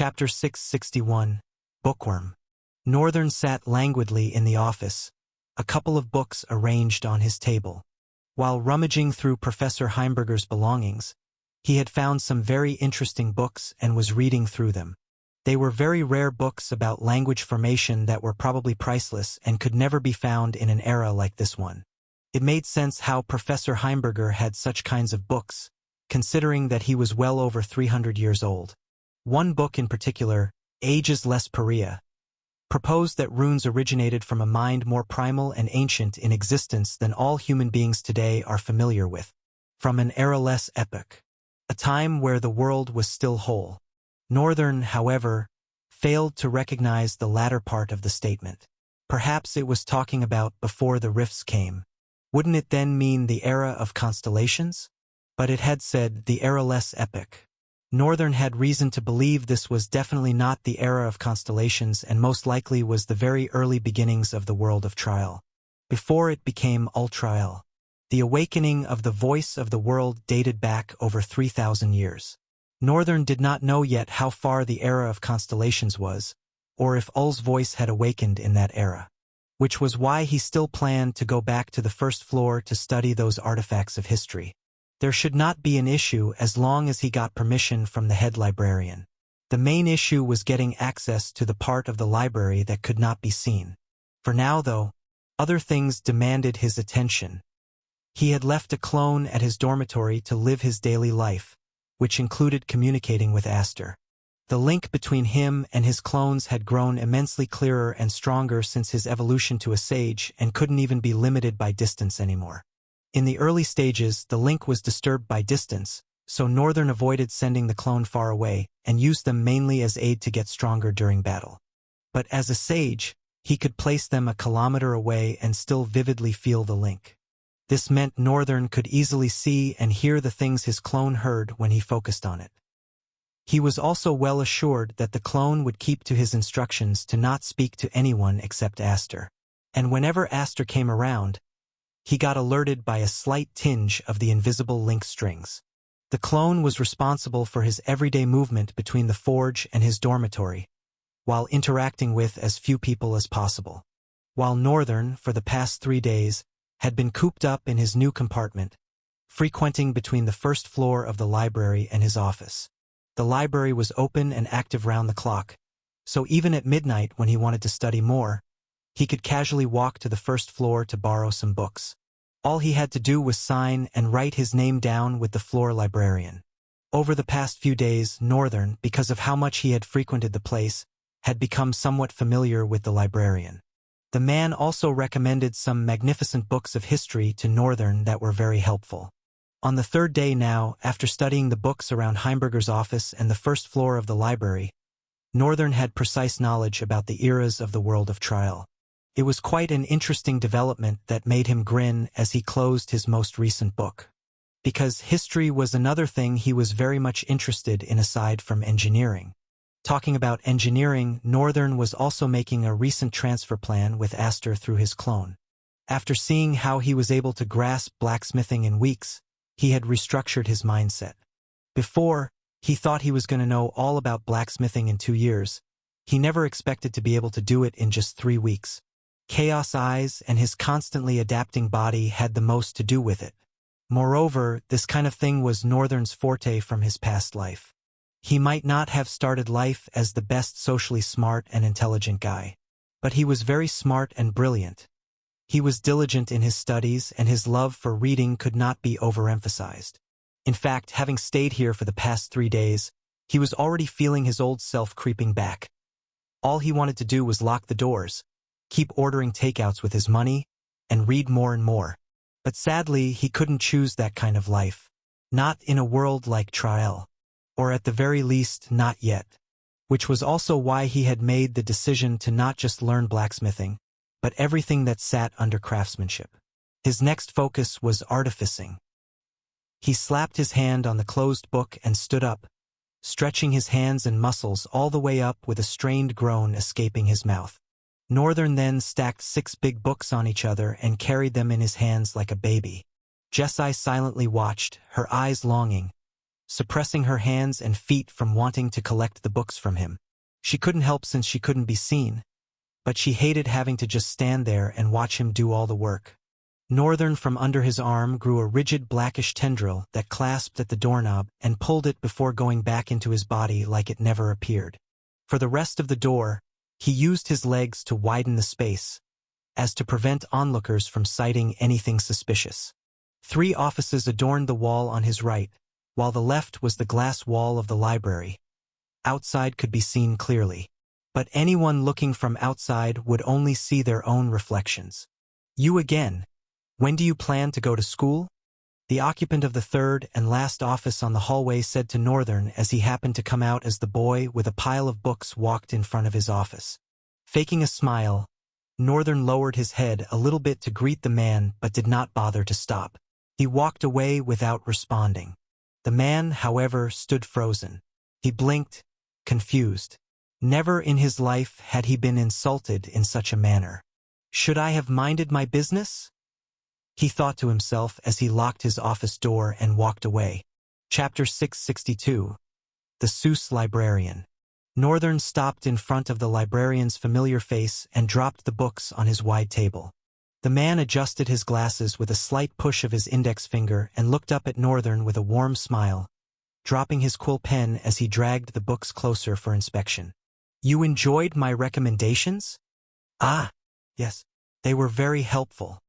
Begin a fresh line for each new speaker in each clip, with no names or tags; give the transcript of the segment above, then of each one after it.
Chapter 661, Bookworm. Northern sat languidly in the office, a couple of books arranged on his table. While rummaging through Professor Heimberger's belongings, he had found some very interesting books and was reading through them. They were very rare books about language formation that were probably priceless and could never be found in an era like this one. It made sense how Professor Heimberger had such kinds of books, considering that he was well over 300 years old. One book in particular, Ages Less Perea, proposed that runes originated from a mind more primal and ancient in existence than all human beings today are familiar with, from an era-less epoch, a time where the world was still whole. Northern, however, failed to recognize the latter part of the statement. Perhaps it was talking about before the rifts came. Wouldn't it then mean the era of constellations? But it had said the era-less epoch. Northern had reason to believe this was definitely not the era of constellations and most likely was the very early beginnings of the world of trial. Before it became ultrial. The awakening of the voice of the world dated back over 3,000 years. Northern did not know yet how far the era of constellations was, or if Ul's voice had awakened in that era. Which was why he still planned to go back to the first floor to study those artifacts of history. There should not be an issue as long as he got permission from the head librarian. The main issue was getting access to the part of the library that could not be seen. For now, though, other things demanded his attention. He had left a clone at his dormitory to live his daily life, which included communicating with Aster. The link between him and his clones had grown immensely clearer and stronger since his evolution to a sage and couldn't even be limited by distance anymore. In the early stages, the link was disturbed by distance, so Northern avoided sending the clone far away and used them mainly as aid to get stronger during battle. But as a sage, he could place them a kilometer away and still vividly feel the link. This meant Northern could easily see and hear the things his clone heard when he focused on it. He was also well assured that the clone would keep to his instructions to not speak to anyone except Aster. And whenever Aster came around, he got alerted by a slight tinge of the invisible link strings. The clone was responsible for his everyday movement between the forge and his dormitory, while interacting with as few people as possible. While Northern, for the past 3 days, had been cooped up in his new compartment, frequenting between the first floor of the library and his office. The library was open and active round the clock, so even at midnight when he wanted to study more, he could casually walk to the first floor to borrow some books. All he had to do was sign and write his name down with the floor librarian. Over the past few days, Northern, because of how much he had frequented the place, had become somewhat familiar with the librarian. The man also recommended some magnificent books of history to Northern that were very helpful. On the third day now, after studying the books around Heimberger's office and the first floor of the library, Northern had precise knowledge about the eras of the world of trial. It was quite an interesting development that made him grin as he closed his most recent book. Because history was another thing he was very much interested in aside from engineering. Talking about engineering, Northern was also making a recent transfer plan with Aster through his clone. After seeing how he was able to grasp blacksmithing in weeks, he had restructured his mindset. Before, he thought he was going to know all about blacksmithing in 2 years. He never expected to be able to do it in just 3 weeks. Chaos Eyes and his constantly adapting body had the most to do with it. Moreover, this kind of thing was Northern's forte from his past life. He might not have started life as the best socially smart and intelligent guy, but he was very smart and brilliant. He was diligent in his studies and his love for reading could not be overemphasized. In fact, having stayed here for the past 3 days, he was already feeling his old self creeping back. All he wanted to do was lock the doors, keep ordering takeouts with his money, and read more and more. But sadly, he couldn't choose that kind of life. Not in a world like Trial. Or at the very least, not yet. Which was also why he had made the decision to not just learn blacksmithing, but everything that sat under craftsmanship. His next focus was artificing. He slapped his hand on the closed book and stood up, stretching his hands and muscles all the way up with a strained groan escaping his mouth. Northern then stacked 6 big books on each other and carried them in his hands like a baby. Jessie silently watched, her eyes longing, suppressing her hands and feet from wanting to collect the books from him. She couldn't help since she couldn't be seen, but she hated having to just stand there and watch him do all the work. Northern from under his arm grew a rigid blackish tendril that clasped at the doorknob and pulled it before going back into his body like it never appeared. For the rest of the door, he used his legs to widen the space, as to prevent onlookers from sighting anything suspicious. 3 offices adorned the wall on his right, while the left was the glass wall of the library. Outside could be seen clearly, but anyone looking from outside would only see their own reflections. "You again. When do you plan to go to school?" The occupant of the 3rd and last office on the hallway said to Northern as he happened to come out as the boy with a pile of books walked in front of his office. Faking a smile, Northern lowered his head a little bit to greet the man but did not bother to stop. He walked away without responding. The man, however, stood frozen. He blinked, confused. Never in his life had he been insulted in such a manner. "Should I have minded my business?" he thought to himself as he locked his office door and walked away. Chapter 662. The Seuss Librarian. Northern stopped in front of the librarian's familiar face and dropped the books on his wide table. The man adjusted his glasses with a slight push of his index finger and looked up at Northern with a warm smile, dropping his quill pen as he dragged the books closer for inspection. "You enjoyed my recommendations?" "Ah, yes. They were very helpful."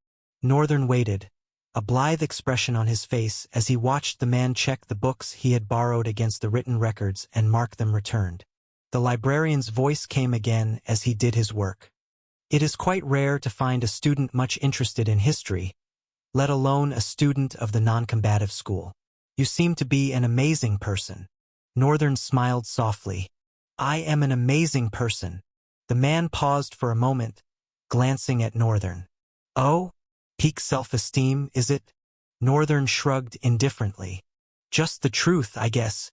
Northern waited, a blithe expression on his face as he watched the man check the books he had borrowed against the written records and mark them returned. The librarian's voice came again as he did his work. "It is quite rare to find a student much interested in history, let alone a student of the non-combative school. You seem to be an amazing person." Northern smiled softly. "I am an amazing person." The man paused for a moment, glancing at Northern. "Oh? Peak self-esteem, is it?" Northern shrugged indifferently. "Just the truth, I guess."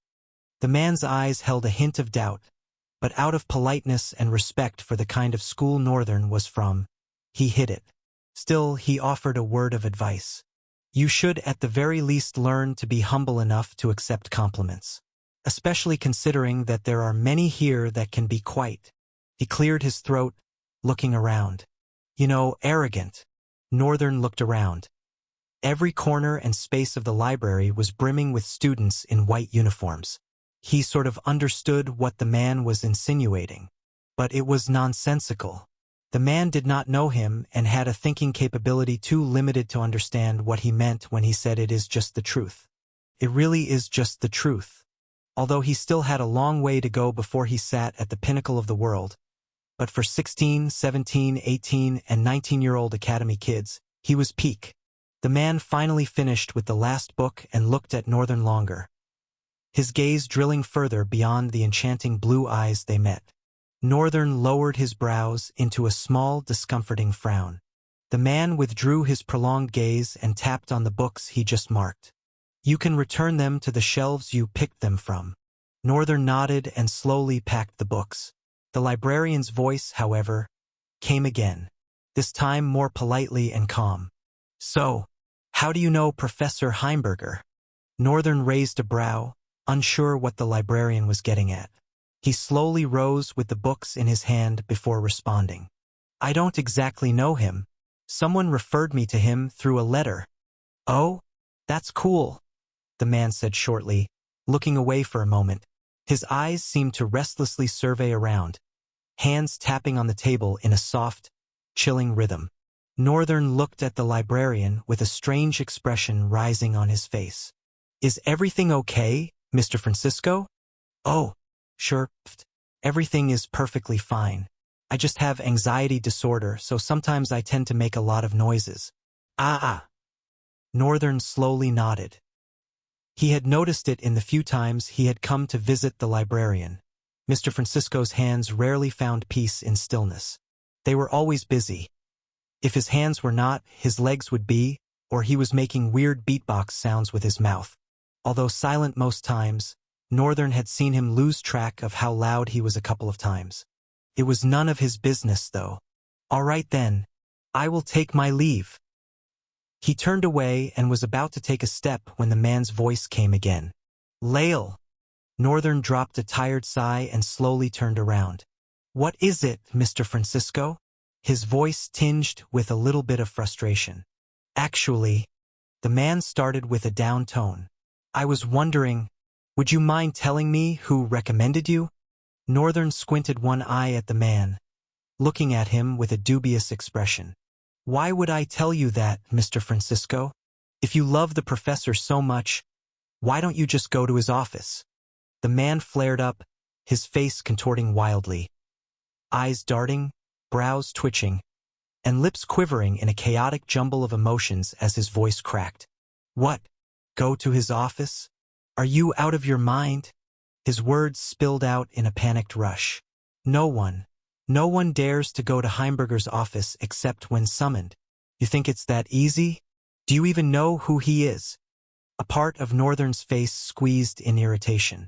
The man's eyes held a hint of doubt, but out of politeness and respect for the kind of school Northern was from, he hid it. Still, he offered a word of advice. "You should at the very least learn to be humble enough to accept compliments, especially considering that there are many here that can be quite—" He cleared his throat, looking around. "Arrogant." Northern looked around. Every corner and space of the library was brimming with students in white uniforms. He sort of understood what the man was insinuating, but it was nonsensical. The man did not know him and had a thinking capability too limited to understand what he meant when he said it is just the truth. It really is just the truth. Although he still had a long way to go before he sat at the pinnacle of the world, but for 16, 17, 18, and 19-year-old academy kids, he was peak. The man finally finished with the last book and looked at Northern longer, his gaze drilling further beyond the enchanting blue eyes they met. Northern lowered his brows into a small, discomforting frown. The man withdrew his prolonged gaze and tapped on the books he just marked. "You can return them to the shelves you picked them from." Northern nodded and slowly packed the books. The librarian's voice, however, came again, this time more politely and calm. "So, how do you know Professor Heimberger?" Northern raised a brow, unsure what the librarian was getting at. He slowly rose with the books in his hand before responding. "I don't exactly know him. Someone referred me to him through a letter." "Oh? That's cool," the man said shortly, looking away for a moment. His eyes seemed to restlessly survey around, hands tapping on the table in a soft, chilling rhythm. Northern looked at the librarian with a strange expression rising on his face. "Is everything okay, Mr. Francisco?" "Oh, sure. Everything is perfectly fine. I just have anxiety disorder, so sometimes I tend to make a lot of noises." Ah. Northern slowly nodded. He had noticed it in the few times he had come to visit the librarian. Mr. Francisco's hands rarely found peace in stillness. They were always busy. If his hands were not, his legs would be, or he was making weird beatbox sounds with his mouth. Although silent most times, Northern had seen him lose track of how loud he was a couple of times. It was none of his business, though. "All right then. I will take my leave." He turned away and was about to take a step when the man's voice came again. Lael. Northern dropped a tired sigh and slowly turned around. What is it, Mr. Francisco? His voice tinged with a little bit of frustration. Actually, the man started with a down tone. I was wondering, would you mind telling me who recommended you? Northern squinted one eye at the man, looking at him with a dubious expression. Why would I tell you that, Mr. Francisco? If you love the professor so much, why don't you just go to his office? The man flared up, his face contorting wildly, eyes darting, brows twitching, and lips quivering in a chaotic jumble of emotions as his voice cracked. What? Go to his office? Are you out of your mind? His words spilled out in a panicked rush. No one dares to go to Heimberger's office except when summoned. You think it's that easy? Do you even know who he is? A part of Northern's face squeezed in irritation.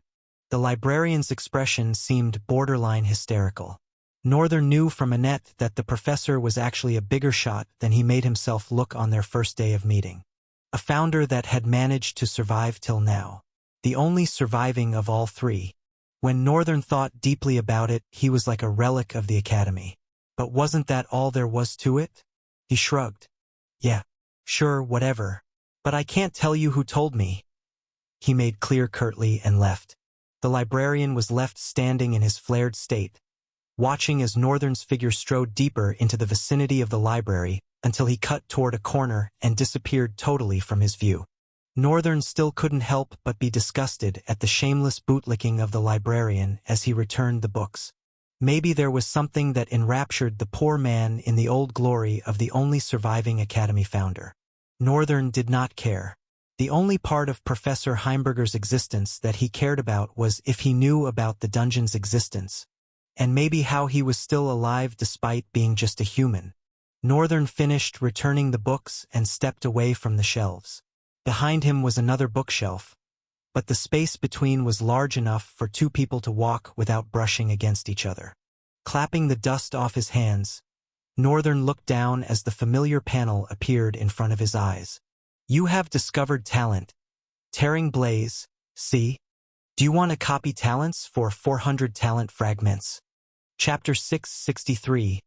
The librarian's expression seemed borderline hysterical. Northern knew from Annette that the professor was actually a bigger shot than he made himself look on their first day of meeting. A founder that had managed to survive till now. The only surviving of all three. When Northern thought deeply about it, he was like a relic of the academy. But wasn't that all there was to it? He shrugged. Yeah, sure, whatever. But I can't tell you who told me. He made clear curtly and left. The librarian was left standing in his flared state, watching as Northern's figure strode deeper into the vicinity of the library until he cut toward a corner and disappeared totally from his view. Northern still couldn't help but be disgusted at the shameless bootlicking of the librarian as he returned the books. Maybe there was something that enraptured the poor man in the old glory of the only surviving academy founder. Northern did not care. The only part of Professor Heimberger's existence that he cared about was if he knew about the dungeon's existence, and maybe how he was still alive despite being just a human. Northern finished returning the books and stepped away from the shelves. Behind him was another bookshelf, but the space between was large enough for two people to walk without brushing against each other. Clapping the dust off his hands, Northern looked down as the familiar panel appeared in front of his eyes. You have discovered talent. Tearing Blaze, see? Do you want to copy talents for 400 talent fragments? Chapter 663.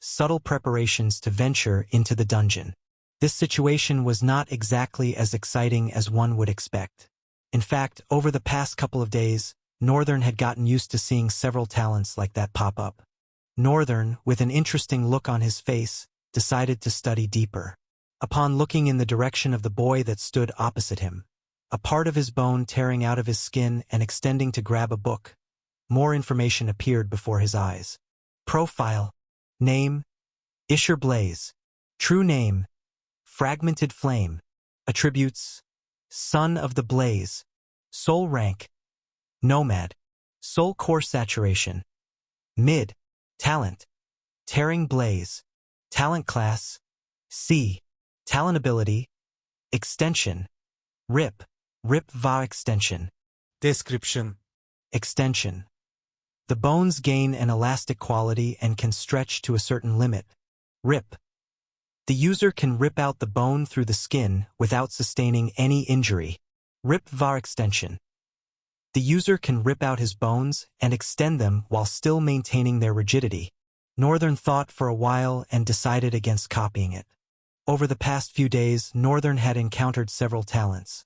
Subtle preparations to venture into the dungeon. This situation was not exactly as exciting as one would expect. In fact, over the past couple of days, Northern had gotten used to seeing several talents like that pop up. Northern, with an interesting look on his face, decided to study deeper. Upon looking in the direction of the boy that stood opposite him, a part of his bone tearing out of his skin and extending to grab a book, more information appeared before his eyes. Profile. Name. Isher Blaze. True name. Fragmented Flame. Attributes. Son of the Blaze. Soul rank. Nomad. Soul core saturation. Mid. Talent. Tearing Blaze. Talent class. C. Talent ability. Extension. RIP. RIP VA extension.
Description.
Extension. The bones gain an elastic quality and can stretch to a certain limit. RIP. The user can rip out the bone through the skin without sustaining any injury. RIP VA extension. The user can rip out his bones and extend them while still maintaining their rigidity. Northern thought for a while and decided against copying it. Over the past few days, Northern had encountered several talents.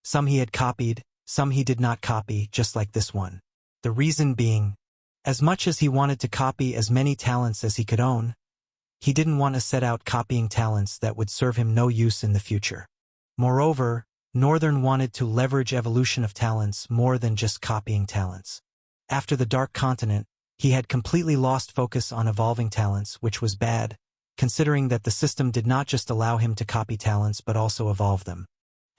Some he had copied, some he did not copy, just like this one. The reason being, as much as he wanted to copy as many talents as he could own, he didn't want to set out copying talents that would serve him no use in the future. Moreover, Northern wanted to leverage evolution of talents more than just copying talents. After the Dark Continent, he had completely lost focus on evolving talents, which was bad, considering that the system did not just allow him to copy talents but also evolve them.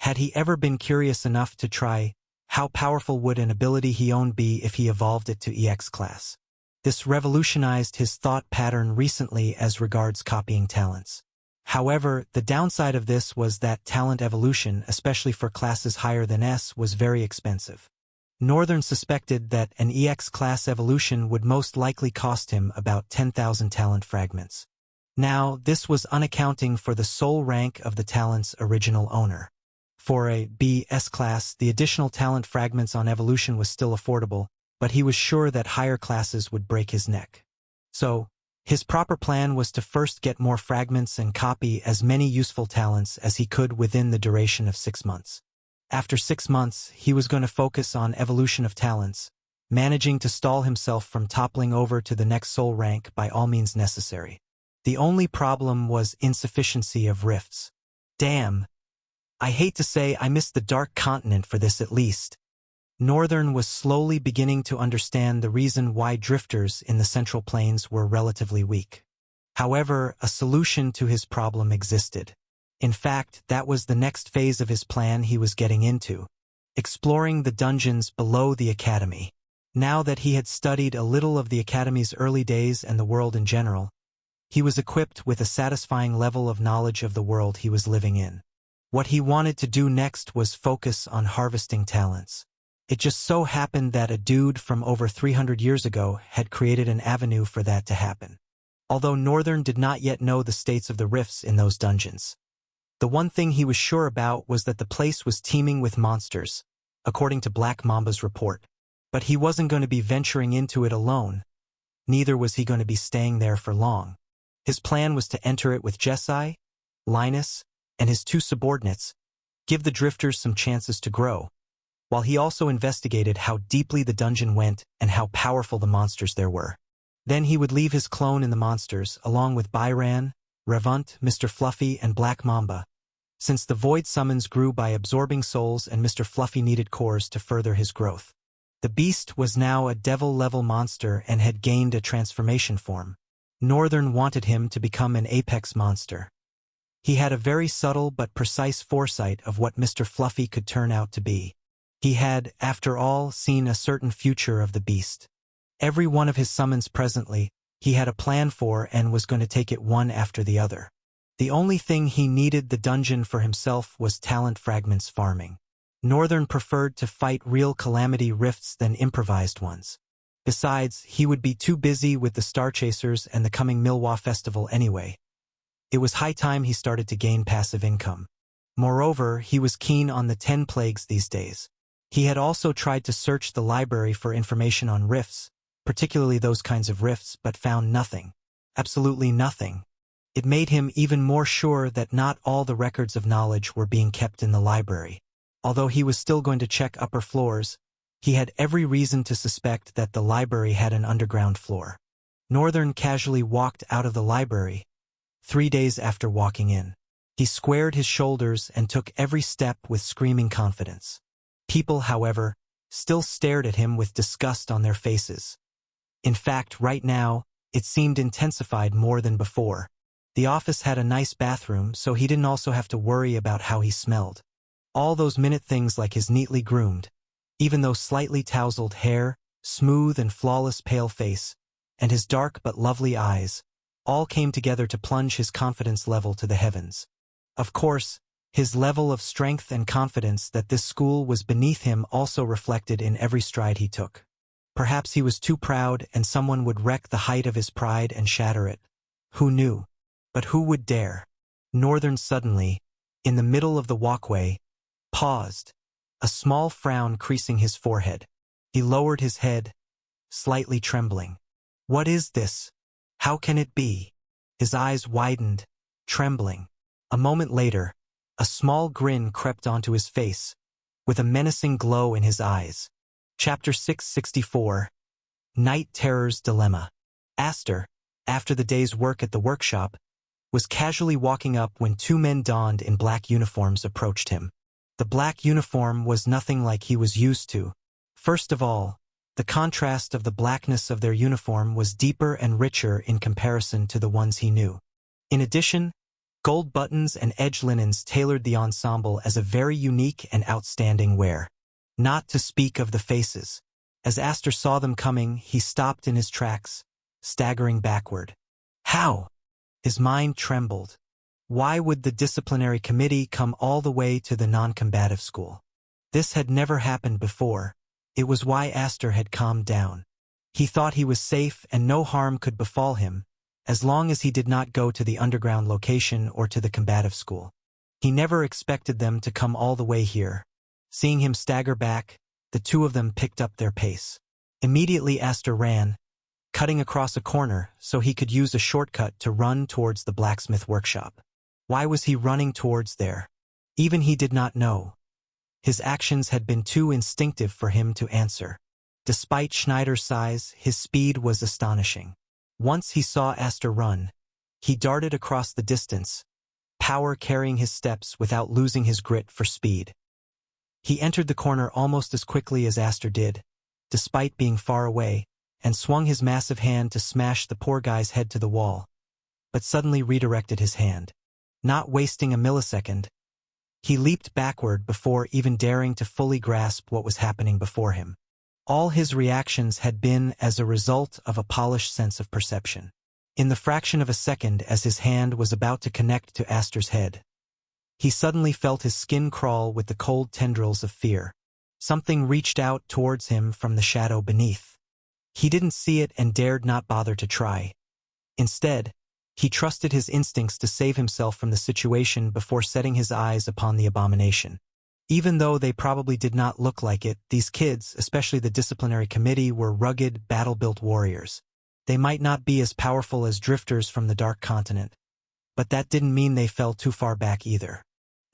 Had he ever been curious enough to try, how powerful would an ability he owned be if he evolved it to EX class? This revolutionized his thought pattern recently as regards copying talents. However, the downside of this was that talent evolution, especially for classes higher than S, was very expensive. Northern suspected that an EX class evolution would most likely cost him about 10,000 talent fragments. Now, this was unaccounting for the soul rank of the talent's original owner. For a B.S. class, the additional talent fragments on evolution was still affordable, but he was sure that higher classes would break his neck. So, his proper plan was to first get more fragments and copy as many useful talents as he could within the duration of 6 months. After 6 months, he was going to focus on evolution of talents, managing to stall himself from toppling over to the next soul rank by all means necessary. The only problem was insufficiency of rifts. Damn. I hate to say I missed the Dark Continent for this at least. Northern was slowly beginning to understand the reason why drifters in the Central Plains were relatively weak. However, a solution to his problem existed. In fact, that was the next phase of his plan he was getting into, exploring the dungeons below the Academy. Now that he had studied a little of the Academy's early days and the world in general, he was equipped with a satisfying level of knowledge of the world he was living in. What he wanted to do next was focus on harvesting talents. It just so happened that a dude from over 300 years ago had created an avenue for that to happen. Although Northern did not yet know the states of the rifts in those dungeons. The one thing he was sure about was that the place was teeming with monsters, according to Black Mamba's report. But he wasn't going to be venturing into it alone. Neither was he going to be staying there for long. His plan was to enter it with Jesai, Linus, and his 2 subordinates, give the drifters some chances to grow, while he also investigated how deeply the dungeon went and how powerful the monsters there were. Then he would leave his clone in the monsters, along with Byran, Revunt, Mr. Fluffy, and Black Mamba, since the void summons grew by absorbing souls and Mr. Fluffy needed cores to further his growth. The beast was now a devil-level monster and had gained a transformation form. Northern wanted him to become an apex monster. He had a very subtle but precise foresight of what Mr. Fluffy could turn out to be. He had, after all, seen a certain future of the beast. Every one of his summons presently, he had a plan for and was going to take it one after the other. The only thing he needed the dungeon for himself was talent fragments farming. Northern preferred to fight real calamity rifts than improvised ones. Besides, he would be too busy with the Star Chasers and the coming Milwa Festival anyway. It was high time he started to gain passive income. Moreover, he was keen on the 10 plagues these days. He had also tried to search the library for information on rifts, particularly those kinds of rifts, but found nothing. Absolutely nothing. It made him even more sure that not all the records of knowledge were being kept in the library. Although he was still going to check upper floors, he had every reason to suspect that the library had an underground floor. Northern casually walked out of the library. 3 days after walking in, he squared his shoulders and took every step with screaming confidence. People, however, still stared at him with disgust on their faces. In fact, right now, it seemed intensified more than before. The office had a nice bathroom, so he didn't also have to worry about how he smelled. All those minute things like his neatly groomed, even though slightly tousled hair, smooth and flawless pale face, and his dark but lovely eyes, all came together to plunge his confidence level to the heavens. Of course, his level of strength and confidence that this school was beneath him also reflected in every stride he took. Perhaps he was too proud and someone would wreck the height of his pride and shatter it. Who knew? But who would dare? Northern suddenly, in the middle of the walkway, paused, a small frown creasing his forehead. He lowered his head, slightly trembling. What is this? How can it be? His eyes widened, trembling. A moment later, a small grin crept onto his face, with a menacing glow in his eyes. Chapter 664. Night Terror's Dilemma. Aster, after the day's work at the workshop, was casually walking up when 2 men donned in black uniforms approached him. The black uniform was nothing like he was used to. First of all, the contrast of the blackness of their uniform was deeper and richer in comparison to the ones he knew. In addition, gold buttons and edge linens tailored the ensemble as a very unique and outstanding wear. Not to speak of the faces. As Aster saw them coming, he stopped in his tracks, staggering backward. How? His mind trembled. Why would the disciplinary committee come all the way to the non-combative school? This had never happened before. It was why Aster had calmed down. He thought he was safe and no harm could befall him, as long as he did not go to the underground location or to the combative school. He never expected them to come all the way here. Seeing him stagger back, the two of them picked up their pace. Immediately Aster ran, cutting across a corner so he could use a shortcut to run towards the blacksmith workshop. Why was he running towards there? Even he did not know. His actions had been too instinctive for him to answer. Despite Schneider's size, his speed was astonishing. Once he saw Aster run, he darted across the distance, power carrying his steps without losing his grit for speed. He entered the corner almost as quickly as Aster did, despite being far away, and swung his massive hand to smash the poor guy's head to the wall, but suddenly redirected his hand. Not wasting a millisecond, he leaped backward before even daring to fully grasp what was happening before him. All his reactions had been as a result of a polished sense of perception. In the fraction of a second as his hand was about to connect to Aster's head, he suddenly felt his skin crawl with the cold tendrils of fear. Something reached out towards him from the shadow beneath. He didn't see it and dared not bother to try. Instead, he trusted his instincts to save himself from the situation before setting his eyes upon the abomination. Even though they probably did not look like it, these kids, especially the disciplinary committee, were rugged, battle-built warriors. They might not be as powerful as drifters from the Dark Continent, but that didn't mean they fell too far back either.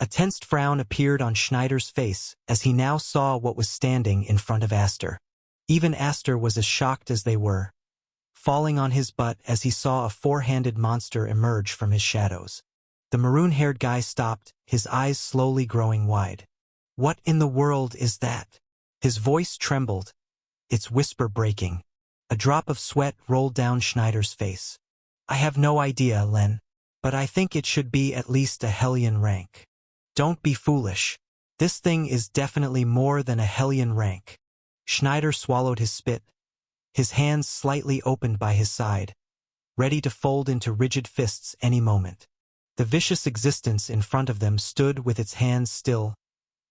A tensed frown appeared on Schneider's face as he now saw what was standing in front of Aster. Even Aster was as shocked as they were, falling on his butt as he saw a four-handed monster emerge from his shadows. The maroon-haired guy stopped, his eyes slowly growing wide. "What in the world is that?" His voice trembled, its whisper breaking. A drop of sweat rolled down Schneider's face. "I have no idea, Len, but I think it should be at least a Hellion rank." "Don't be foolish. This thing is definitely more than a Hellion rank." Schneider swallowed his spit, his hands slightly opened by his side, ready to fold into rigid fists any moment. The vicious existence in front of them stood with its hands still,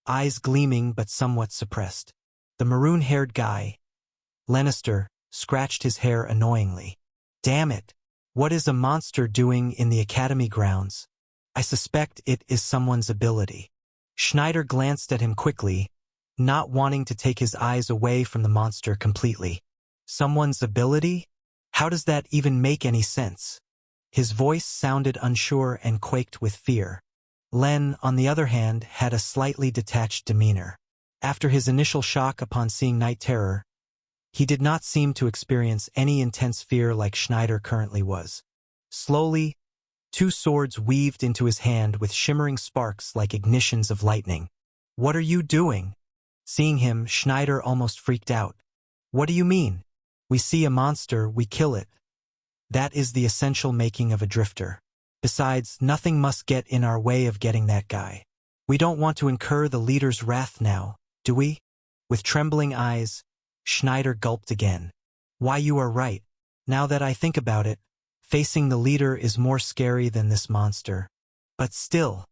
eyes gleaming but somewhat suppressed. The maroon-haired guy, Lannister, scratched his hair annoyingly. "Damn it! What is a monster doing in the academy grounds? I suspect it is someone's ability." Schneider glanced at him quickly, not wanting to take his eyes away from the monster completely. Someone's ability? How does that even make any sense? His voice sounded unsure and quaked with fear. Len, on the other hand, had a slightly detached demeanor. After his initial shock upon seeing Night Terror, he did not seem to experience any intense fear like Schneider currently was. Slowly, two swords weaved into his hand with shimmering sparks like ignitions of lightning. "What are you doing?" Seeing him, Schneider almost freaked out. "What do you mean? We see a monster, we kill it. That is the essential making of a drifter. Besides, nothing must get in our way of getting that guy. We don't want to incur the leader's wrath now, do we?" With trembling eyes, Schneider gulped again. "Why, you are right. Now that I think about it, facing the leader is more scary than this monster. But still,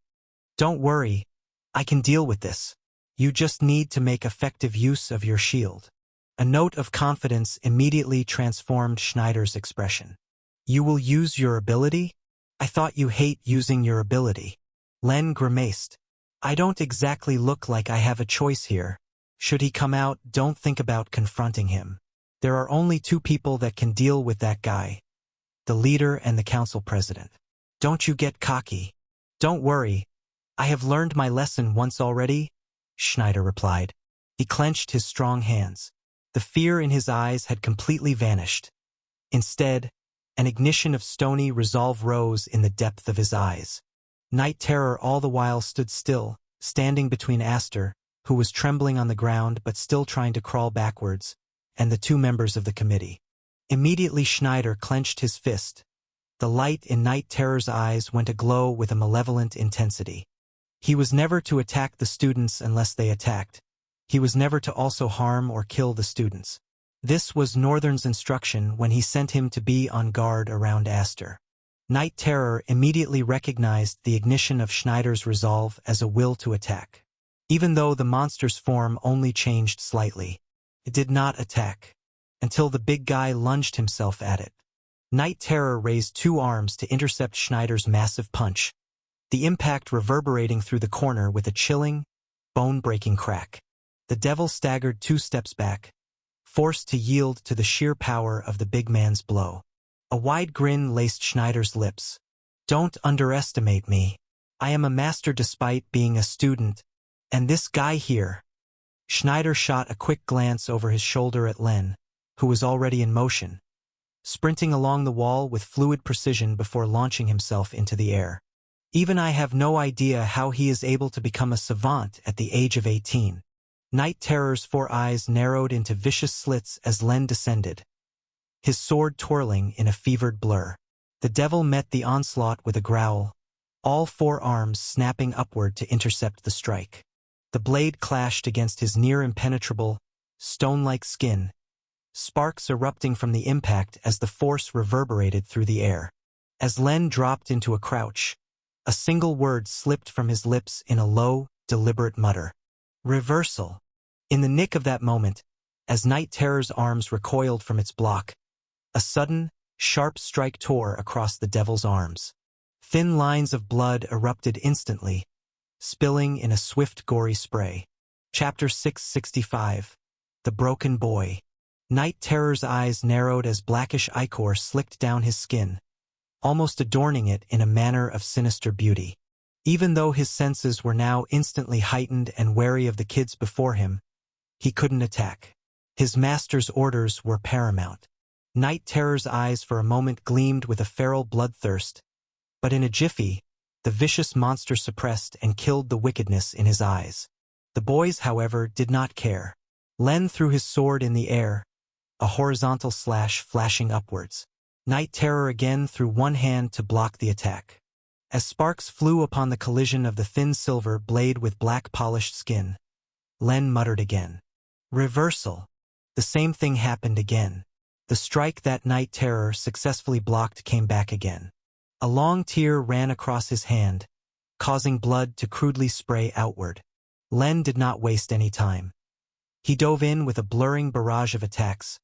don't worry, I can deal with this. You just need to make effective use of your shield." A note of confidence immediately transformed Schneider's expression. "You will use your ability? I thought you hate using your ability." Len grimaced. "I don't exactly look like I have a choice here. Should he come out, don't think about confronting him. There are only two people that can deal with that guy, the leader and the council president. Don't you get cocky." "Don't worry. I have learned my lesson once already," Schneider replied. He clenched his strong hands. The fear in his eyes had completely vanished. Instead, an ignition of stony resolve rose in the depth of his eyes. Night Terror all the while stood still, standing between Aster, who was trembling on the ground but still trying to crawl backwards, and the two members of the committee. Immediately Schneider clenched his fist. The light in Night Terror's eyes went aglow with a malevolent intensity. He was never to attack the students unless they attacked. He was never to also harm or kill the students. This was Northern's instruction when he sent him to be on guard around Aster. Night Terror immediately recognized the ignition of Schneider's resolve as a will to attack. Even though the monster's form only changed slightly, it did not attack, until the big guy lunged himself at it. Night Terror raised two arms to intercept Schneider's massive punch, the impact reverberating through the corner with a chilling, bone-breaking crack. The devil staggered 2 steps back, forced to yield to the sheer power of the big man's blow. A wide grin laced Schneider's lips. "Don't underestimate me. I am a master despite being a student, and this guy here." Schneider shot a quick glance over his shoulder at Len, who was already in motion, sprinting along the wall with fluid precision before launching himself into the air. Even I have no idea how he is able to become a savant at the age of 18. Night Terror's 4 eyes narrowed into vicious slits as Len descended, his sword twirling in a fevered blur. The devil met the onslaught with a growl, all 4 arms snapping upward to intercept the strike. The blade clashed against his near-impenetrable, stone-like skin, sparks erupting from the impact as the force reverberated through the air. As Len dropped into a crouch, a single word slipped from his lips in a low, deliberate mutter. "Reversal." In the nick of that moment, as Night Terror's arms recoiled from its block, a sudden, sharp strike tore across the devil's arms. Thin lines of blood erupted instantly, spilling in a swift, gory spray. Chapter 665. The Broken Boy. Night Terror's eyes narrowed as blackish ichor slicked down his skin, almost adorning it in a manner of sinister beauty. Even though his senses were now instantly heightened and wary of the kids before him, he couldn't attack. His master's orders were paramount. Night Terror's eyes for a moment gleamed with a feral bloodthirst, but in a jiffy, the vicious monster suppressed and killed the wickedness in his eyes. The boys, however, did not care. Len threw his sword in the air, a horizontal slash flashing upwards. Night Terror again threw one hand to block the attack. As sparks flew upon the collision of the thin silver blade with black polished skin, Len muttered again. "Reversal." The same thing happened again. The strike that Night Terror successfully blocked came back again. A long tear ran across his hand, causing blood to crudely spray outward. Len did not waste any time. He dove in with a blurring barrage of attacks,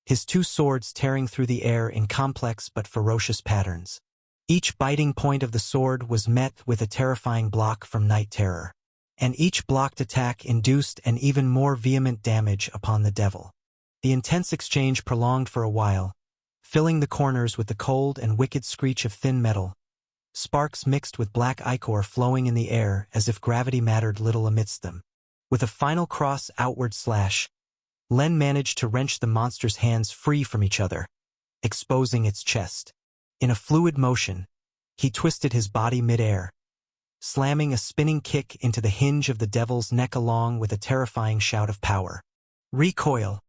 his 2 swords tearing through the air in complex but ferocious patterns. Each biting point of the sword was met with a terrifying block from Night Terror, and each blocked attack induced an even more vehement damage upon the devil. The intense exchange prolonged for a while, filling the corners with the cold and wicked screech of thin metal, sparks mixed with black ichor flowing in the air as if gravity mattered little amidst them. With a final cross outward slash, Len managed to wrench the monster's hands free from each other, exposing its chest. In a fluid motion, he twisted his body mid-air, slamming a spinning kick into the hinge of the devil's neck along with a terrifying shout of power. Recoil.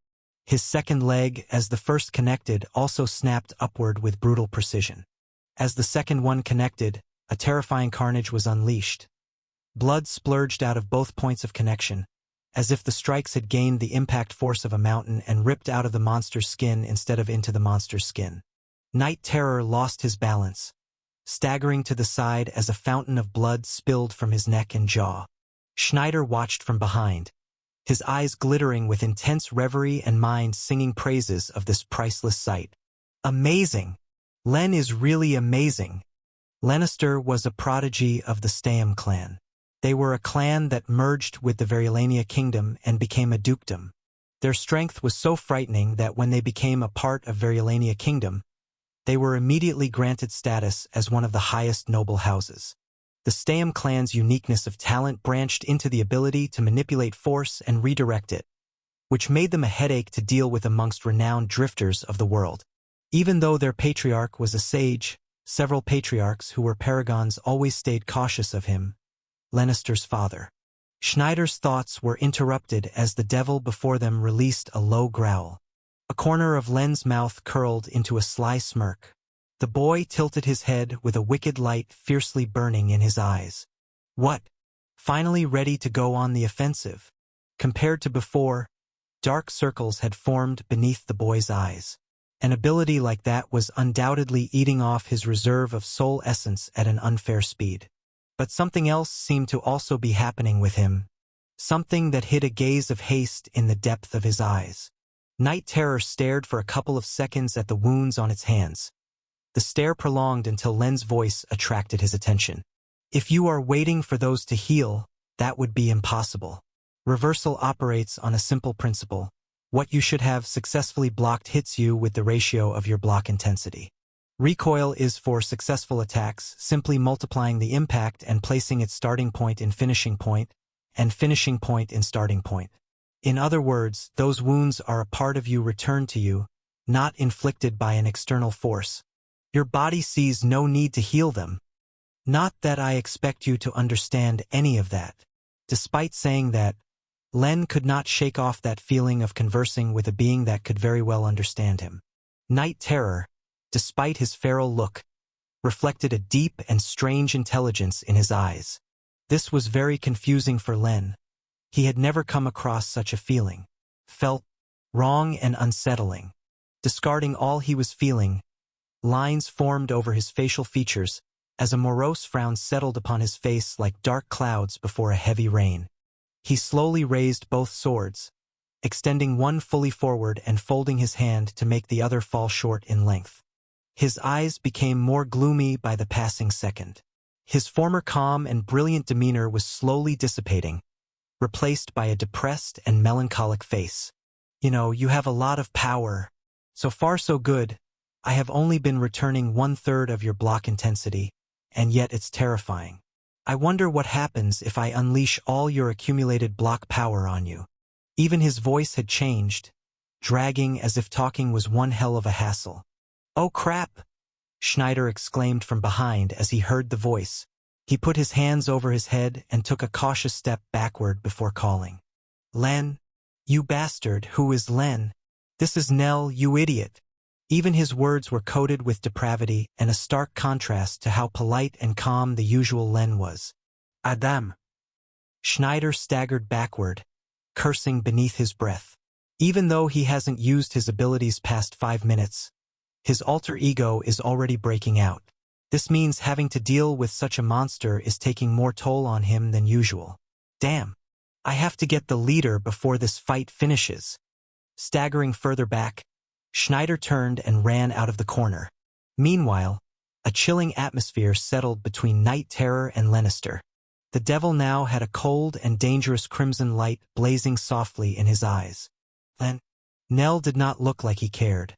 His second leg, as the first connected, also snapped upward with brutal precision. As the second one connected, a terrifying carnage was unleashed. Blood splurged out of both points of connection, as if the strikes had gained the impact force of a mountain and ripped out of the monster's skin instead of into the monster's skin. Night Terror lost his balance, staggering to the side as a fountain of blood spilled from his neck and jaw. Schneider watched from behind, his eyes glittering with intense reverie and mind singing praises of this priceless sight. Amazing! Len is really amazing. Lannister was a prodigy of the Staam clan. They were a clan that merged with the Verulania kingdom and became a dukedom. Their strength was so frightening that when they became a part of Verulania kingdom, they were immediately granted status as one of the highest noble houses. The Staam clan's uniqueness of talent branched into the ability to manipulate force and redirect it, which made them a headache to deal with amongst renowned drifters of the world. Even though their patriarch was a sage, several patriarchs who were paragons always stayed cautious of him, Lannister's father. Schneider's thoughts were interrupted as the devil before them released a low growl. A corner of Len's mouth curled into a sly smirk. The boy tilted his head with a wicked light fiercely burning in his eyes. What? Finally ready to go on the offensive? Compared to before, dark circles had formed beneath the boy's eyes. An ability like that was undoubtedly eating off his reserve of soul essence at an unfair speed. But something else seemed to also be happening with him, something that hid a gaze of haste in the depth of his eyes. Night Terror stared for a couple of seconds at the wounds on its hands. The stare prolonged until Len's voice attracted his attention. If you are waiting for those to heal, that would be impossible. Reversal operates on a simple principle. What you should have successfully blocked hits you with the ratio of your block intensity. Recoil is for successful attacks, simply multiplying the impact and placing its starting point in finishing point, and finishing point in starting point. In other words, those wounds are a part of you returned to you, not inflicted by an external force. Your body sees no need to heal them. Not that I expect you to understand any of that. Despite saying that, Len could not shake off that feeling of conversing with a being that could very well understand him. Night Terror, despite his feral look, reflected a deep and strange intelligence in his eyes. This was very confusing for Len. He had never come across such a feeling. Felt wrong and unsettling. Discarding all he was feeling, lines formed over his facial features as a morose frown settled upon his face like dark clouds before a heavy rain. He slowly raised both swords, extending one fully forward and folding his hand to make the other fall short in length. His eyes became more gloomy by the passing second. His former calm and brilliant demeanor was slowly dissipating, replaced by a depressed and melancholic face. You know, you have a lot of power. So far so good. I have only been returning 1/3 of your block intensity, and yet it's terrifying. I wonder what happens if I unleash all your accumulated block power on you. Even his voice had changed, dragging as if talking was one hell of a hassle. Oh crap! Schneider exclaimed from behind as he heard the voice. He put his hands over his head and took a cautious step backward before calling. Len? You bastard, who is Len? This is Nell, you idiot. Even his words were coated with depravity and a stark contrast to how polite and calm the usual Len was. Adam. Schneider staggered backward, cursing beneath his breath. Even though he hasn't used his abilities past 5 minutes, his alter ego is already breaking out. This means having to deal with such a monster is taking more toll on him than usual. Damn. I have to get the leader before this fight finishes. Staggering further back, Schneider turned and ran out of the corner. Meanwhile, a chilling atmosphere settled between Night Terror and Lannister. The devil now had a cold and dangerous crimson light blazing softly in his eyes. Nell did not look like he cared.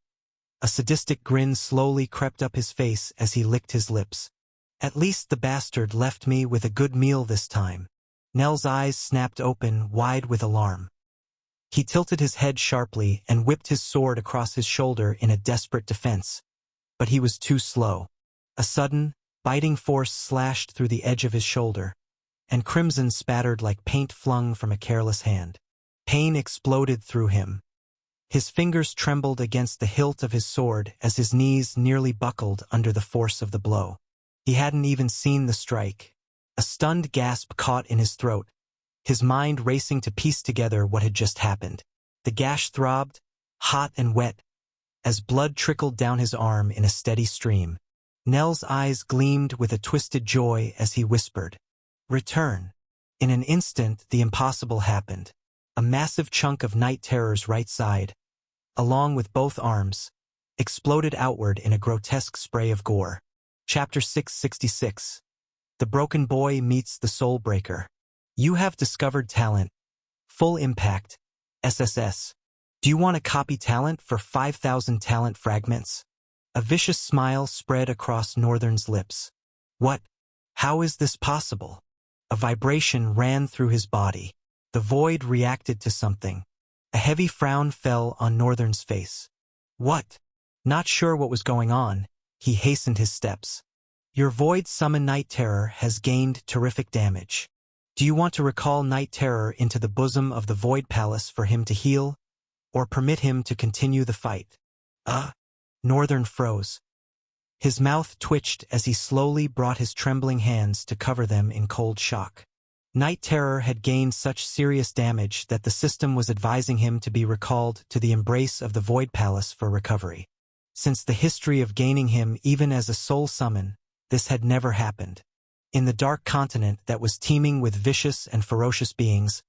A sadistic grin slowly crept up his face as he licked his lips. At least the bastard left me with a good meal this time. Nell's eyes snapped open, wide with alarm. He tilted his head sharply and whipped his sword across his shoulder in a desperate defense. But he was too slow. A sudden, biting force slashed through the edge of his shoulder, and crimson spattered like paint flung from a careless hand. Pain exploded through him. His fingers trembled against the hilt of his sword as his knees nearly buckled under the force of the blow. He hadn't even seen the strike. A stunned gasp caught in his throat, his mind racing to piece together what had just happened. The gash throbbed, hot and wet, as blood trickled down his arm in a steady stream. Nell's eyes gleamed with a twisted joy as he whispered, "Return." In an instant, the impossible happened. A massive chunk of Night Terror's right side, along with both arms, exploded outward in a grotesque spray of gore. Chapter 666. The Broken Boy Meets the Soul Breaker. You have discovered talent. Full impact. SSS. Do you want to copy talent for 5,000 talent fragments? A vicious smile spread across Northern's lips. What? How is this possible? A vibration ran through his body. The void reacted to something. A heavy frown fell on Northern's face. What? Not sure what was going on, he hastened his steps. Your void summon Night Terror has gained terrific damage. Do you want to recall Night Terror into the bosom of the Void Palace for him to heal, or permit him to continue the fight? Northern froze. His mouth twitched as he slowly brought his trembling hands to cover them in cold shock. Night Terror had gained such serious damage that the system was advising him to be recalled to the embrace of the Void Palace for recovery. Since the history of gaining him even as a soul summon, this had never happened. In the dark continent that was teeming with vicious and ferocious beings,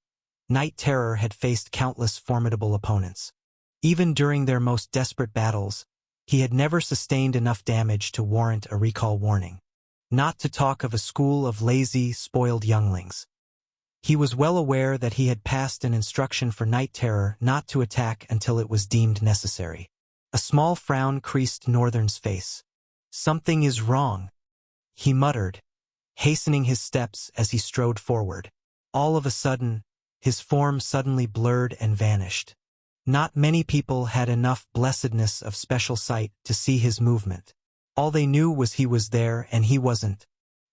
Night Terror had faced countless formidable opponents. Even during their most desperate battles, he had never sustained enough damage to warrant a recall warning. not to talk of a school of lazy, spoiled younglings. He was well aware that he had passed an instruction for Night Terror not to attack until it was deemed necessary. A small frown creased Northern's face. "Something is wrong," he muttered, hastening his steps as he strode forward. All of a sudden, his form suddenly blurred and vanished. Not many people had enough blessedness of special sight to see his movement. All they knew was he was there and he wasn't.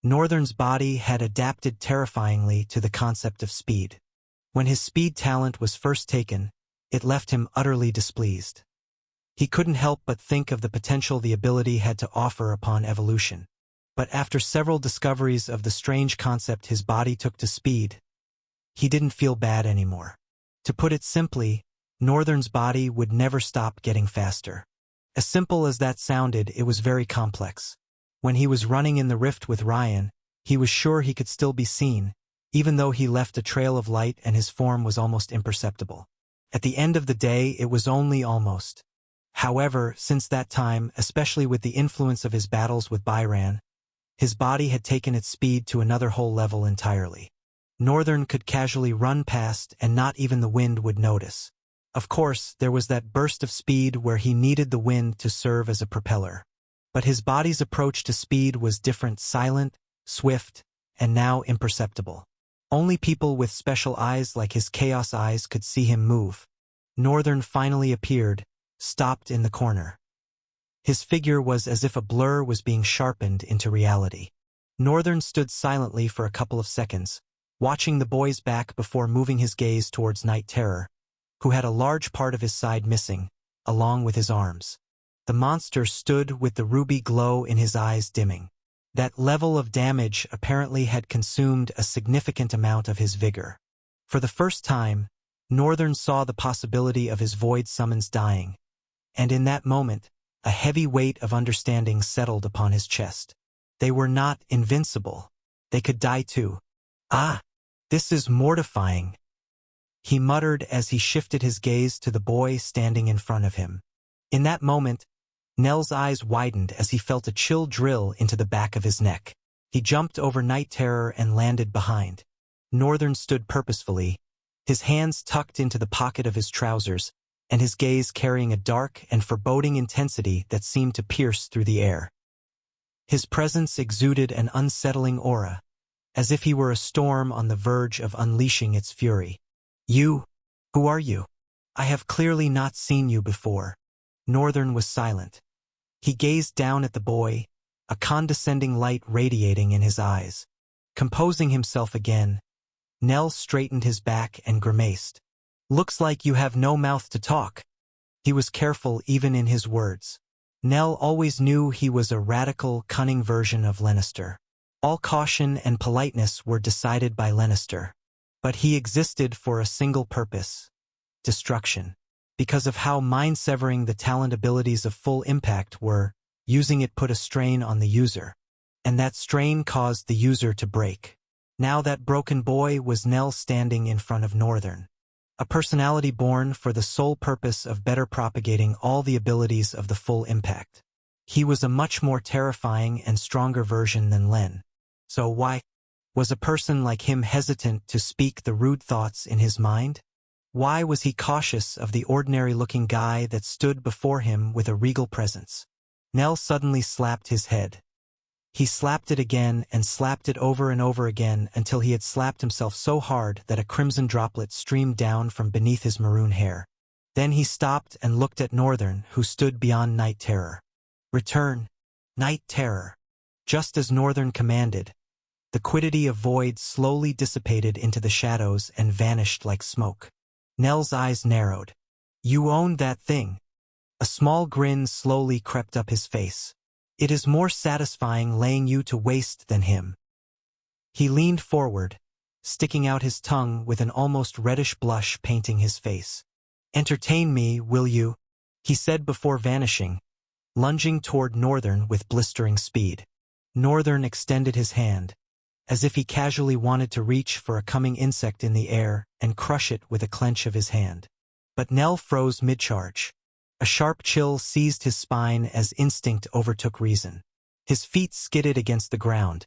Northern's body had adapted terrifyingly to the concept of speed. When his speed talent was first taken, it left him utterly displeased. He couldn't help but think of the potential the ability had to offer upon evolution. But after several discoveries of the strange concept his body took to speed, he didn't feel bad anymore. To put it simply, Northern's body would never stop getting faster. As simple as that sounded, it was very complex. When he was running in the rift with Ryan, he was sure he could still be seen, even though he left a trail of light and his form was almost imperceptible. At the end of the day, it was only almost. However, since that time, especially with the influence of his battles with Byran, his body had taken its speed to another whole level entirely. Northern could casually run past and not even the wind would notice. Of course, there was that burst of speed where he needed the wind to serve as a propeller. But his body's approach to speed was different, silent, swift, and now imperceptible. Only people with special eyes like his chaos eyes could see him move. Northern finally appeared, stopped in the corner. His figure was as if a blur was being sharpened into reality. Northern stood silently for a couple of seconds, watching the boy's back before moving his gaze towards Night Terror, who had a large part of his side missing, along with his arms. The monster stood with the ruby glow in his eyes dimming. That level of damage apparently had consumed a significant amount of his vigor. For the first time, Northern saw the possibility of his void summons dying, and in that moment, a heavy weight of understanding settled upon his chest. They were not invincible. They could die too. "Ah, this is mortifying," he muttered as he shifted his gaze to the boy standing in front of him. In that moment, Nell's eyes widened as he felt a chill drill into the back of his neck. He jumped over Night Terror and landed behind. Northern stood purposefully, his hands tucked into the pocket of his trousers, and his gaze carrying a dark and foreboding intensity that seemed to pierce through the air. His presence exuded an unsettling aura, as if he were a storm on the verge of unleashing its fury. "You? Who are you? I have clearly not seen you before." Northern was silent. He gazed down at the boy, a condescending light radiating in his eyes. Composing himself again, Nell straightened his back and grimaced. "Looks like you have no mouth to talk." He was careful even in his words. Nell always knew he was a radical, cunning version of Lannister. All caution and politeness were decided by Lannister. But he existed for a single purpose: destruction. Because of how mind-severing the talent abilities of Full Impact were, using it put a strain on the user. And that strain caused the user to break. Now that broken boy was Nell standing in front of Northern. A personality born for the sole purpose of better propagating all the abilities of the Full Impact. He was a much more terrifying and stronger version than Len. So why was a person like him hesitant to speak the rude thoughts in his mind? Why was he cautious of the ordinary-looking guy that stood before him with a regal presence? Nell suddenly slapped his head. He slapped it again and slapped it over and over again until he had slapped himself so hard that a crimson droplet streamed down from beneath his maroon hair. Then he stopped and looked at Northern, who stood beyond Night Terror. "Return, Night Terror." Just as Northern commanded, the quiddity of void slowly dissipated into the shadows and vanished like smoke. Nell's eyes narrowed. "You owned that thing." A small grin slowly crept up his face. "It is more satisfying laying you to waste than him." He leaned forward, sticking out his tongue with an almost reddish blush painting his face. "Entertain me, will you?" he said before vanishing, lunging toward Northern with blistering speed. Northern extended his hand, as if he casually wanted to reach for a coming insect in the air and crush it with a clench of his hand. But Nell froze mid-charge. A sharp chill seized his spine as instinct overtook reason. His feet skidded against the ground,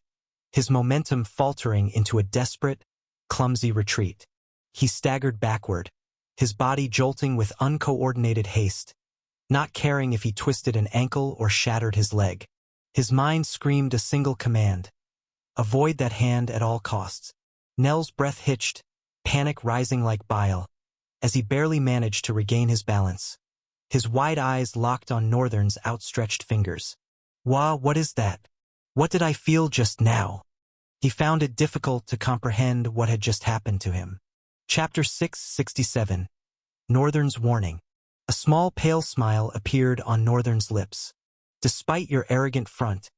his momentum faltering into a desperate, clumsy retreat. He staggered backward, his body jolting with uncoordinated haste, not caring if he twisted an ankle or shattered his leg. His mind screamed a single command: avoid that hand at all costs. Nell's breath hitched, panic rising like bile, as he barely managed to regain his balance. His wide eyes locked on Northern's outstretched fingers. What is that? What did I feel just now? He found it difficult to comprehend what had just happened to him. Chapter 667. Northern's Warning. A small pale smile appeared on Northern's lips. Despite your arrogant front,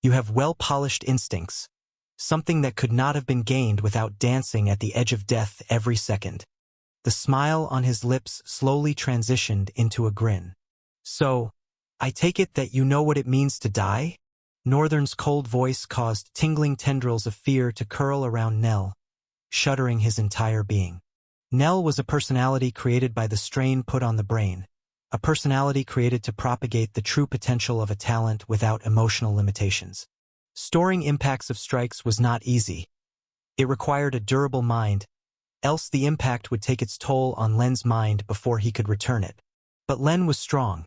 you have well-polished instincts, something that could not have been gained without dancing at the edge of death every second. The smile on his lips slowly transitioned into a grin. So, I take it that you know what it means to die? Northern's cold voice caused tingling tendrils of fear to curl around Nell, shuddering his entire being. Nell was a personality created by the strain put on the brain, a personality created to propagate the true potential of a talent without emotional limitations. Storing impacts of strikes was not easy. It required a durable mind, else the impact would take its toll on Len's mind before he could return it. But Len was strong.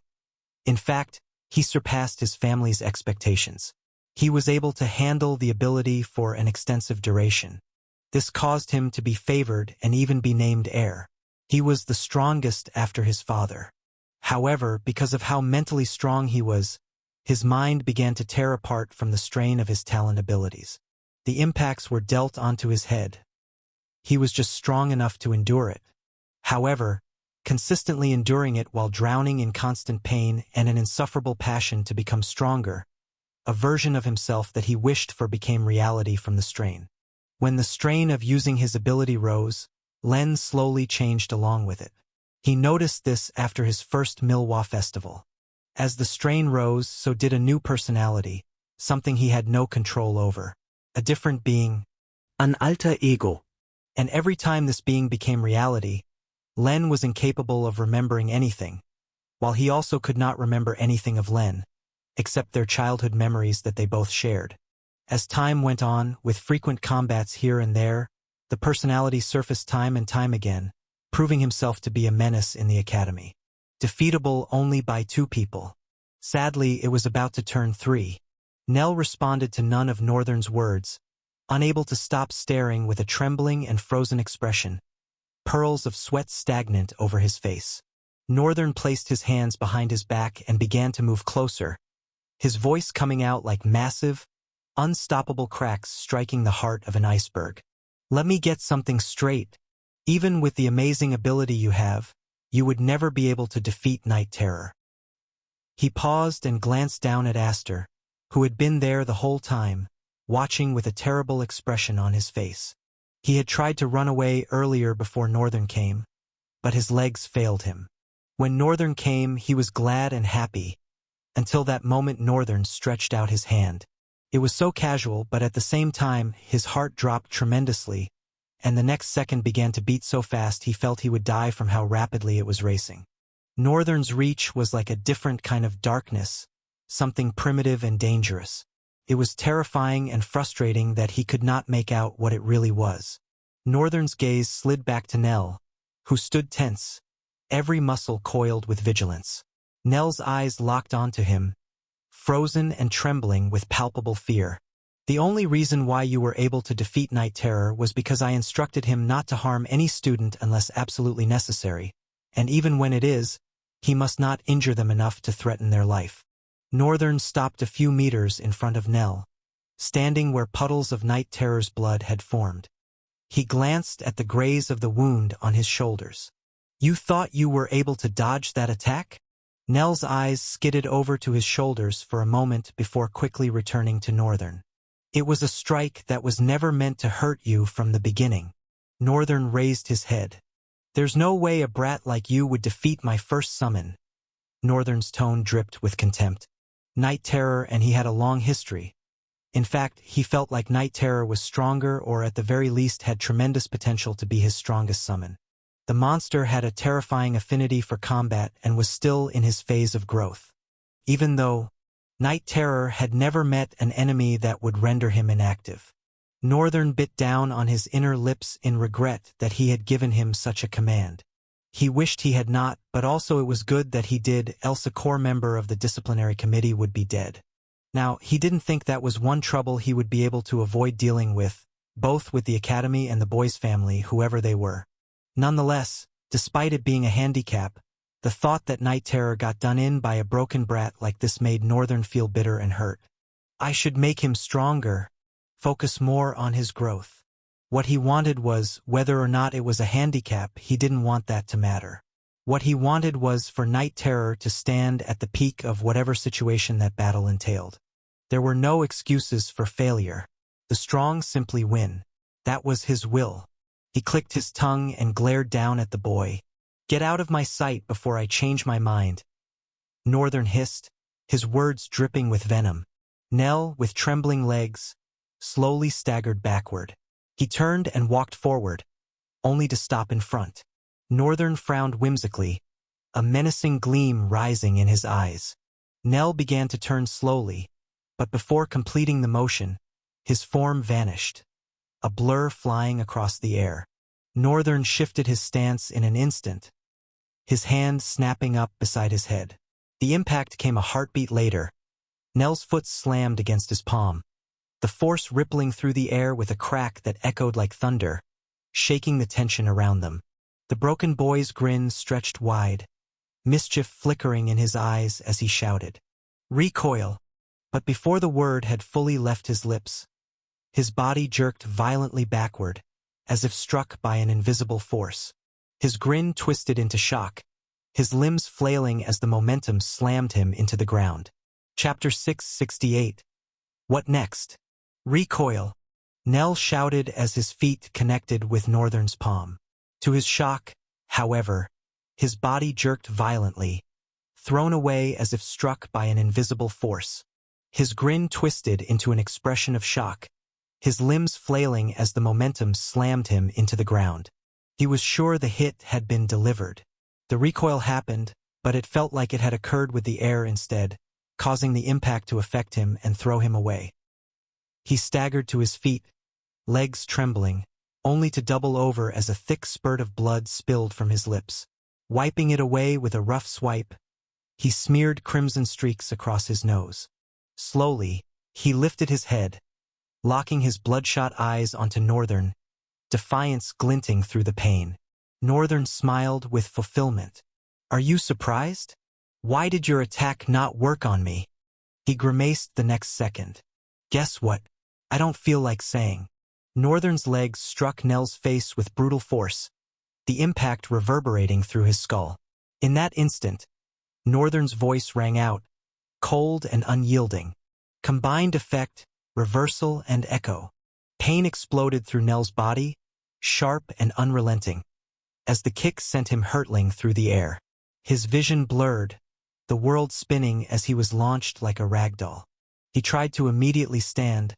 In fact, he surpassed his family's expectations. He was able to handle the ability for an extensive duration. This caused him to be favored and even be named heir. He was the strongest after his father. However, because of how mentally strong he was, his mind began to tear apart from the strain of his talent abilities. The impacts were dealt onto his head. He was just strong enough to endure it. However, consistently enduring it while drowning in constant pain and an insufferable passion to become stronger, a version of himself that he wished for became reality from the strain. When the strain of using his ability rose, Len slowly changed along with it. He noticed this after his first Milwa festival. As the strain rose, so did a new personality, something he had no control over. A different being. An alter ego. And every time this being became reality, Len was incapable of remembering anything, while he also could not remember anything of Len, except their childhood memories that they both shared. As time went on, with frequent combats here and there, the personality surfaced time and time again, proving himself to be a menace in the academy. Defeatable only by 2 people. Sadly, it was about to turn 3. Nell responded to none of Northern's words, unable to stop staring with a trembling and frozen expression, pearls of sweat stagnant over his face. Northern placed his hands behind his back and began to move closer, his voice coming out like massive, unstoppable cracks striking the heart of an iceberg. Let me get something straight. Even with the amazing ability you have, you would never be able to defeat Night Terror. He paused and glanced down at Aster, who had been there the whole time, watching with a terrible expression on his face. He had tried to run away earlier before Northern came, but his legs failed him. When Northern came, he was glad and happy, until that moment Northern stretched out his hand. It was so casual, but at the same time, his heart dropped tremendously, and the next second began to beat so fast he felt he would die from how rapidly it was racing. Northern's reach was like a different kind of darkness, something primitive and dangerous. It was terrifying and frustrating that he could not make out what it really was. Northern's gaze slid back to Nell, who stood tense, every muscle coiled with vigilance. Nell's eyes locked onto him, frozen and trembling with palpable fear. The only reason why you were able to defeat Night Terror was because I instructed him not to harm any student unless absolutely necessary, and even when it is, he must not injure them enough to threaten their life. Northern stopped a few meters in front of Nell, standing where puddles of Night Terror's blood had formed. He glanced at the graze of the wound on his shoulders. You thought you were able to dodge that attack? Nell's eyes skidded over to his shoulders for a moment before quickly returning to Northern. It was a strike that was never meant to hurt you from the beginning. Northern raised his head. There's no way a brat like you would defeat my first summon. Northern's tone dripped with contempt. Night Terror and he had a long history. In fact, he felt like Night Terror was stronger or at the very least had tremendous potential to be his strongest summon. The monster had a terrifying affinity for combat and was still in his phase of growth. Even though Night Terror had never met an enemy that would render him inactive. Northern bit down on his inner lips in regret that he had given him such a command. He wished he had not, but also it was good that he did, else a core member of the disciplinary committee would be dead. Now, he didn't think that was one trouble he would be able to avoid dealing with, both with the academy and the boys' family, whoever they were. Nonetheless, despite it being a handicap, the thought that Night Terror got done in by a broken brat like this made Northern feel bitter and hurt. I should make him stronger, focus more on his growth. What he wanted was, whether or not it was a handicap, he didn't want that to matter. What he wanted was for Night Terror to stand at the peak of whatever situation that battle entailed. There were no excuses for failure. The strong simply win. That was his will. He clicked his tongue and glared down at the boy. Get out of my sight before I change my mind. Northern hissed, his words dripping with venom. Nell, with trembling legs, slowly staggered backward. He turned and walked forward, only to stop in front. Northern frowned whimsically, a menacing gleam rising in his eyes. Nell began to turn slowly, but before completing the motion, his form vanished, a blur flying across the air. Northern shifted his stance in an instant, his hand snapping up beside his head. The impact came a heartbeat later. Nell's foot slammed against his palm, the force rippling through the air with a crack that echoed like thunder, shaking the tension around them. The broken boy's grin stretched wide, mischief flickering in his eyes as he shouted, "Recoil!" But before the word had fully left his lips, his body jerked violently backward, as if struck by an invisible force. His grin twisted into shock, his limbs flailing as the momentum slammed him into the ground. Chapter 668. What next? Recoil! Nell shouted as his feet connected with Northern's palm. To his shock, however, his body jerked violently, thrown away as if struck by an invisible force. His grin twisted into an expression of shock, his limbs flailing as the momentum slammed him into the ground. He was sure the hit had been delivered. The recoil happened, but it felt like it had occurred with the air instead, causing the impact to affect him and throw him away. He staggered to his feet, legs trembling, only to double over as a thick spurt of blood spilled from his lips. Wiping it away with a rough swipe, he smeared crimson streaks across his nose. Slowly, he lifted his head, locking his bloodshot eyes onto Northern, defiance glinting through the pain. Northern smiled with fulfillment. "Are you surprised? Why did your attack not work on me?" He grimaced the next second. "Guess what? I don't feel like saying." Northern's legs struck Nell's face with brutal force, the impact reverberating through his skull. In that instant, Northern's voice rang out, cold and unyielding. Combined effect, reversal and echo. Pain exploded through Nell's body, sharp and unrelenting, as the kick sent him hurtling through the air. His vision blurred, the world spinning as he was launched like a rag doll. He tried to immediately stand,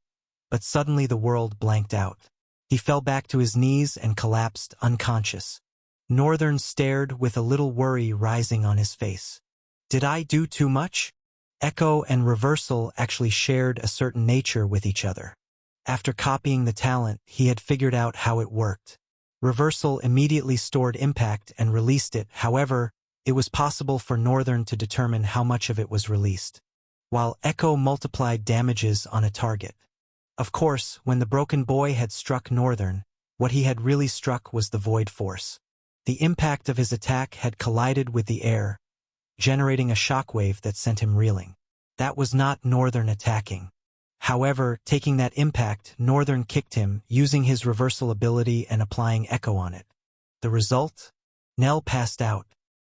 but suddenly the world blanked out. He fell back to his knees and collapsed unconscious. Northern stared with a little worry rising on his face. Did I do too much? Echo and reversal actually shared a certain nature with each other. After copying the talent, he had figured out how it worked. Reversal immediately stored impact and released it. However, it was possible for Northern to determine how much of it was released, while Echo multiplied damages on a target. Of course, when the broken boy had struck Northern, what he had really struck was the void force. The impact of his attack had collided with the air, generating a shockwave that sent him reeling. That was not Northern attacking. However, taking that impact, Northern kicked him, using his reversal ability and applying Echo on it. The result? Nell passed out,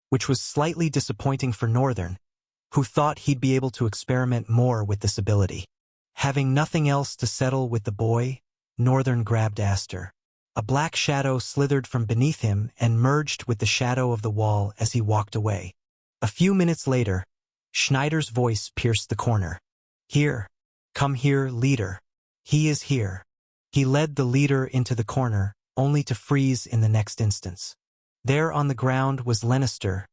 which was slightly disappointing for Northern, who thought he'd be able to experiment more with this ability. Having nothing else to settle with the boy, Northern grabbed Aster. A black shadow slithered from beneath him and merged with the shadow of the wall as he walked away. A few minutes later, Schneider's voice pierced the corner. "Here. Come here, leader. He is here." He led the leader into the corner, only to freeze in the next instance. There on the ground was Lannister,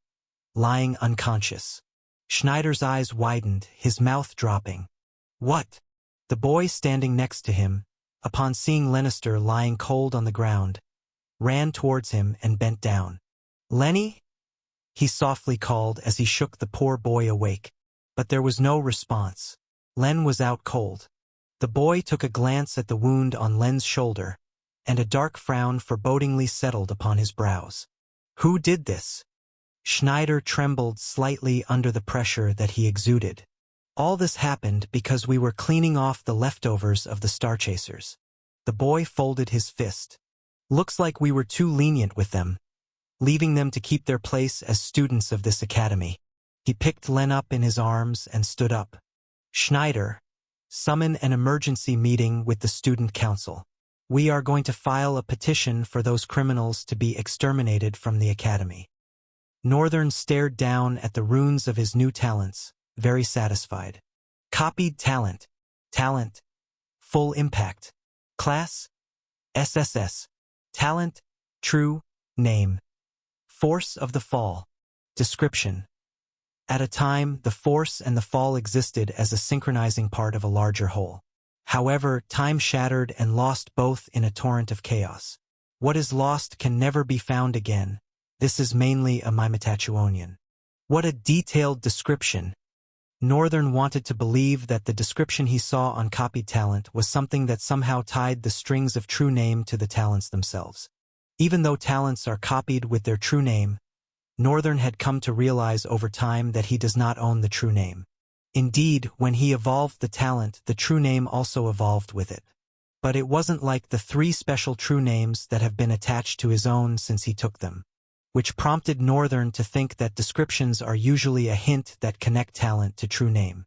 lying unconscious. Schneider's eyes widened, his mouth dropping. What? The boy standing next to him, upon seeing Leinster lying cold on the ground, ran towards him and bent down. "Lenny?" he softly called as he shook the poor boy awake. But there was no response. Len was out cold. The boy took a glance at the wound on Len's shoulder, and a dark frown forebodingly settled upon his brows. Who did this? Schneider trembled slightly under the pressure that he exuded. All this happened because we were cleaning off the leftovers of the Starchasers. The boy folded his fist. Looks like we were too lenient with them, leaving them to keep their place as students of this academy. He picked Len up in his arms and stood up. Schneider, summon an emergency meeting with the student council. We are going to file a petition for those criminals to be exterminated from the academy. Northern stared down at the runes of his new talents, very satisfied. Copied talent. Talent. Full impact. Class. SSS. Talent. True. Name. Force of the fall. Description. At a time, the force and the fall existed as a synchronizing part of a larger whole. However, time shattered and lost both in a torrent of chaos. What is lost can never be found again. This is mainly a Mimetachuonian. What a detailed description. Northern wanted to believe that the description he saw on copied talent was something that somehow tied the strings of true name to the talents themselves. Even though talents are copied with their true name, Northern had come to realize over time that he does not own the true name. Indeed, when he evolved the talent, the true name also evolved with it. But it wasn't like the 3 special true names that have been attached to his own since he took them, which prompted Northern to think that descriptions are usually a hint that connect talent to true name.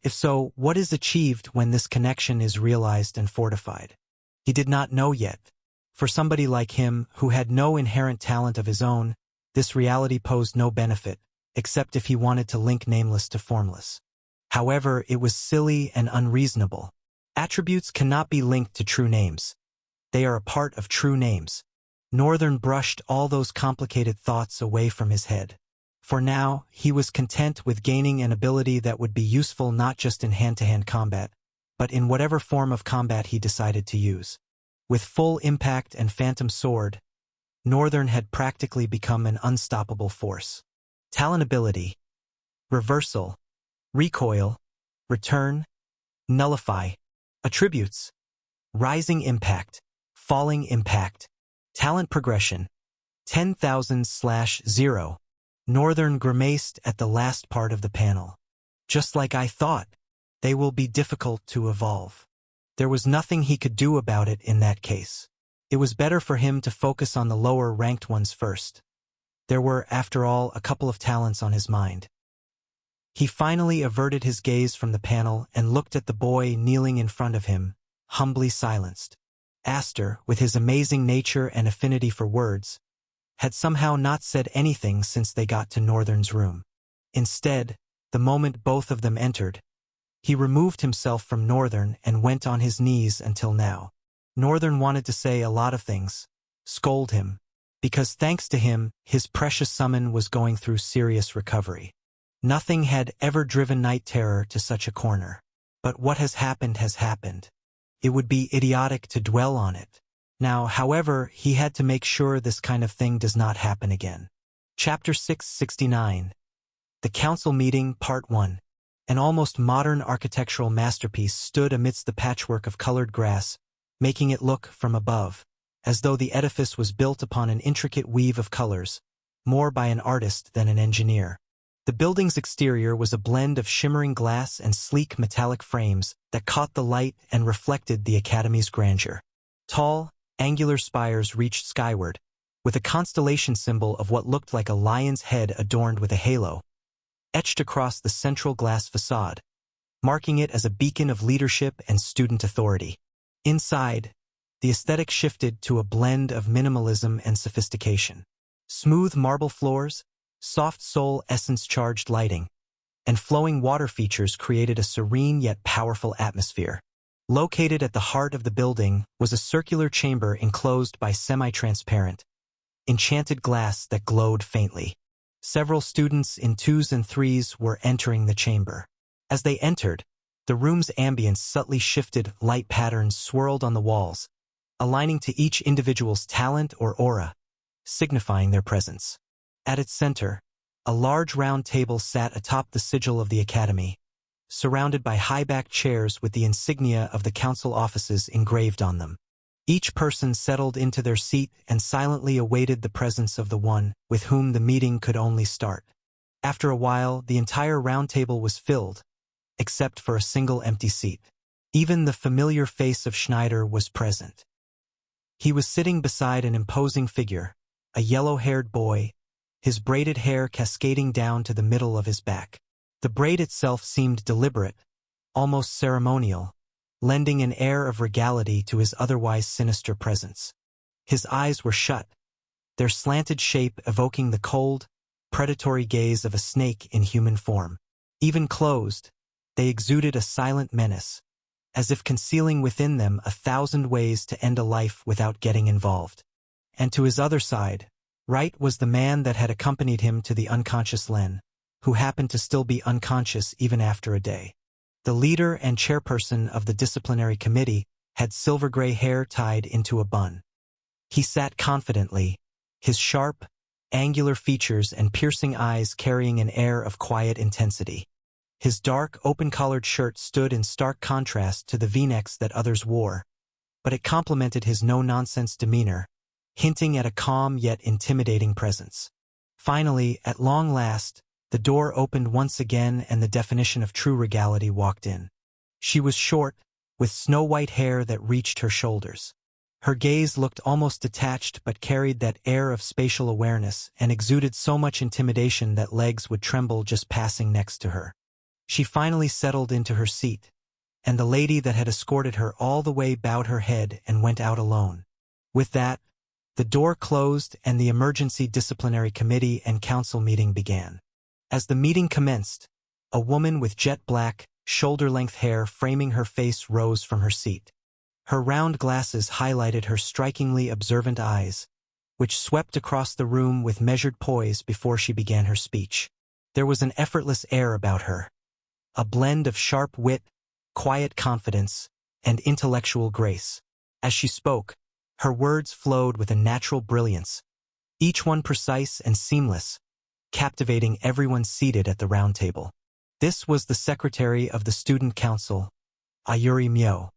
If so, what is achieved when this connection is realized and fortified? He did not know yet. For somebody like him, who had no inherent talent of his own, this reality posed no benefit, except if he wanted to link nameless to formless. However, it was silly and unreasonable. Attributes cannot be linked to true names. They are a part of true names. Northern brushed all those complicated thoughts away from his head. For now, he was content with gaining an ability that would be useful not just in hand-to-hand combat, but in whatever form of combat he decided to use. With full impact and phantom sword, Northern had practically become an unstoppable force. Talent ability. Reversal. Recoil. Return. Nullify. Attributes. Rising impact. Falling impact. Talent progression. 10,000/0. Northern grimaced at the last part of the panel. Just like I thought, they will be difficult to evolve. There was nothing he could do about it in that case. It was better for him to focus on the lower-ranked ones first. There were, after all, a couple of talents on his mind. He finally averted his gaze from the panel and looked at the boy kneeling in front of him, humbly silenced. Aster, with his amazing nature and affinity for words, had somehow not said anything since they got to Northern's room. Instead, the moment both of them entered, he removed himself from Northern and went on his knees until now. Northern wanted to say a lot of things, scold him, because thanks to him, his precious summon was going through serious recovery. Nothing had ever driven Night Terror to such a corner. But what has happened has happened. It would be idiotic to dwell on it. Now, however, he had to make sure this kind of thing does not happen again. Chapter 669. The Council Meeting, Part 1. An almost modern architectural masterpiece stood amidst the patchwork of colored grass, making it look, from above, as though the edifice was built upon an intricate weave of colors, more by an artist than an engineer. The building's exterior was a blend of shimmering glass and sleek metallic frames that caught the light and reflected the Academy's grandeur. Tall, angular spires reached skyward, with a constellation symbol of what looked like a lion's head adorned with a halo, etched across the central glass facade, marking it as a beacon of leadership and student authority. Inside, the aesthetic shifted to a blend of minimalism and sophistication. Smooth marble floors, soft soul essence-charged lighting, and flowing water features created a serene yet powerful atmosphere. Located at the heart of the building was a circular chamber enclosed by semi-transparent, enchanted glass that glowed faintly. Several students in twos and threes were entering the chamber. As they entered, the room's ambience subtly shifted, light patterns swirled on the walls, aligning to each individual's talent or aura, signifying their presence. At its center, a large round table sat atop the sigil of the academy, surrounded by high-backed chairs with the insignia of the council offices engraved on them. Each person settled into their seat and silently awaited the presence of the one with whom the meeting could only start. After a while, the entire round table was filled, except for a single empty seat. Even the familiar face of Schneider was present. He was sitting beside an imposing figure, a yellow-haired boy, his braided hair cascading down to the middle of his back. The braid itself seemed deliberate, almost ceremonial, lending an air of regality to his otherwise sinister presence. His eyes were shut, their slanted shape evoking the cold, predatory gaze of a snake in human form. Even closed, they exuded a silent menace, as if concealing within them 1,000 ways to end a life without getting involved. And to his other side, right, was the man that had accompanied him to the unconscious Len, who happened to still be unconscious even after a day. The leader and chairperson of the disciplinary committee had silver-gray hair tied into a bun. He sat confidently, his sharp, angular features and piercing eyes carrying an air of quiet intensity. His dark, open-collared shirt stood in stark contrast to the V-necks that others wore, but it complemented his no-nonsense demeanor, hinting at a calm yet intimidating presence. Finally, at long last, the door opened once again and the definition of true regality walked in. She was short, with snow-white hair that reached her shoulders. Her gaze looked almost detached but carried that air of spatial awareness and exuded so much intimidation that legs would tremble just passing next to her. She finally settled into her seat, and the lady that had escorted her all the way bowed her head and went out alone. With that, the door closed and the emergency disciplinary committee and council meeting began. As the meeting commenced, a woman with jet-black, shoulder-length hair framing her face rose from her seat. Her round glasses highlighted her strikingly observant eyes, which swept across the room with measured poise before she began her speech. There was an effortless air about her, a blend of sharp wit, quiet confidence, and intellectual grace. As she spoke, her words flowed with a natural brilliance, each one precise and seamless, captivating everyone seated at the round table. This was the secretary of the student council, Ayuri Myo.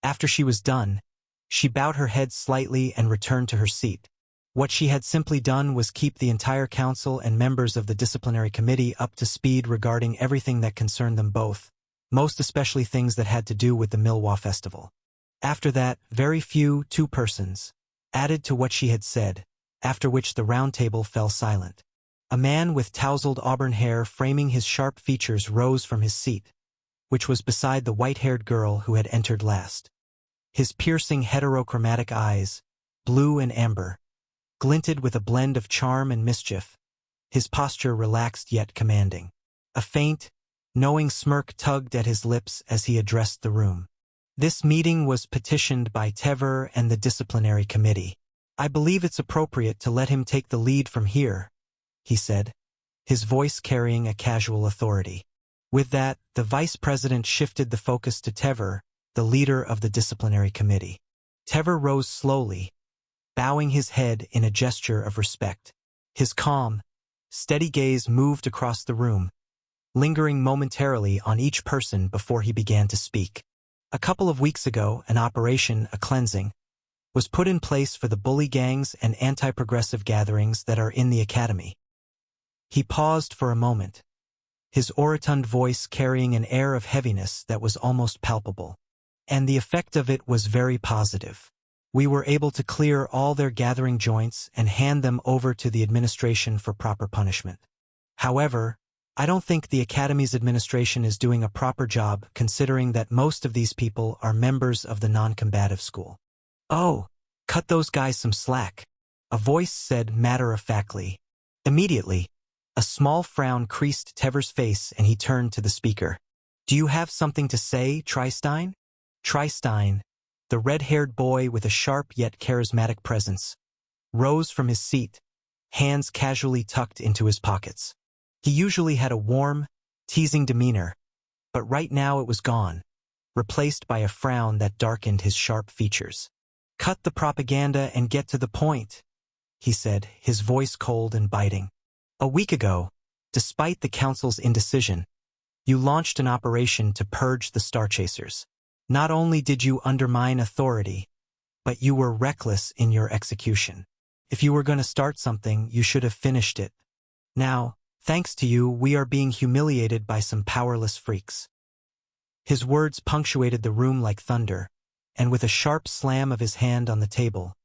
After she was done, she bowed her head slightly and returned to her seat. What she had simply done was keep the entire council and members of the disciplinary committee up to speed regarding everything that concerned them both, most especially things that had to do with the Milwa festival. After that, very few, 2 persons, added to what she had said, after which the round table fell silent. A man with tousled auburn hair framing his sharp features rose from his seat, which was beside the white-haired girl who had entered last. His piercing heterochromatic eyes, blue and amber, glinted with a blend of charm and mischief, his posture relaxed yet commanding. A faint, knowing smirk tugged at his lips as he addressed the room. This meeting was petitioned by Tever and the disciplinary committee. I believe it's appropriate to let him take the lead from here, he said, his voice carrying a casual authority. With that, the vice president shifted the focus to Tever, the leader of the disciplinary committee. Tever rose slowly, bowing his head in a gesture of respect. His calm, steady gaze moved across the room, lingering momentarily on each person before he began to speak. A couple of weeks ago, an operation, a cleansing, was put in place for the bully gangs and anti-progressive gatherings that are in the academy. He paused for a moment, his orotund voice carrying an air of heaviness that was almost palpable. And the effect of it was very positive. We were able to clear all their gathering joints and hand them over to the administration for proper punishment. However, I don't think the Academy's administration is doing a proper job considering that most of these people are members of the non-combative school. Oh, cut those guys some slack, a voice said matter-of-factly. Immediately, a small frown creased Tever's face and he turned to the speaker. Do you have something to say, Tristein? Tristein, the red-haired boy with a sharp yet charismatic presence, rose from his seat, hands casually tucked into his pockets. He usually had a warm, teasing demeanor, but right now it was gone, replaced by a frown that darkened his sharp features. "Cut the propaganda and get to the point," he said, his voice cold and biting. "A week ago, despite the council's indecision, you launched an operation to purge the Star Chasers. Not only did you undermine authority, but you were reckless in your execution. If you were going to start something, you should have finished it. Now, thanks to you, we are being humiliated by some powerless freaks." His words punctuated the room like thunder, and with a sharp slam of his hand on the table,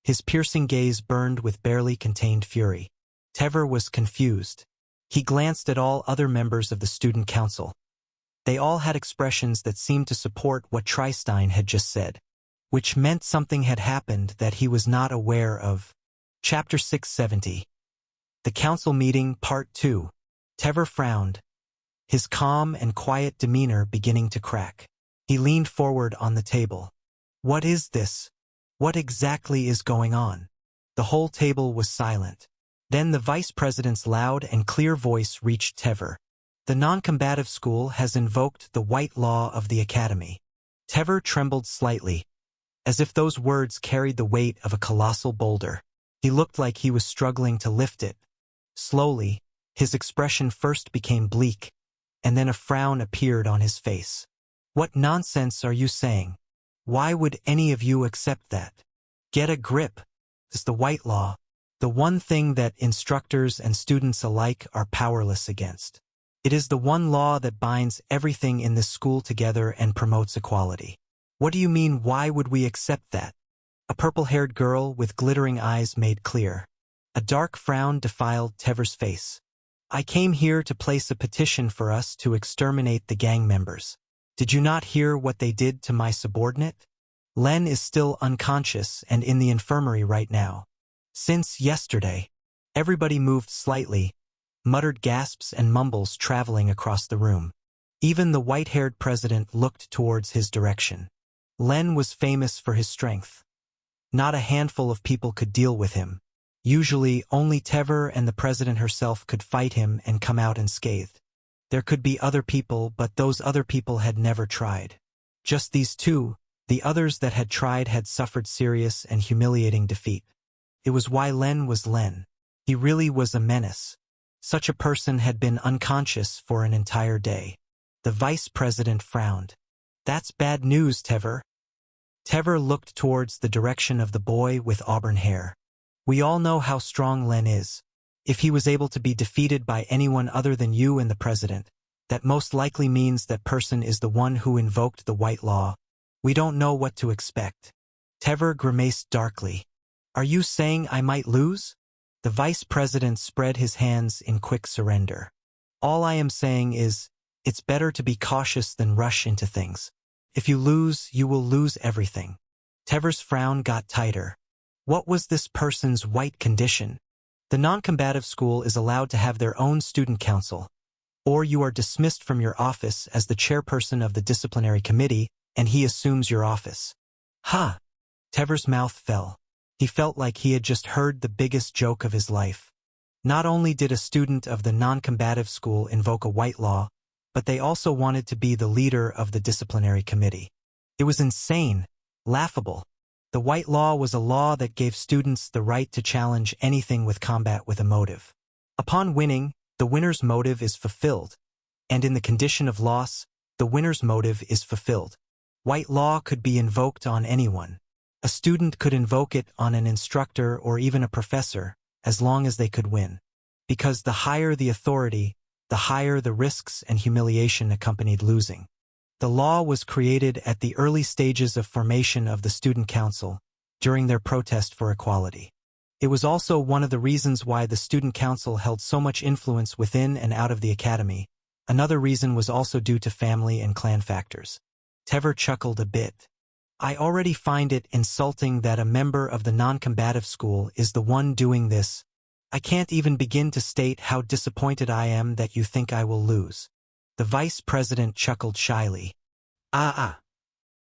his piercing gaze burned with barely contained fury. Tevr was confused. He glanced at all other members of the student council. They all had expressions that seemed to support what Tristein had just said, which meant something had happened that he was not aware of. Chapter 670. The Council Meeting, Part 2. Tevr frowned, his calm and quiet demeanor beginning to crack. He leaned forward on the table. "What is this? What exactly is going on?" The whole table was silent. Then the vice president's loud and clear voice reached Tevr. "The non-combative school has invoked the white law of the academy." Tevr trembled slightly, as if those words carried the weight of a colossal boulder. He looked like he was struggling to lift it. Slowly, his expression first became bleak, and then a frown appeared on his face. "What nonsense are you saying? Why would any of you accept that? Get a grip. It's the white law, the one thing that instructors and students alike are powerless against. It is the one law that binds everything in this school together and promotes equality. What do you mean, why would we accept that?" A purple-haired girl with glittering eyes made clear. A dark frown defiled Tevr's face. "I came here to place a petition for us to exterminate the gang members. Did you not hear what they did to my subordinate? Len is still unconscious and in the infirmary right now. Since yesterday." Everybody moved slightly, muttered gasps and mumbles traveling across the room. Even the white-haired president looked towards his direction. Len was famous for his strength. Not a handful of people could deal with him. Usually, only Tevr and the president herself could fight him and come out unscathed. There could be other people, but those other people had never tried. Just these two, the others that had tried had suffered serious and humiliating defeat. It was why Len was Len. He really was a menace. Such a person had been unconscious for an entire day. The vice president frowned. "That's bad news, Tevr." Tevr looked towards the direction of the boy with auburn hair. "We all know how strong Len is. If he was able to be defeated by anyone other than you and the president, that most likely means that person is the one who invoked the white law. We don't know what to expect." Tevr grimaced darkly. "Are you saying I might lose?" The vice president spread his hands in quick surrender. "All I am saying is, it's better to be cautious than rush into things. If you lose, you will lose everything." Tevr's frown got tighter. What was this person's white condition? The non-combative school is allowed to have their own student council, or you are dismissed from your office as the chairperson of the disciplinary committee, and he assumes your office. Ha! Tevr's mouth fell. He felt like he had just heard the biggest joke of his life. Not only did a student of the non-combative school invoke a white law, but they also wanted to be the leader of the disciplinary committee. It was insane, laughable. The white law was a law that gave students the right to challenge anything with combat with a motive. Upon winning, the winner's motive is fulfilled, and in the condition of loss, the winner's motive is fulfilled. White law could be invoked on anyone. A student could invoke it on an instructor or even a professor, as long as they could win. Because the higher the authority, the higher the risks and humiliation accompanied losing. The law was created at the early stages of formation of the student council, during their protest for equality. It was also one of the reasons why the student council held so much influence within and out of the academy. Another reason was also due to family and clan factors. Tevr chuckled a bit. "I already find it insulting that a member of the non-combative school is the one doing this. I can't even begin to state how disappointed I am that you think I will lose." The vice president chuckled shyly.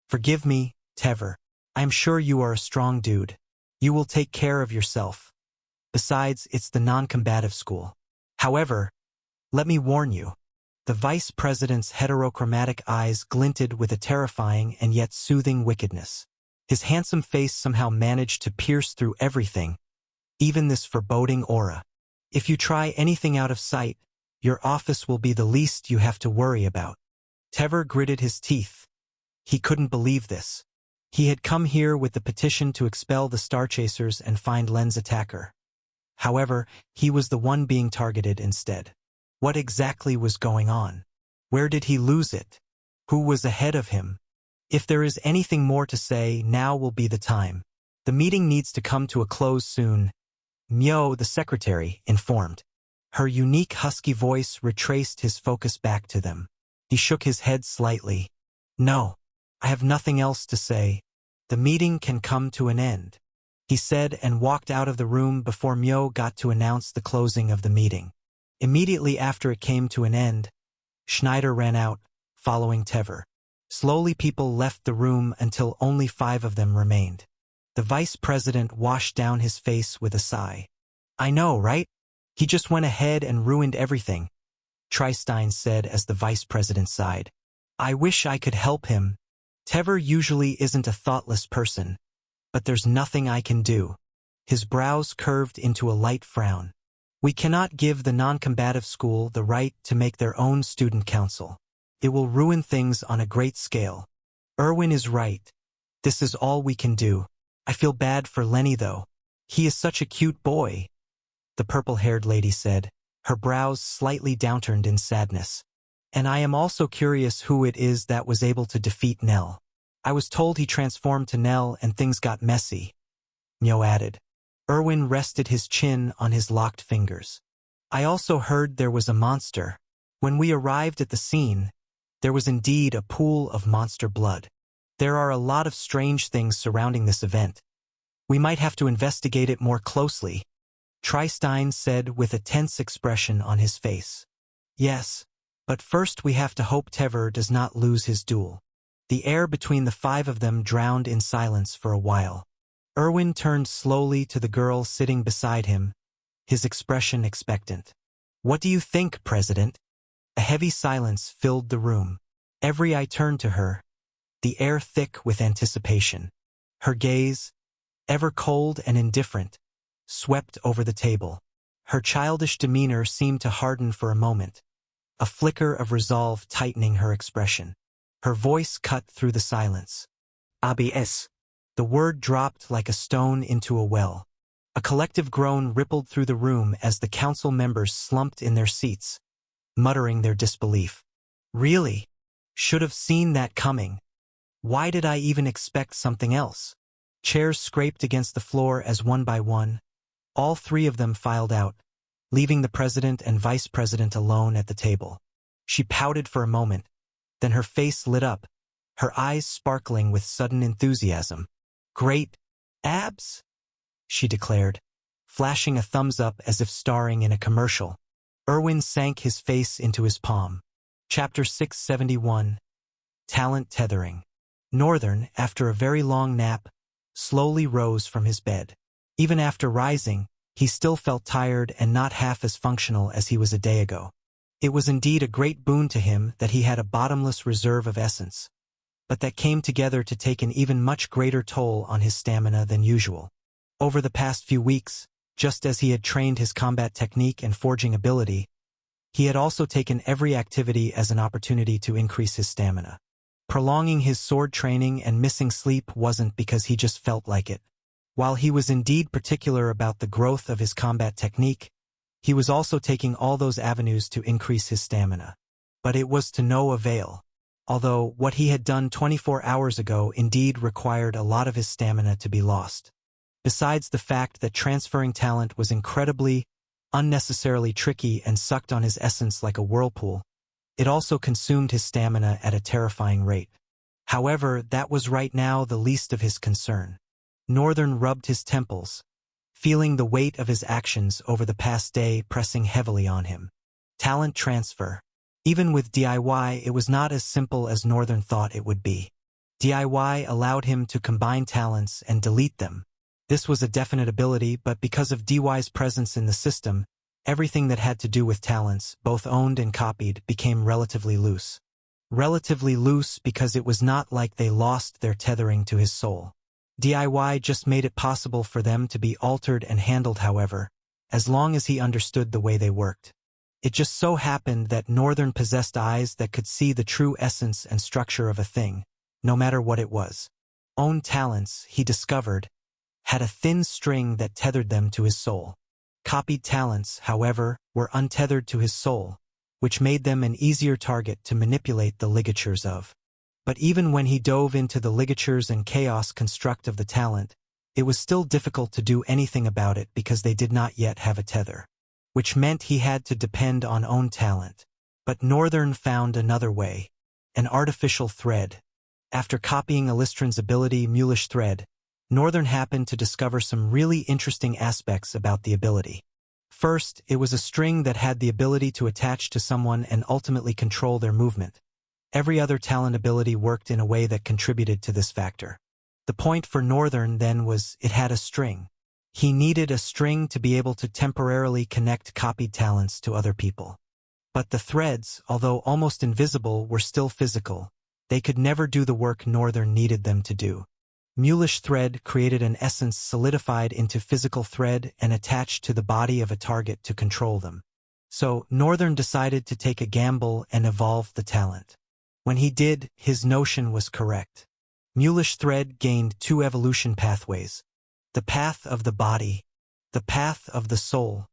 Forgive me, Tevr. I am sure you are a strong dude. You will take care of yourself. Besides, it's the non-combative school. However, let me warn you. The vice president's heterochromatic eyes glinted with a terrifying and yet soothing wickedness. His handsome face somehow managed to pierce through everything, even this foreboding aura. If you try anything out of sight, your office will be the least you have to worry about. Tevr gritted his teeth. He couldn't believe this. He had come here with the petition to expel the Starchasers and find Len's attacker. However, he was the one being targeted instead. What exactly was going on? Where did he lose it? Who was ahead of him? If there is anything more to say, now will be the time. The meeting needs to come to a close soon, Myo, the secretary, informed. Her unique husky voice retraced his focus back to them. He shook his head slightly. No, I have nothing else to say. The meeting can come to an end, he said, and walked out of the room before Myo got to announce the closing of the meeting. Immediately after it came to an end, Schneider ran out, following Tevr. Slowly people left the room until only 5 of them remained. The vice president washed down his face with a sigh. I know, right? He just went ahead and ruined everything, Tristein said as the vice president sighed. I wish I could help him. Tevr usually isn't a thoughtless person, but there's nothing I can do. His brows curved into a light frown. We cannot give the non-combative school the right to make their own student council. It will ruin things on a great scale. Erwin is right. This is all we can do. I feel bad for Lenny though. He is such a cute boy, the purple-haired lady said, her brows slightly downturned in sadness. And I am also curious who it is that was able to defeat Nell. I was told he transformed to Nell and things got messy, Myo added. Erwin rested his chin on his locked fingers. I also heard there was a monster. When we arrived at the scene, there was indeed a pool of monster blood. There are a lot of strange things surrounding this event. We might have to investigate it more closely, Tristein said with a tense expression on his face. Yes, but first we have to hope Tevr does not lose his duel. The air between the 5 of them drowned in silence for a while. Erwin turned slowly to the girl sitting beside him, his expression expectant. What do you think, President? A heavy silence filled the room. Every eye turned to her, the air thick with anticipation. Her gaze, ever cold and indifferent, swept over the table. Her childish demeanor seemed to harden for a moment, a flicker of resolve tightening her expression. Her voice cut through the silence. ABS. The word dropped like a stone into a well. A collective groan rippled through the room as the council members slumped in their seats, muttering their disbelief. Really? Should have seen that coming. Why did I even expect something else? Chairs scraped against the floor as one by one, all 3 of them filed out, leaving the president and vice president alone at the table. She pouted for a moment, then her face lit up, her eyes sparkling with sudden enthusiasm. Great abs, she declared, flashing a thumbs up as if starring in a commercial. Erwin sank his face into his palm. Chapter 671. Talent Tethering. Northern, after a very long nap, slowly rose from his bed. Even after rising, he still felt tired and not half as functional as he was a day ago. It was indeed a great boon to him that he had a bottomless reserve of essence, but that came together to take an even much greater toll on his stamina than usual. Over the past few weeks, just as he had trained his combat technique and forging ability, he had also taken every activity as an opportunity to increase his stamina. Prolonging his sword training and missing sleep wasn't because he just felt like it. While he was indeed particular about the growth of his combat technique, he was also taking all those avenues to increase his stamina. But it was to no avail. Although what he had done 24 hours ago indeed required a lot of his stamina to be lost. Besides the fact that transferring talent was incredibly, unnecessarily tricky and sucked on his essence like a whirlpool, it also consumed his stamina at a terrifying rate. However, that was right now the least of his concern. Northern rubbed his temples, feeling the weight of his actions over the past day pressing heavily on him. Talent transfer. Even with DIY, it was not as simple as Northern thought it would be. DIY allowed him to combine talents and delete them, This was a definite ability, but because of DY's presence in the system, everything that had to do with talents, both owned and copied, became relatively loose. Relatively loose because it was not like they lost their tethering to his soul. DIY just made it possible for them to be altered and handled, however, as long as he understood the way they worked. It just so happened that Northern possessed eyes that could see the true essence and structure of a thing, no matter what it was. Own talents, he discovered, had a thin string that tethered them to his soul. Copied talents, however, were untethered to his soul, which made them an easier target to manipulate the ligatures of. But even when he dove into the ligatures and chaos construct of the talent, it was still difficult to do anything about it because they did not yet have a tether, which meant he had to depend on own talent. But Northern found another way, an artificial thread. After copying Alistran's ability, Mulish Thread, Northern happened to discover some really interesting aspects about the ability. First, it was a string that had the ability to attach to someone and ultimately control their movement. Every other talent ability worked in a way that contributed to this factor. The point for Northern then was it had a string. He needed a string to be able to temporarily connect copied talents to other people. But the threads, although almost invisible, were still physical. They could never do the work Northern needed them to do. Mulish Thread created an essence solidified into physical thread and attached to the body of a target to control them. So, Northern decided to take a gamble and evolve the talent. When he did, his notion was correct. Mulish Thread gained two evolution pathways. The path of the body, the path of the soul.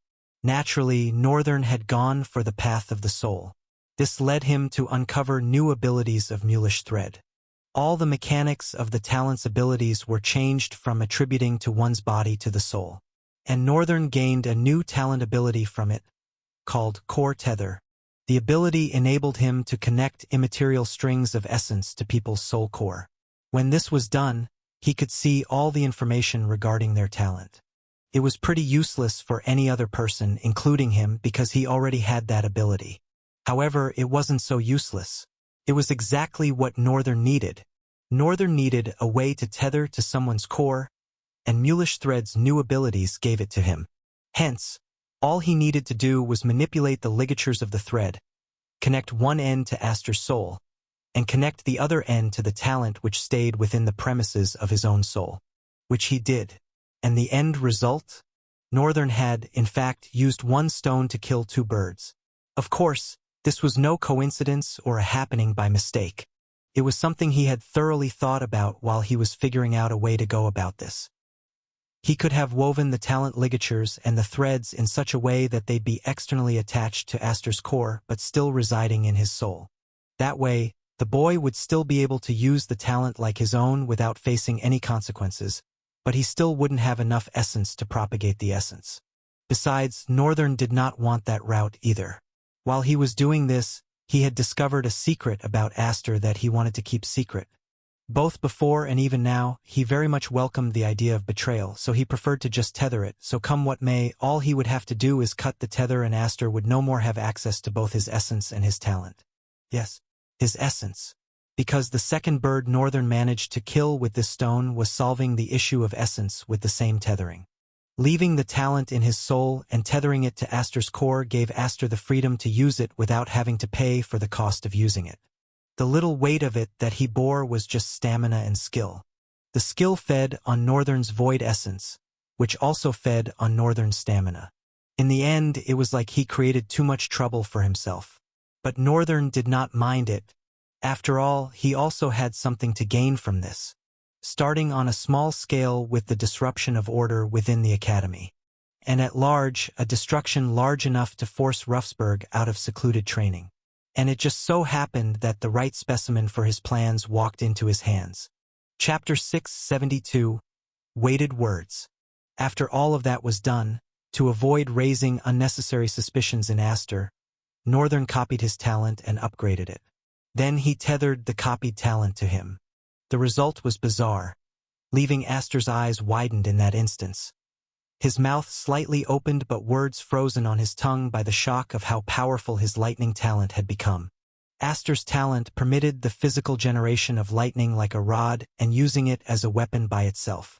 Naturally, Northern had gone for the path of the soul. This led him to uncover new abilities of Mulish Thread. All the mechanics of the talent's abilities were changed from attributing to one's body to the soul. And Northern gained a new talent ability from it, called Core Tether. The ability enabled him to connect immaterial strings of essence to people's soul core. When this was done, he could see all the information regarding their talent. It was pretty useless for any other person, including him, because he already had that ability. However, it wasn't so useless. It was exactly what Northern needed. Northern needed a way to tether to someone's core, and Mulish Thread's new abilities gave it to him. Hence, all he needed to do was manipulate the ligatures of the thread, connect one end to Aster's soul, and connect the other end to the talent which stayed within the premises of his own soul. Which he did. And the end result? Northern had, in fact, used one stone to kill two birds. Of course, this was no coincidence or a happening by mistake. It was something he had thoroughly thought about while he was figuring out a way to go about this. He could have woven the talent ligatures and the threads in such a way that they'd be externally attached to Aster's core but still residing in his soul. That way, the boy would still be able to use the talent like his own without facing any consequences, but he still wouldn't have enough essence to propagate the essence. Besides, Northern did not want that route either. While he was doing this, he had discovered a secret about Aster that he wanted to keep secret. Both before and even now, he very much welcomed the idea of betrayal, so he preferred to just tether it, so come what may, all he would have to do is cut the tether and Aster would no more have access to both his essence and his talent. Yes, his essence. Because the second bird Northern managed to kill with this stone was solving the issue of essence with the same tethering. Leaving the talent in his soul and tethering it to Aster's core gave Aster the freedom to use it without having to pay for the cost of using it. The little weight of it that he bore was just stamina and skill. The skill fed on Northern's void essence, which also fed on Northern's stamina. In the end, it was like he created too much trouble for himself. But Northern did not mind it. After all, he also had something to gain from this. Starting on a small scale with the disruption of order within the academy. And at large, a destruction large enough to force Ruffsberg out of secluded training. And it just so happened that the right specimen for his plans walked into his hands. Chapter 672, Weighted Words. After all of that was done, to avoid raising unnecessary suspicions in Aster, Northern copied his talent and upgraded it. Then he tethered the copied talent to him. The result was bizarre, leaving Aster's eyes widened in that instance. His mouth slightly opened but words frozen on his tongue by the shock of how powerful his lightning talent had become. Aster's talent permitted the physical generation of lightning like a rod and using it as a weapon by itself.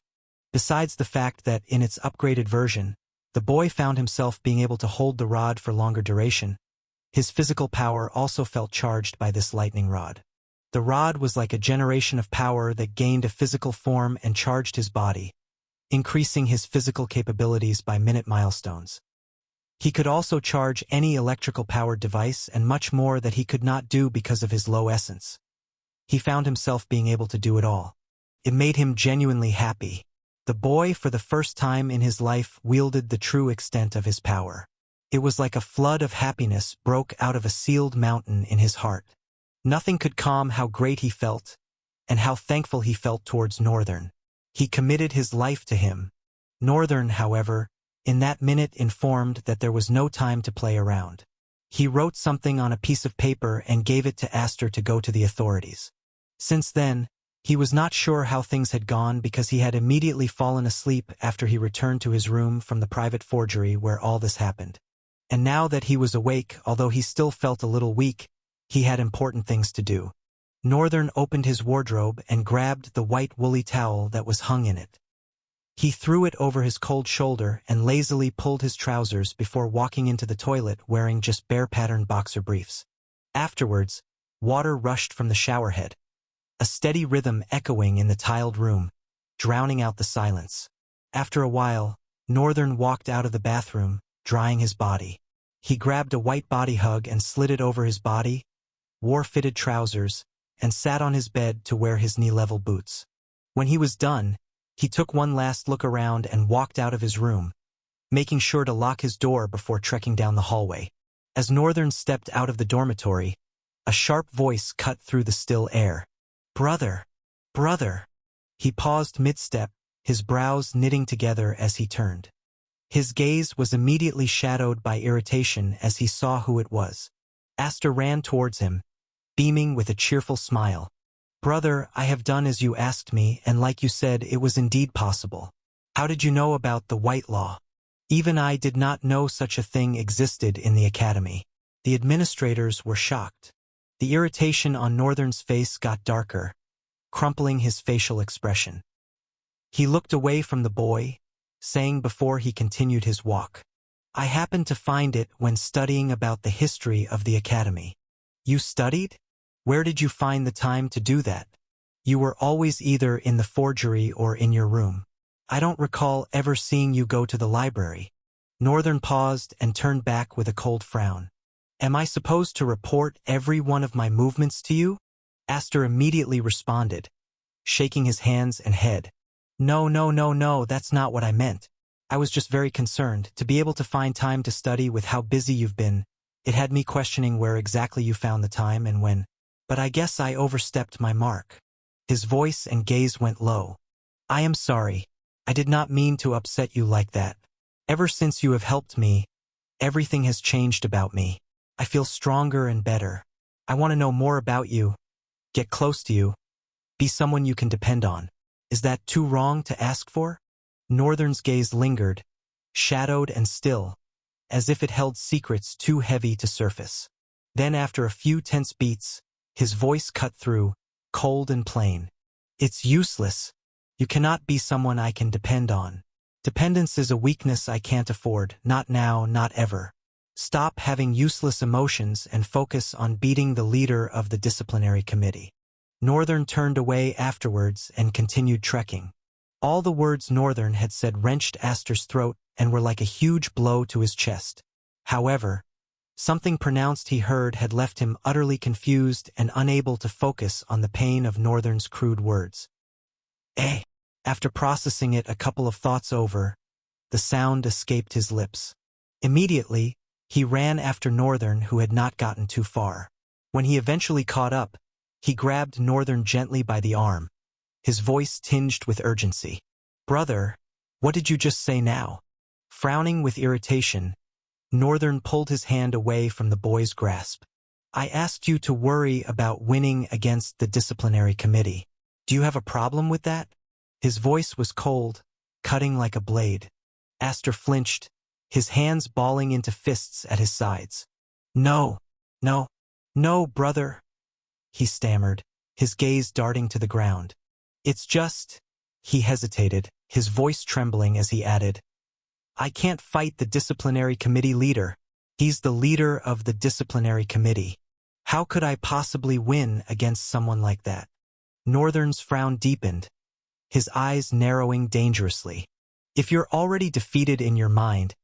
Besides the fact that, in its upgraded version, the boy found himself being able to hold the rod for longer duration, his physical power also felt charged by this lightning rod. The rod was like a generation of power that gained a physical form and charged his body, increasing his physical capabilities by minute milestones. He could also charge any electrical-powered device and much more that he could not do because of his low essence. He found himself being able to do it all. It made him genuinely happy. The boy, for the first time in his life, wielded the true extent of his power. It was like a flood of happiness broke out of a sealed mountain in his heart. Nothing could calm how great he felt, and how thankful he felt towards Northern. He committed his life to him. Northern, however, in that minute informed that there was no time to play around. He wrote something on a piece of paper and gave it to Aster to go to the authorities. Since then, he was not sure how things had gone because he had immediately fallen asleep after he returned to his room from the private forgery where all this happened. And now that he was awake, although he still felt a little weak, he had important things to do. Northern opened his wardrobe and grabbed the white woolly towel that was hung in it. He threw it over his cold shoulder and lazily pulled his trousers before walking into the toilet wearing just bare-patterned boxer briefs. Afterwards, water rushed from the showerhead, a steady rhythm echoing in the tiled room, drowning out the silence. After a while, Northern walked out of the bathroom, drying his body. He grabbed a white body hug and slid it over his body, wore fitted trousers, and sat on his bed to wear his knee-level boots. When he was done, he took one last look around and walked out of his room, making sure to lock his door before trekking down the hallway. As Northern stepped out of the dormitory, a sharp voice cut through the still air. "Brother! Brother!" He paused mid-step, his brows knitting together as he turned. His gaze was immediately shadowed by irritation as he saw who it was. Aster ran towards him, beaming with a cheerful smile. "Brother, I have done as you asked me, and like you said, it was indeed possible. How did you know about the White Law? Even I did not know such a thing existed in the academy." The administrators were shocked. The irritation on Northern's face got darker, crumpling his facial expression. He looked away from the boy, saying before he continued his walk, "I happened to find it when studying about the history of the academy." "You studied? Where did you find the time to do that? You were always either in the forgery or in your room. I don't recall ever seeing you go to the library." Northern paused and turned back with a cold frown. "Am I supposed to report every one of my movements to you?" Aster immediately responded, shaking his hands and head. No, that's not what I meant. I was just very concerned to be able to find time to study with how busy you've been. It had me questioning where exactly you found the time and when. But I guess I overstepped my mark." His voice and gaze went low. "I am sorry. I did not mean to upset you like that. Ever since you have helped me, everything has changed about me. I feel stronger and better. I want to know more about you, get close to you, be someone you can depend on. Is that too wrong to ask for?" Northern's gaze lingered, shadowed and still, as if it held secrets too heavy to surface. Then after a few tense beats, his voice cut through, cold and plain. "It's useless. You cannot be someone I can depend on. Dependence is a weakness I can't afford, not now, not ever. Stop having useless emotions and focus on beating the leader of the disciplinary committee." Northern turned away afterwards and continued trekking. All the words Northern had said wrenched Aster's throat and were like a huge blow to his chest. However, something pronounced he heard had left him utterly confused and unable to focus on the pain of Northern's crude words. "Eh." After processing it a couple of thoughts over, the sound escaped his lips. Immediately, he ran after Northern, who had not gotten too far. When he eventually caught up, he grabbed Northern gently by the arm, his voice tinged with urgency. "Brother, what did you just say now?" Frowning with irritation, Northern pulled his hand away from the boy's grasp. "I asked you to worry about winning against the disciplinary committee. Do you have a problem with that?" His voice was cold, cutting like a blade. Aster flinched, his hands balling into fists at his sides. No, brother," he stammered, his gaze darting to the ground. "It's just," he hesitated, his voice trembling as he added, "I can't fight the disciplinary committee leader. He's the leader of the disciplinary committee. How could I possibly win against someone like that?" Northern's frown deepened, his eyes narrowing dangerously. "If you're already defeated in your mind,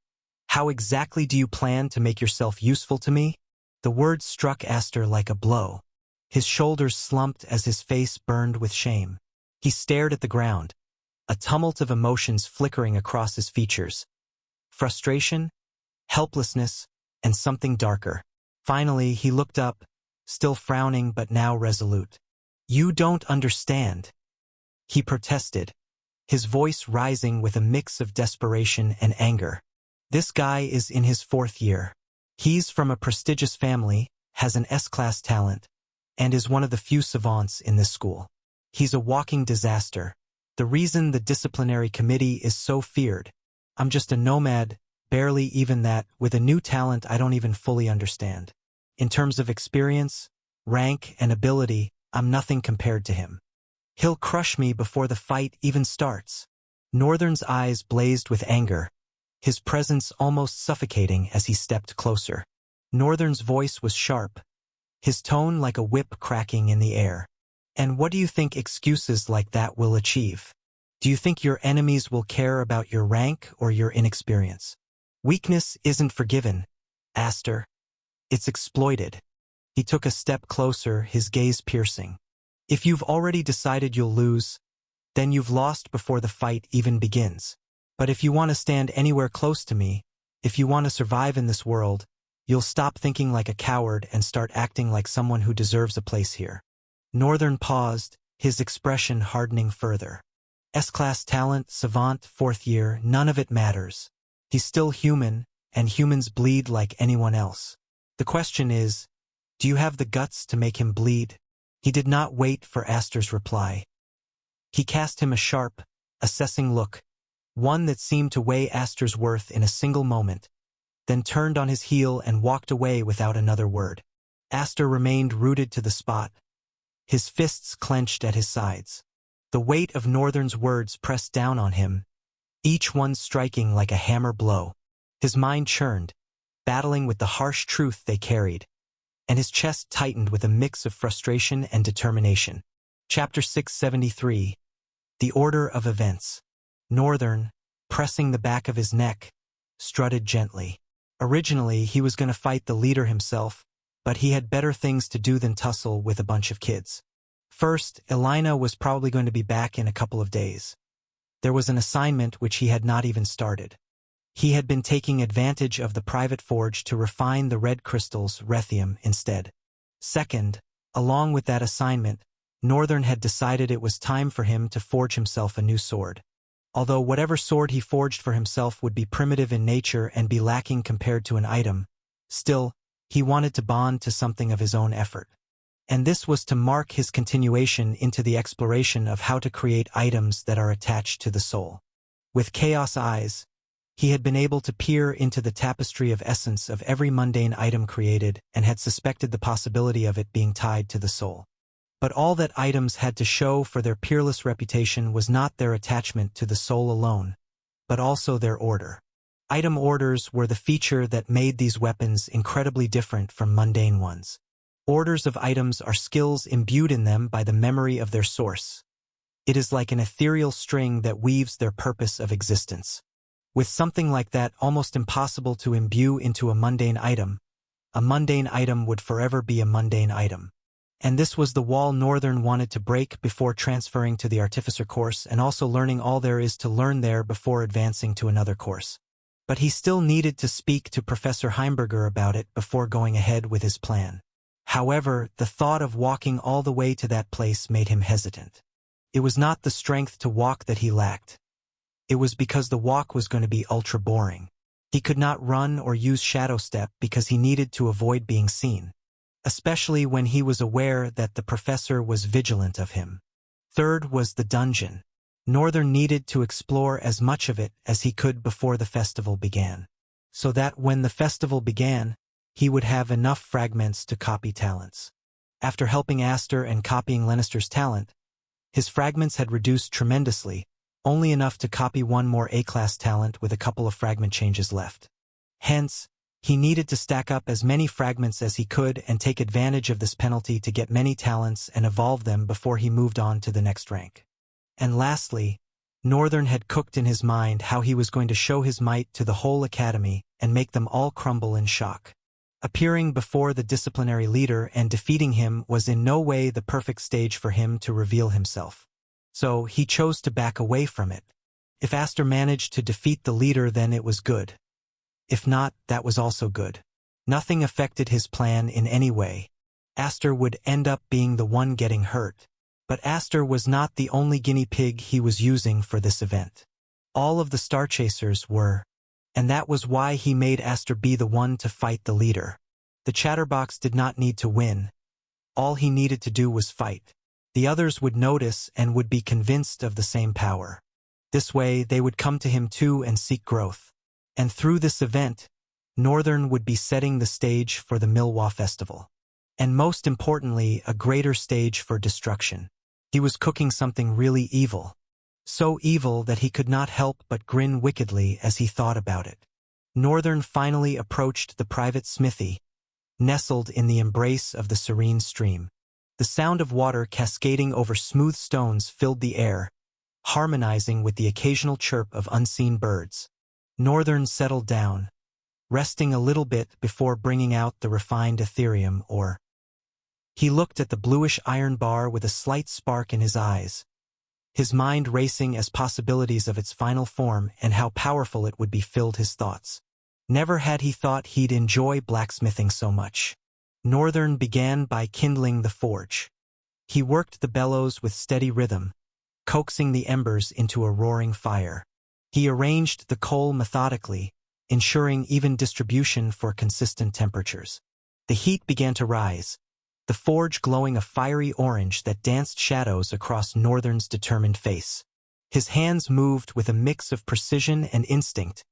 how exactly do you plan to make yourself useful to me?" The words struck Aster like a blow. His shoulders slumped as his face burned with shame. He stared at the ground, a tumult of emotions flickering across his features. Frustration, helplessness, and something darker. Finally, he looked up, still frowning but now resolute. "You don't understand," he protested, his voice rising with a mix of desperation and anger. "This guy is in his 4th year. He's from a prestigious family, has an S-class talent, and is one of the few savants in this school. He's a walking disaster. The reason the disciplinary committee is so feared. I'm just a nomad, barely even that, with a new talent I don't even fully understand. In terms of experience, rank, and ability, I'm nothing compared to him. He'll crush me before the fight even starts." Northern's eyes blazed with anger, his presence almost suffocating as he stepped closer. Northern's voice was sharp, his tone like a whip cracking in the air. "And what do you think excuses like that will achieve? Do you think your enemies will care about your rank or your inexperience? Weakness isn't forgiven, Aster. It's exploited." He took a step closer, his gaze piercing. "If you've already decided you'll lose, then you've lost before the fight even begins. But if you want to stand anywhere close to me, if you want to survive in this world, you'll stop thinking like a coward and start acting like someone who deserves a place here." Northern paused, his expression hardening further. S-class talent, savant, 4th year, none of it matters. He's still human, and humans bleed like anyone else. The question is, do you have the guts to make him bleed? He did not wait for Aster's reply. He cast him a sharp, assessing look, one that seemed to weigh Aster's worth in a single moment, then turned on his heel and walked away without another word. Aster remained rooted to the spot, his fists clenched at his sides. The weight of Northern's words pressed down on him, each one striking like a hammer blow. His mind churned, battling with the harsh truth they carried, and his chest tightened with a mix of frustration and determination. Chapter 673. The Order of Events. Northern, pressing the back of his neck, strutted gently. Originally, he was going to fight the leader himself, but he had better things to do than tussle with a bunch of kids. First, Elena was probably going to be back in a couple of days. There was an assignment which he had not even started. He had been taking advantage of the private forge to refine the red crystals, Rethium, instead. Second, along with that assignment, Northern had decided it was time for him to forge himself a new sword. Although whatever sword he forged for himself would be primitive in nature and be lacking compared to an item, still, he wanted to bond to something of his own effort. And this was to mark his continuation into the exploration of how to create items that are attached to the soul. With chaos eyes, he had been able to peer into the tapestry of essence of every mundane item created and had suspected the possibility of it being tied to the soul. But all that items had to show for their peerless reputation was not their attachment to the soul alone, but also their order. Item orders were the feature that made these weapons incredibly different from mundane ones. Orders of items are skills imbued in them by the memory of their source. It is like an ethereal string that weaves their purpose of existence. With something like that almost impossible to imbue into a mundane item would forever be a mundane item. And this was the wall Northern wanted to break before transferring to the Artificer course and also learning all there is to learn there before advancing to another course. But he still needed to speak to Professor Heimberger about it before going ahead with his plan. However, the thought of walking all the way to that place made him hesitant. It was not the strength to walk that he lacked. It was because the walk was going to be ultra boring. He could not run or use Shadow Step because he needed to avoid being seen, especially when he was aware that the professor was vigilant of him. Third was the dungeon. Northern needed to explore as much of it as he could before the festival began, so that when the festival began, he would have enough fragments to copy talents. After helping Aster and copying Lannister's talent, his fragments had reduced tremendously, only enough to copy one more A-class talent with a couple of fragment changes left. Hence, he needed to stack up as many fragments as he could and take advantage of this penalty to get many talents and evolve them before he moved on to the next rank. And lastly, Northern had cooked in his mind how he was going to show his might to the whole academy and make them all crumble in shock. Appearing before the disciplinary leader and defeating him was in no way the perfect stage for him to reveal himself. So he chose to back away from it. If Aster managed to defeat the leader, then it was good. If not, that was also good. Nothing affected his plan in any way. Aster would end up being the one getting hurt. But Aster was not the only guinea pig he was using for this event. All of the Star Chasers were, and that was why he made Aster be the one to fight the leader. The Chatterbox did not need to win. All he needed to do was fight. The others would notice and would be convinced of the same power. This way, they would come to him too and seek growth. And through this event, Northern would be setting the stage for the Milwa Festival. And most importantly, a greater stage for destruction. He was cooking something really evil. So evil that he could not help but grin wickedly as he thought about it. Northern finally approached the private smithy, nestled in the embrace of the serene stream. The sound of water cascading over smooth stones filled the air, harmonizing with the occasional chirp of unseen birds. Northern settled down, resting a little bit before bringing out the refined Ethereum ore. He looked at the bluish iron bar with a slight spark in his eyes, his mind racing as possibilities of its final form and how powerful it would be filled his thoughts. Never had he thought he'd enjoy blacksmithing so much. Northern began by kindling the forge. He worked the bellows with steady rhythm, coaxing the embers into a roaring fire. He arranged the coal methodically, ensuring even distribution for consistent temperatures. The heat began to rise, the forge glowing a fiery orange that danced shadows across Northern's determined face. His hands moved with a mix of precision and instinct,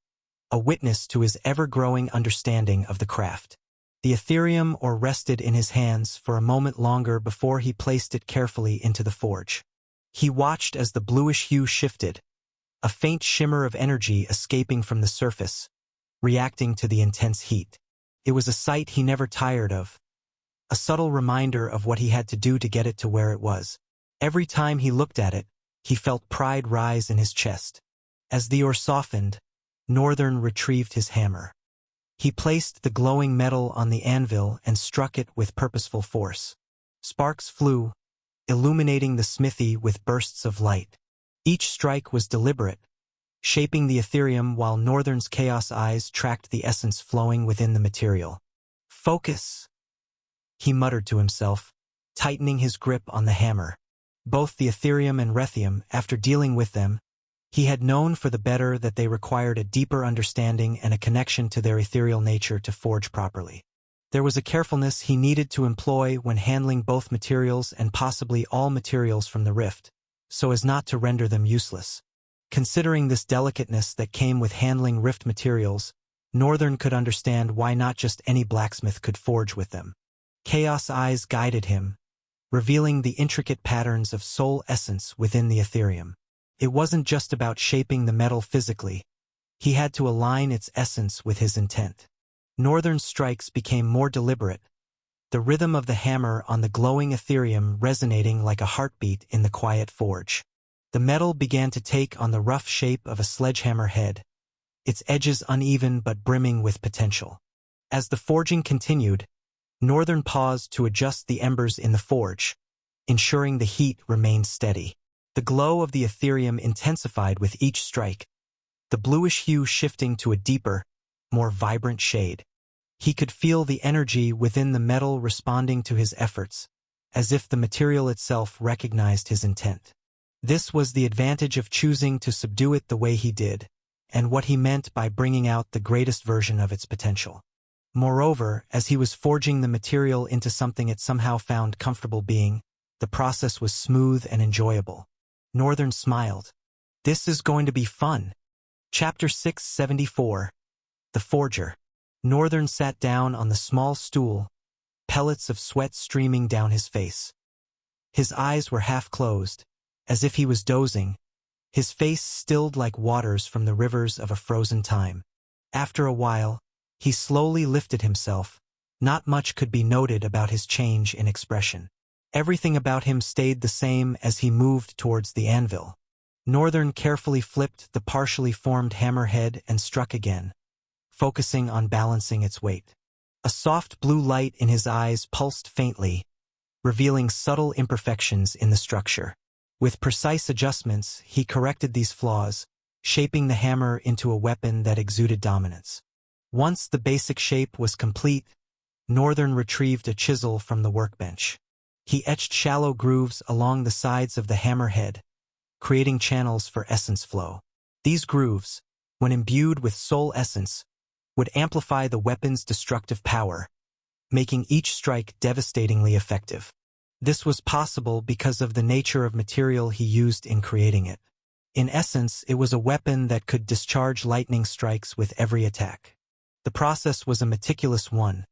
a witness to his ever-growing understanding of the craft. The Ethereum ore rested in his hands for a moment longer before he placed it carefully into the forge. He watched as the bluish hue shifted, a faint shimmer of energy escaping from the surface, reacting to the intense heat. It was a sight he never tired of, a subtle reminder of what he had to do to get it to where it was. Every time he looked at it, he felt pride rise in his chest. As the ore softened, Northern retrieved his hammer. He placed the glowing metal on the anvil and struck it with purposeful force. Sparks flew, illuminating the smithy with bursts of light. Each strike was deliberate, shaping the Ethereum while Northern's chaos eyes tracked the essence flowing within the material. Focus, he muttered to himself, tightening his grip on the hammer. Both the Ethereum and Rethium, after dealing with them, he had known for the better that they required a deeper understanding and a connection to their ethereal nature to forge properly. There was a carefulness he needed to employ when handling both materials and possibly all materials from the rift, so as not to render them useless. Considering this delicateness that came with handling rift materials, Northern could understand why not just any blacksmith could forge with them. Chaos eyes guided him, revealing the intricate patterns of soul essence within the Ethereum. It wasn't just about shaping the metal physically. He had to align its essence with his intent. Northern's strikes became more deliberate, the rhythm of the hammer on the glowing Ethereum resonating like a heartbeat in the quiet forge. The metal began to take on the rough shape of a sledgehammer head, its edges uneven but brimming with potential. As the forging continued, Northern paused to adjust the embers in the forge, ensuring the heat remained steady. The glow of the Ethereum intensified with each strike, the bluish hue shifting to a deeper, more vibrant shade. He could feel the energy within the metal responding to his efforts, as if the material itself recognized his intent. This was the advantage of choosing to subdue it the way he did, and what he meant by bringing out the greatest version of its potential. Moreover, as he was forging the material into something it somehow found comfortable being, the process was smooth and enjoyable. Northern smiled. This is going to be fun. Chapter 674. The Forger. Northern sat down on the small stool, pellets of sweat streaming down his face. His eyes were half closed, as if he was dozing, his face stilled like waters from the rivers of a frozen time. After a while, he slowly lifted himself. Not much could be noted about his change in expression. Everything about him stayed the same as he moved towards the anvil. Northern carefully flipped the partially formed hammerhead and struck again, focusing on balancing its weight. A soft blue light in his eyes pulsed faintly, revealing subtle imperfections in the structure. With precise adjustments, he corrected these flaws, shaping the hammer into a weapon that exuded dominance. Once the basic shape was complete, Northern retrieved a chisel from the workbench. He etched shallow grooves along the sides of the hammerhead, creating channels for essence flow. These grooves, when imbued with soul essence, would amplify the weapon's destructive power, making each strike devastatingly effective. This was possible because of the nature of material he used in creating it. In essence, it was a weapon that could discharge lightning strikes with every attack. The process was a meticulous one,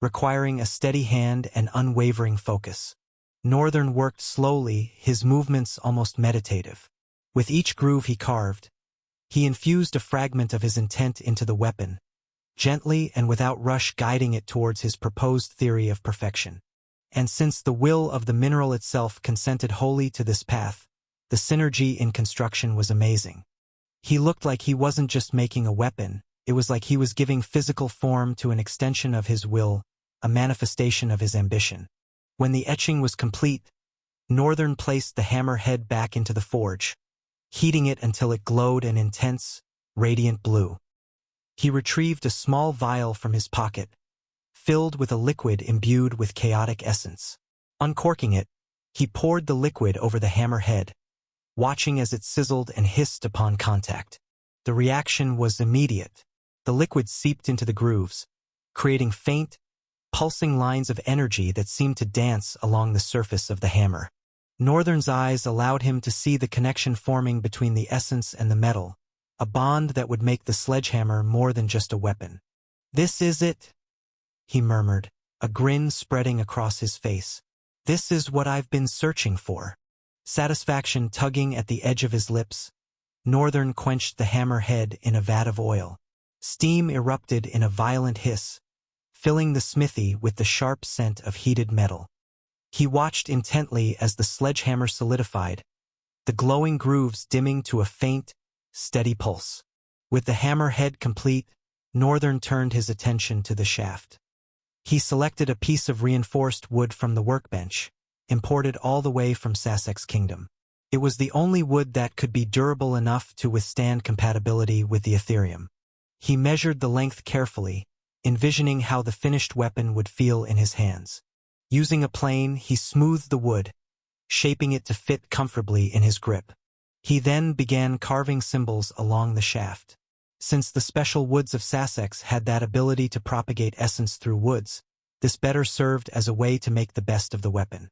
requiring a steady hand and unwavering focus. Northern worked slowly, his movements almost meditative. With each groove he carved, he infused a fragment of his intent into the weapon, gently and without rush guiding it towards his proposed theory of perfection. And since the will of the mineral itself consented wholly to this path, the synergy in construction was amazing. He looked like he wasn't just making a weapon, it was like he was giving physical form to an extension of his will, a manifestation of his ambition. When the etching was complete, Northern placed the hammerhead back into the forge, heating it until it glowed an intense, radiant blue. He retrieved a small vial from his pocket, filled with a liquid imbued with chaotic essence. Uncorking it, he poured the liquid over the hammerhead, watching as it sizzled and hissed upon contact. The reaction was immediate. The liquid seeped into the grooves, creating faint, pulsing lines of energy that seemed to dance along the surface of the hammer. Northern's eyes allowed him to see the connection forming between the essence and the metal, a bond that would make the sledgehammer more than just a weapon. "This is it," he murmured, a grin spreading across his face. "This is what I've been searching for." Satisfaction tugging at the edge of his lips, Northern quenched the hammerhead in a vat of oil. Steam erupted in a violent hiss, filling the smithy with the sharp scent of heated metal. He watched intently as the sledgehammer solidified, the glowing grooves dimming to a faint, steady pulse. With the hammerhead complete, Northern turned his attention to the shaft. He selected a piece of reinforced wood from the workbench, imported all the way from Sussex Kingdom. It was the only wood that could be durable enough to withstand compatibility with the Ethereum. He measured the length carefully, envisioning how the finished weapon would feel in his hands. Using a plane, he smoothed the wood, shaping it to fit comfortably in his grip. He then began carving symbols along the shaft. Since the special woods of Sussex had that ability to propagate essence through woods, this better served as a way to make the best of the weapon.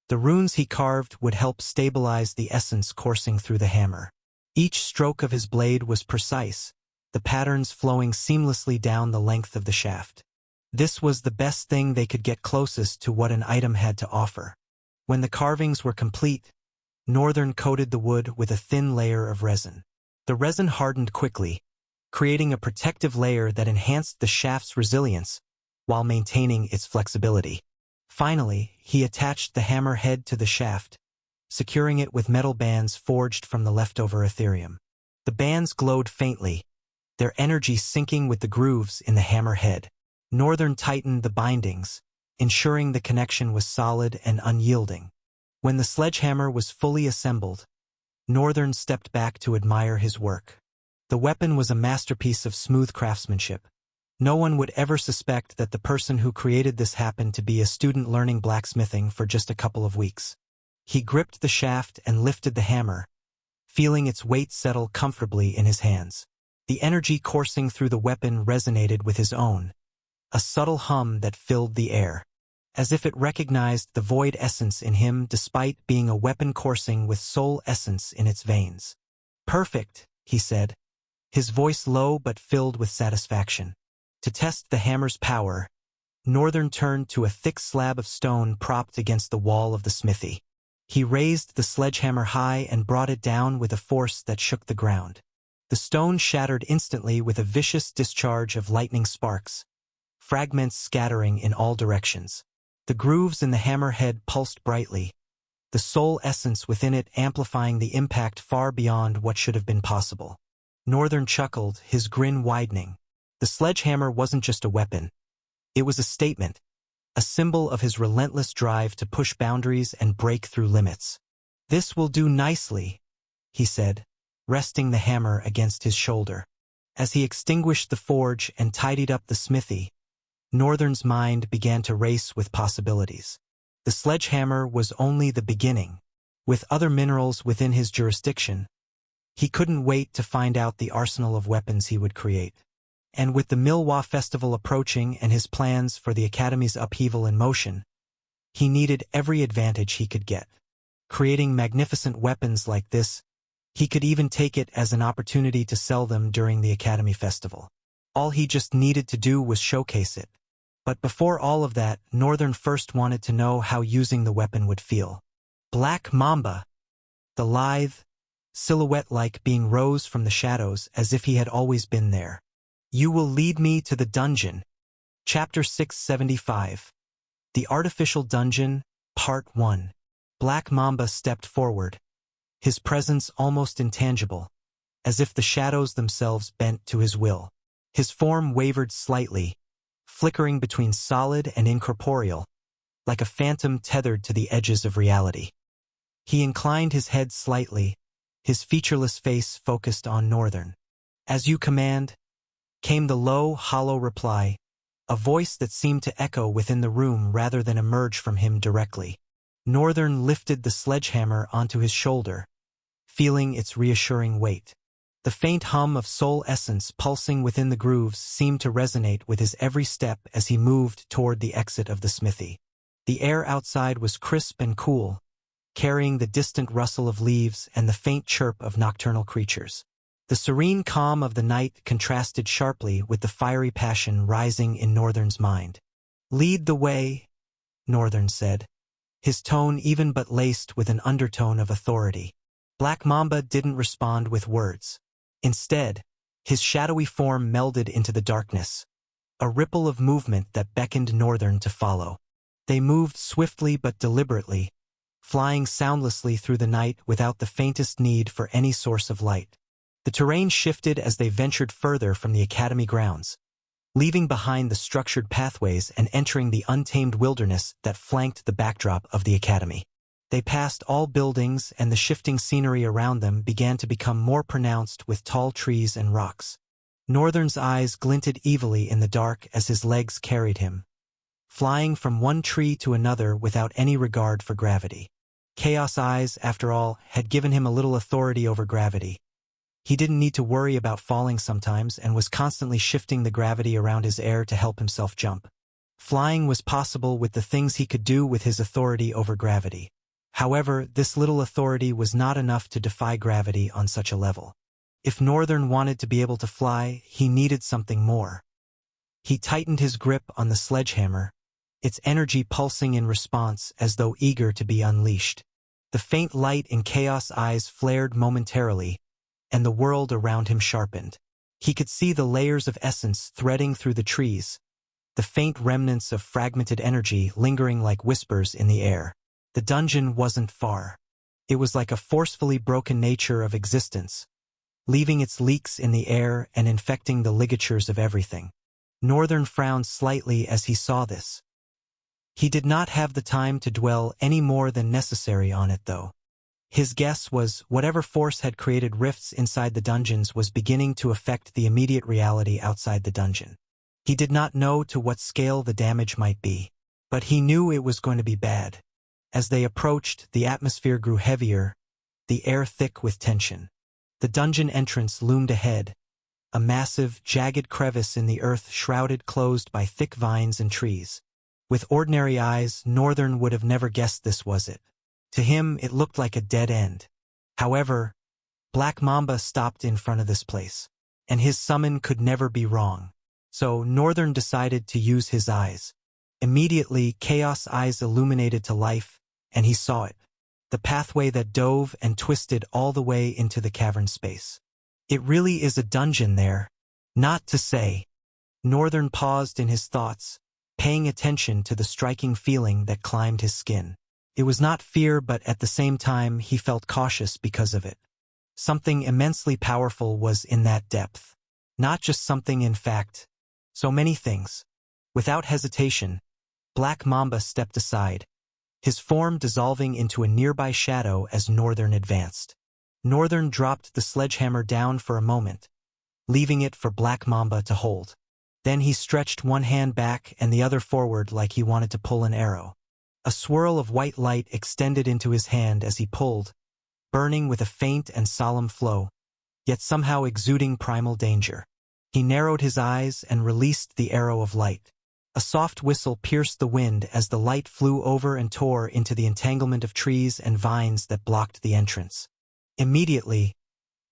The runes he carved would help stabilize the essence coursing through the hammer. Each stroke of his blade was precise, the patterns flowing seamlessly down the length of the shaft. This was the best thing they could get closest to what an item had to offer. When the carvings were complete, Northern coated the wood with a thin layer of resin. The resin hardened quickly, creating a protective layer that enhanced the shaft's resilience while maintaining its flexibility. Finally, he attached the hammerhead to the shaft, securing it with metal bands forged from the leftover Ethereum. The bands glowed faintly, their energy syncing with the grooves in the hammerhead. Northern tightened the bindings, ensuring the connection was solid and unyielding. When the sledgehammer was fully assembled, Northern stepped back to admire his work. The weapon was a masterpiece of smooth craftsmanship. No one would ever suspect that the person who created this happened to be a student learning blacksmithing for just a couple of weeks. He gripped the shaft and lifted the hammer, feeling its weight settle comfortably in his hands. The energy coursing through the weapon resonated with his own, a subtle hum that filled the air, as if it recognized the void essence in him despite being a weapon coursing with soul essence in its veins. "Perfect," he said, his voice low but filled with satisfaction. To test the hammer's power, Northern turned to a thick slab of stone propped against the wall of the smithy. He raised the sledgehammer high and brought it down with a force that shook the ground. The stone shattered instantly with a vicious discharge of lightning sparks, fragments scattering in all directions. The grooves in the hammerhead pulsed brightly, the soul essence within it amplifying the impact far beyond what should have been possible. Northern chuckled, his grin widening. The sledgehammer wasn't just a weapon. It was a statement, a symbol of his relentless drive to push boundaries and break through limits. "This will do nicely," he said, resting the hammer against his shoulder. As he extinguished the forge and tidied up the smithy, Northern's mind began to race with possibilities. The sledgehammer was only the beginning. With other minerals within his jurisdiction, he couldn't wait to find out the arsenal of weapons he would create. And with the Milwa Festival approaching and his plans for the Academy's upheaval in motion, he needed every advantage he could get. Creating magnificent weapons like this, he could even take it as an opportunity to sell them during the Academy Festival. All he just needed to do was showcase it. But before all of that, Northern first wanted to know how using the weapon would feel. Black Mamba, the lithe, silhouette-like being rose from the shadows as if he had always been there. "You will lead me to the dungeon." Chapter 675. The Artificial Dungeon, Part 1. Black Mamba stepped forward, his presence almost intangible, as if the shadows themselves bent to his will. His form wavered slightly, flickering between solid and incorporeal, like a phantom tethered to the edges of reality. He inclined his head slightly, his featureless face focused on Northern. "As you command," came the low, hollow reply, a voice that seemed to echo within the room rather than emerge from him directly. Northern lifted the sledgehammer onto his shoulder, feeling its reassuring weight. The faint hum of soul essence pulsing within the grooves seemed to resonate with his every step as he moved toward the exit of the smithy. The air outside was crisp and cool, carrying the distant rustle of leaves and the faint chirp of nocturnal creatures. The serene calm of the night contrasted sharply with the fiery passion rising in Northern's mind. "Lead the way," Northern said, his tone even but laced with an undertone of authority. Black Mamba didn't respond with words. Instead, his shadowy form melded into the darkness, a ripple of movement that beckoned Northern to follow. They moved swiftly but deliberately, flying soundlessly through the night without the faintest need for any source of light. The terrain shifted as they ventured further from the Academy grounds, leaving behind the structured pathways and entering the untamed wilderness that flanked the backdrop of the Academy. They passed all buildings, and the shifting scenery around them began to become more pronounced with tall trees and rocks. Northern's eyes glinted evilly in the dark as his legs carried him, flying from one tree to another without any regard for gravity. Chaos Eyes, after all, had given him a little authority over gravity. He didn't need to worry about falling sometimes and was constantly shifting the gravity around his air to help himself jump. Flying was possible with the things he could do with his authority over gravity. However, this little authority was not enough to defy gravity on such a level. If Northern wanted to be able to fly, he needed something more. He tightened his grip on the sledgehammer, its energy pulsing in response as though eager to be unleashed. The faint light in Chaos Eyes flared momentarily, and the world around him sharpened. He could see the layers of essence threading through the trees, the faint remnants of fragmented energy lingering like whispers in the air. The dungeon wasn't far. It was like a forcefully broken nature of existence, leaving its leaks in the air and infecting the ligatures of everything. Northern frowned slightly as he saw this. He did not have the time to dwell any more than necessary on it, though. His guess was whatever force had created rifts inside the dungeons was beginning to affect the immediate reality outside the dungeon. He did not know to what scale the damage might be, but he knew it was going to be bad. As they approached, the atmosphere grew heavier, the air thick with tension. The dungeon entrance loomed ahead, a massive, jagged crevice in the earth shrouded closed by thick vines and trees. With ordinary eyes, Northern would have never guessed this was it. To him, it looked like a dead end. However, Black Mamba stopped in front of this place, and his summon could never be wrong. So Northern decided to use his eyes. Immediately, Chaos Eyes illuminated to life, and he saw it. the pathway that dove and twisted all the way into the cavern space. It really is a dungeon there. Not to say. Northern paused in his thoughts, paying attention to the striking feeling that climbed his skin. It was not fear, but at the same time he felt cautious because of it. Something immensely powerful was in that depth. Not just something, in fact. So many things. Without hesitation, Black Mamba stepped aside, his form dissolving into a nearby shadow as Northern advanced. Northern dropped the sledgehammer down for a moment, leaving it for Black Mamba to hold. Then he stretched one hand back and the other forward like he wanted to pull an arrow. A swirl of white light extended into his hand as he pulled, burning with a faint and solemn flow, yet somehow exuding primal danger. He narrowed his eyes and released the arrow of light. A soft whistle pierced the wind as the light flew over and tore into the entanglement of trees and vines that blocked the entrance. Immediately,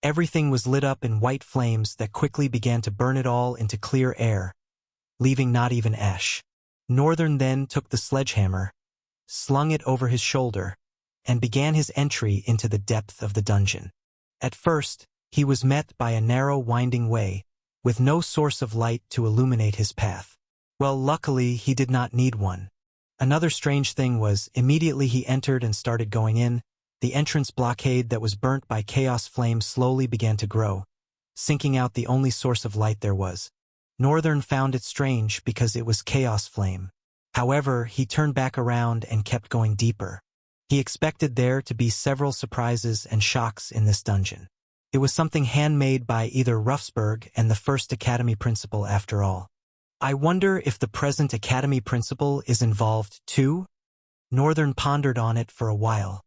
everything was lit up in white flames that quickly began to burn it all into clear air, leaving not even ash. Northern then took the sledgehammer, slung it over his shoulder, and began his entry into the depth of the dungeon. At first, he was met by a narrow, winding way, with no source of light to illuminate his path. Well, luckily, he did not need one. Another strange thing was, immediately he entered and started going in, the entrance blockade that was burnt by chaos flame slowly began to grow, sinking out the only source of light there was. Northern found it strange because it was chaos flame. However, he turned back around and kept going deeper. He expected there to be several surprises and shocks in this dungeon. It was something handmade by either Ruffsberg and the first Academy principal after all. I wonder if the present Academy principal is involved too? Northern pondered on it for a while.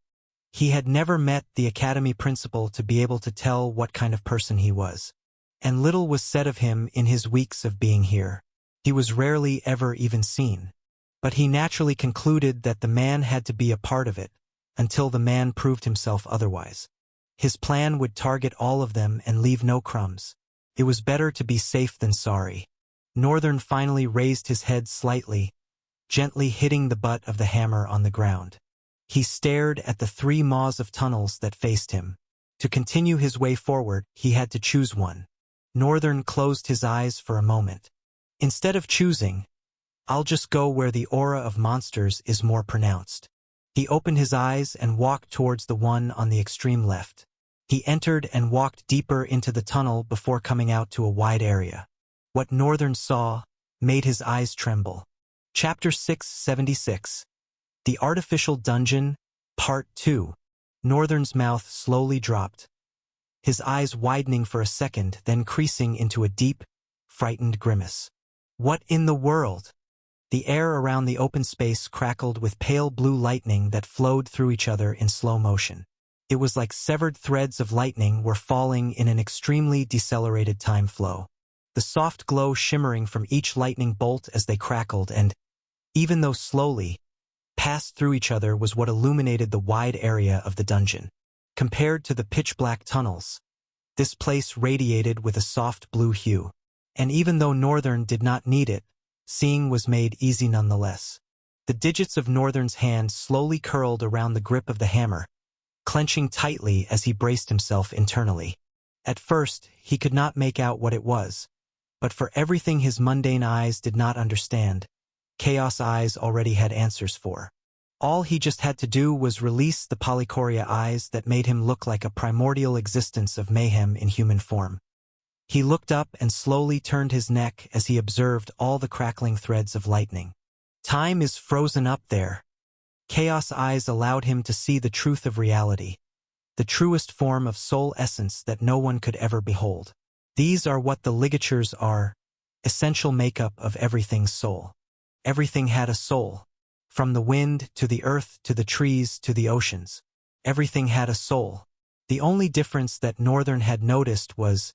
He had never met the Academy principal to be able to tell what kind of person he was. And little was said of him in his weeks of being here. He was rarely ever even seen. But he naturally concluded that the man had to be a part of it, until the man proved himself otherwise. His plan would target all of them and leave no crumbs. It was better to be safe than sorry. Northern finally raised his head slightly, gently hitting the butt of the hammer on the ground. He stared at the 3 maws of tunnels that faced him. To continue his way forward, he had to choose one. Northern closed his eyes for a moment. Instead of choosing, I'll just go where the aura of monsters is more pronounced. He opened his eyes and walked towards the one on the extreme left. He entered and walked deeper into the tunnel before coming out to a wide area. What Northern saw made his eyes tremble. Chapter 676. The Artificial Dungeon, Part 2. Northern's mouth slowly dropped, his eyes widening for a second, then creasing into a deep, frightened grimace. What in the world? The air around the open space crackled with pale blue lightning that flowed through each other in slow motion. It was like severed threads of lightning were falling in an extremely decelerated time flow. The soft glow shimmering from each lightning bolt as they crackled and, even though slowly, passed through each other was what illuminated the wide area of the dungeon. Compared to the pitch-black tunnels, this place radiated with a soft blue hue. And even though Northern did not need it, seeing was made easy nonetheless. The digits of Northern's hand slowly curled around the grip of the hammer, clenching tightly as he braced himself internally. At first, he could not make out what it was, but for everything his mundane eyes did not understand, Chaos Eyes already had answers for. All he just had to do was release the Polychoria eyes that made him look like a primordial existence of mayhem in human form. He looked up and slowly turned his neck as he observed all the crackling threads of lightning. Time is frozen up there. Chaos Eyes allowed him to see the truth of reality, the truest form of soul essence that no one could ever behold. These are what the ligatures are, essential makeup of everything's soul. Everything had a soul. From the wind to the earth to the trees to the oceans. Everything had a soul. The only difference that Northern had noticed was,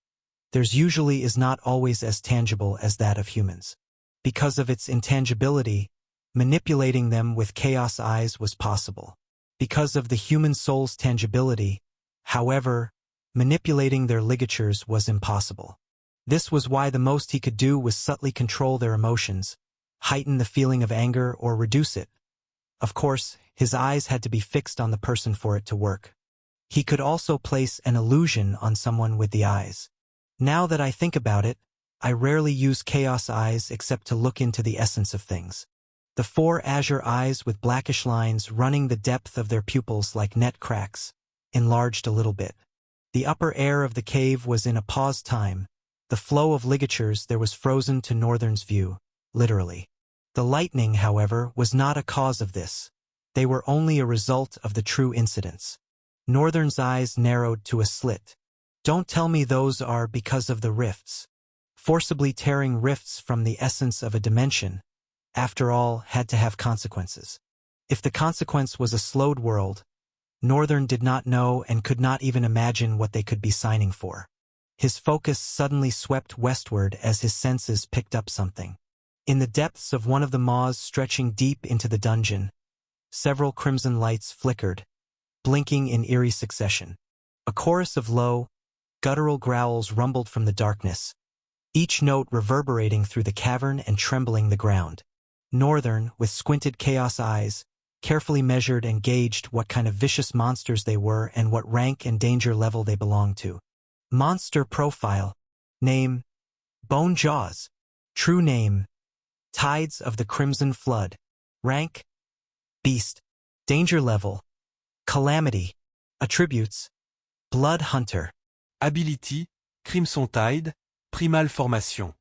theirs usually is not always as tangible as that of humans. Because of its intangibility, manipulating them with Chaos Eyes was possible. Because of the human soul's tangibility, however, manipulating their ligatures was impossible. This was why the most he could do was subtly control their emotions, heighten the feeling of anger or reduce it. Of course, his eyes had to be fixed on the person for it to work. He could also place an illusion on someone with the eyes. Now that I think about it, I rarely use chaos eyes except to look into the essence of things. The 4 azure eyes with blackish lines running the depth of their pupils like net cracks, enlarged a little bit. The upper air of the cave was in a pause time. The flow of ligatures there was frozen to Northern's view, literally. The lightning, however, was not a cause of this. They were only a result of the true incidents. Northern's eyes narrowed to a slit. Don't tell me those are because of the rifts. Forcibly tearing rifts from the essence of a dimension, after all, had to have consequences. If the consequence was a slowed world, Northern did not know and could not even imagine what they could be signing for. His focus suddenly swept westward as his senses picked up something. In the depths of one of the maws stretching deep into the dungeon, several crimson lights flickered, blinking in eerie succession. A chorus of low, guttural growls rumbled from the darkness, each note reverberating through the cavern and trembling the ground. Northern, with squinted chaos eyes, carefully measured and gauged what kind of vicious monsters they were and what rank and danger level they belonged to. Monster profile. Name: Bone Jaws. True name: Tides of the Crimson Flood. Rank: Beast. Danger level: Calamity. Attributes: Blood Hunter.
Ability: Crimson Tide, Primal Formation.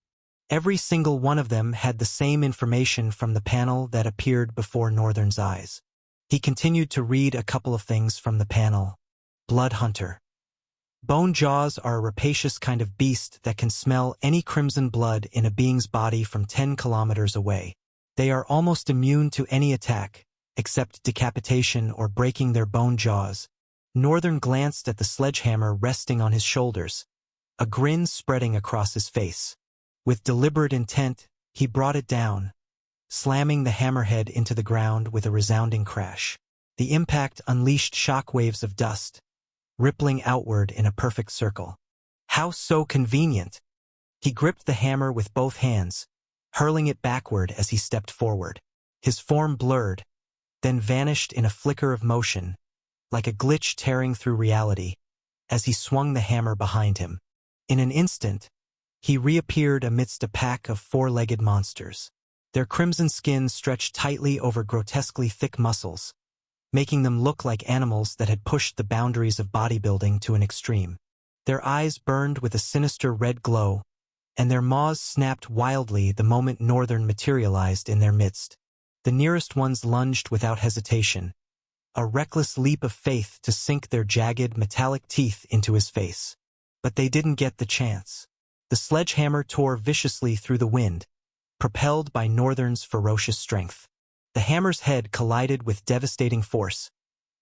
Every single one of them had the same information from the panel that appeared before Northern's eyes. He continued to read a couple of things from the panel. Blood Hunter. Bone Jaws are a rapacious kind of beast that can smell any crimson blood in a being's body from 10 kilometers away. They are almost immune to any attack, except decapitation or breaking their bone jaws. Northern glanced at the sledgehammer resting on his shoulders, a grin spreading across his face. With deliberate intent, he brought it down, slamming the hammerhead into the ground with a resounding crash. The impact unleashed shock waves of dust, rippling outward in a perfect circle. How so convenient! He gripped the hammer with both hands, hurling it backward as he stepped forward. His form blurred, then vanished in a flicker of motion, like a glitch tearing through reality, as he swung the hammer behind him. In an instant, he reappeared amidst a pack of 4-legged monsters. Their crimson skin stretched tightly over grotesquely thick muscles, making them look like animals that had pushed the boundaries of bodybuilding to an extreme. Their eyes burned with a sinister red glow, and their maws snapped wildly the moment Northern materialized in their midst. The nearest ones lunged without hesitation, a reckless leap of faith to sink their jagged, metallic teeth into his face. But they didn't get the chance. The sledgehammer tore viciously through the wind, propelled by Northern's ferocious strength. The hammer's head collided with devastating force,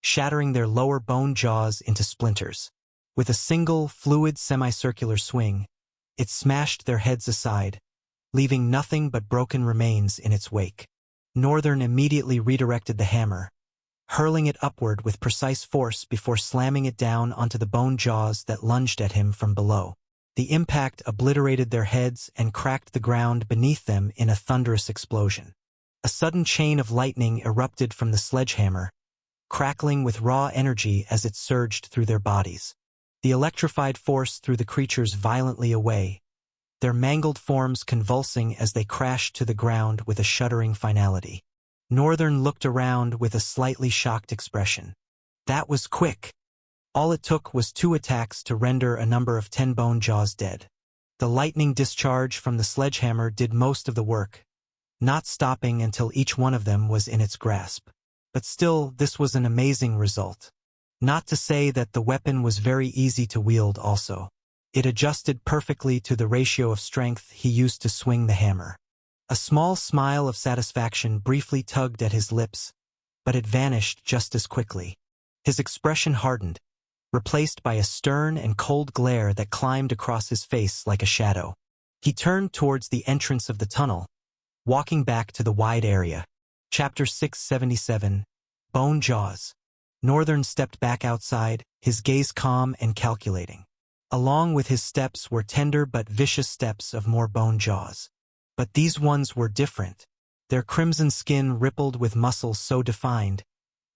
shattering their lower bone jaws into splinters. With a single, fluid semicircular swing, it smashed their heads aside, leaving nothing but broken remains in its wake. Northern immediately redirected the hammer, hurling it upward with precise force before slamming it down onto the bone jaws that lunged at him from below. The impact obliterated their heads and cracked the ground beneath them in a thunderous explosion. A sudden chain of lightning erupted from the sledgehammer, crackling with raw energy as it surged through their bodies. The electrified force threw the creatures violently away, their mangled forms convulsing as they crashed to the ground with a shuddering finality. Northern looked around with a slightly shocked expression. That was quick. All it took was 2 attacks to render a number of 10 bone jaws dead. The lightning discharge from the sledgehammer did most of the work, not stopping until each one of them was in its grasp. But still, this was an amazing result. Not to say that the weapon was very easy to wield also. It adjusted perfectly to the ratio of strength he used to swing the hammer. A small smile of satisfaction briefly tugged at his lips, but it vanished just as quickly. His expression hardened, replaced by a stern and cold glare that climbed across his face like a shadow. He turned towards the entrance of the tunnel, walking back to the wide area. Chapter 677, Bone Jaws. Northern stepped back outside, his gaze calm and calculating. Along with his steps were tender but vicious steps of more bone jaws. But these ones were different. Their crimson skin rippled with muscles so defined,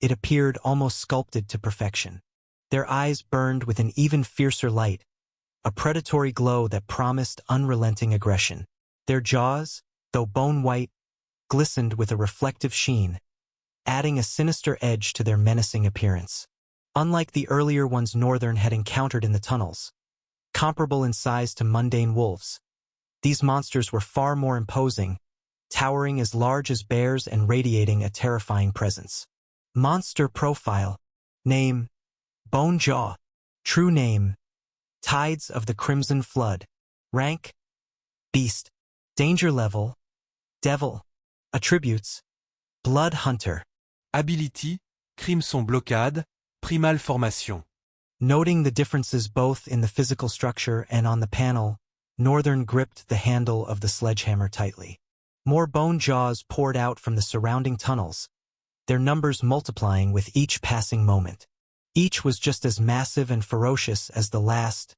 it appeared almost sculpted to perfection. Their eyes burned with an even fiercer light, a predatory glow that promised unrelenting aggression. Their jaws, though bone-white, glistened with a reflective sheen, adding a sinister edge to their menacing appearance. Unlike the earlier ones Northern had encountered in the tunnels, comparable in size to mundane wolves, these monsters were far more imposing, towering as large as bears and radiating a terrifying presence. Monster profile. Name: Bone Jaw. True name: Tides of the Crimson Flood. Rank: Beast. Danger level: Devil. Attributes: Blood Hunter.
Ability, Crimson Blockade, Primal Formation.
Noting the differences both in the physical structure and on the panel, Northern gripped the handle of the sledgehammer tightly. More bone jaws poured out from the surrounding tunnels, their numbers multiplying with each passing moment. Each was just as massive and ferocious as the last,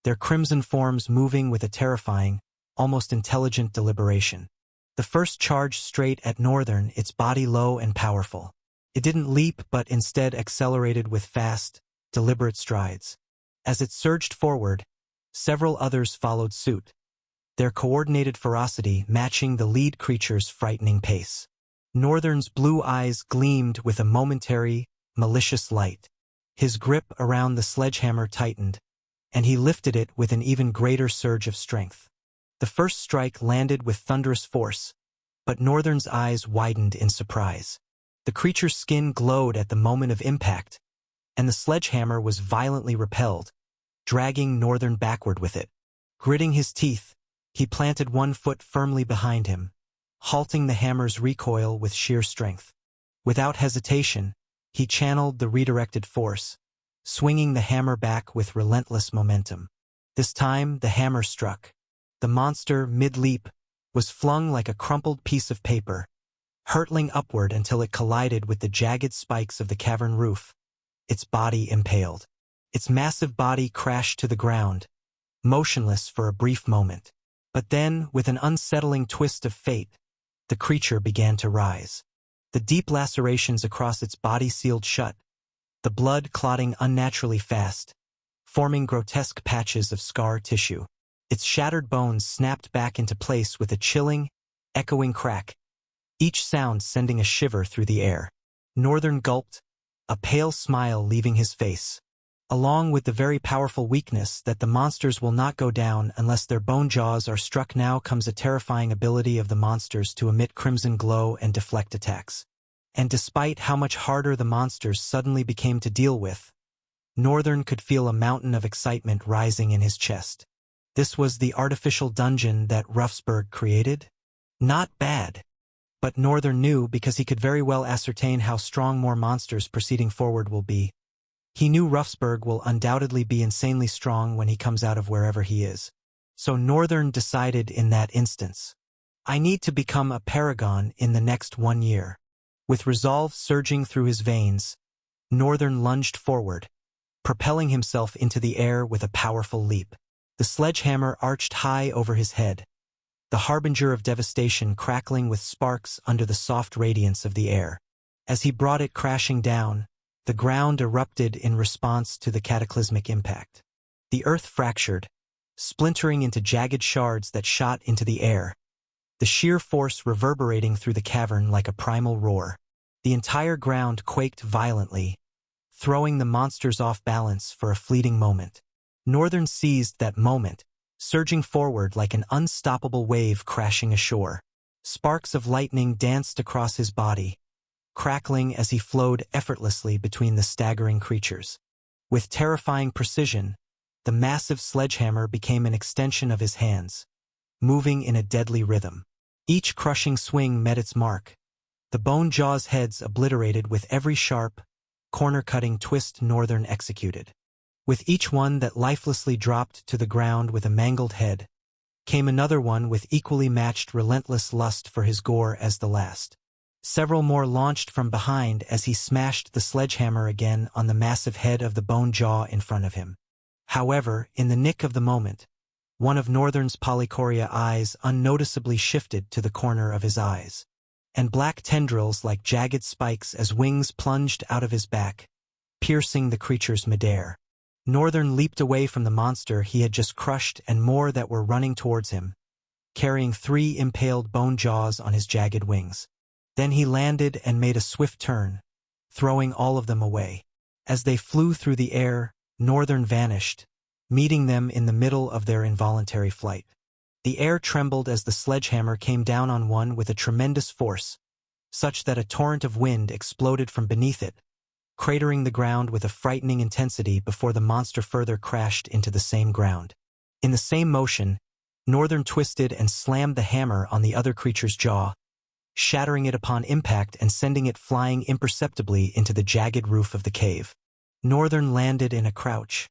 their crimson forms moving with a terrifying, almost intelligent deliberation. The first charged straight at Northern, its body low and powerful. It didn't leap but instead accelerated with fast, deliberate strides. As it surged forward, several others followed suit, their coordinated ferocity matching the lead creature's frightening pace. Northern's blue eyes gleamed with a momentary, malicious light. His grip around the sledgehammer tightened, and he lifted it with an even greater surge of strength. The first strike landed with thunderous force, but Northern's eyes widened in surprise. The creature's skin glowed at the moment of impact, and the sledgehammer was violently repelled, dragging Northern backward with it. Gritting his teeth, he planted one foot firmly behind him, halting the hammer's recoil with sheer strength. Without hesitation, he channeled the redirected force, swinging the hammer back with relentless momentum. This time, the hammer struck. The monster, mid-leap, was flung like a crumpled piece of paper, hurtling upward until it collided with the jagged spikes of the cavern roof, its body impaled. Its massive body crashed to the ground, motionless for a brief moment. But then, with an unsettling twist of fate, the creature began to rise. The deep lacerations across its body sealed shut, the blood clotting unnaturally fast, forming grotesque patches of scar tissue. Its shattered bones snapped back into place with a chilling, echoing crack, each sound sending a shiver through the air. Northern gulped, a pale smile leaving his face. Along with the very powerful weakness that the monsters will not go down unless their bone jaws are struck, now comes a terrifying ability of the monsters to emit crimson glow and deflect attacks. And despite how much harder the monsters suddenly became to deal with, Northern could feel a mountain of excitement rising in his chest. This was the artificial dungeon that Ruffsburg created? Not bad. But Northern knew because he could very well ascertain how strong more monsters proceeding forward will be. He knew Ruffsburg will undoubtedly be insanely strong when he comes out of wherever he is. So Northern decided in that instance, I need to become a paragon in the next 1 year. With resolve surging through his veins, Northern lunged forward, propelling himself into the air with a powerful leap. The sledgehammer arched high over his head, the harbinger of devastation crackling with sparks under the soft radiance of the air. As he brought it crashing down, the ground erupted in response to the cataclysmic impact. The earth fractured, splintering into jagged shards that shot into the air, the sheer force reverberating through the cavern like a primal roar. The entire ground quaked violently, throwing the monsters off balance for a fleeting moment. Northern seized that moment, surging forward like an unstoppable wave crashing ashore. Sparks of lightning danced across his body, crackling as he flowed effortlessly between the staggering creatures. With terrifying precision, the massive sledgehammer became an extension of his hands, moving in a deadly rhythm. Each crushing swing met its mark, the bone jaws' heads obliterated with every sharp, corner-cutting twist Northern executed. With each one that lifelessly dropped to the ground with a mangled head, came another one with equally matched relentless lust for his gore as the last. Several more launched from behind as he smashed the sledgehammer again on the massive head of the bone jaw in front of him. However, in the nick of the moment, one of Northern's polychoria eyes unnoticeably shifted to the corner of his eyes. and black tendrils like jagged spikes as wings plunged out of his back, piercing the creature's midair. Northern leaped away from the monster he had just crushed and more that were running towards him, carrying 3 impaled bone jaws on his jagged wings. Then he landed and made a swift turn, throwing all of them away. As they flew through the air, Northern vanished, meeting them in the middle of their involuntary flight. The air trembled as the sledgehammer came down on one with a tremendous force, such that a torrent of wind exploded from beneath it, cratering the ground with a frightening intensity before the monster further crashed into the same ground. In the same motion, Northern twisted and slammed the hammer on the other creature's jaw, shattering it upon impact and sending it flying imperceptibly into the jagged roof of the cave. Northern landed in a crouch,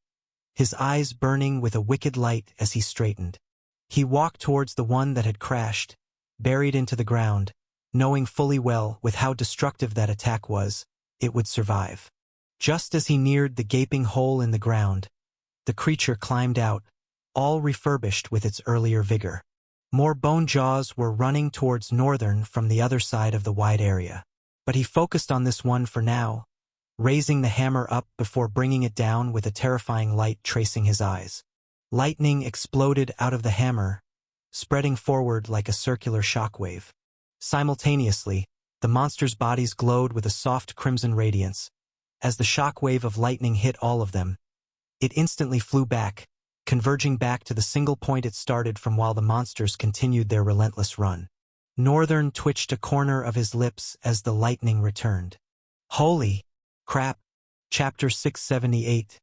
his eyes burning with a wicked light as he straightened. He walked towards the one that had crashed, buried into the ground, knowing fully well, with how destructive that attack was, it would survive. Just as he neared the gaping hole in the ground, the creature climbed out, all refurbished with its earlier vigor. More bone jaws were running towards Northern from the other side of the wide area. But he focused on this one for now, raising the hammer up before bringing it down with a terrifying light tracing his eyes. Lightning exploded out of the hammer, spreading forward like a circular shockwave. Simultaneously, the monster's bodies glowed with a soft crimson radiance. As the shockwave of lightning hit all of them, it instantly flew back, converging back to the single point it started from while the monsters continued their relentless run. Northern twitched a corner of his lips as the lightning returned. Holy crap! Chapter 678.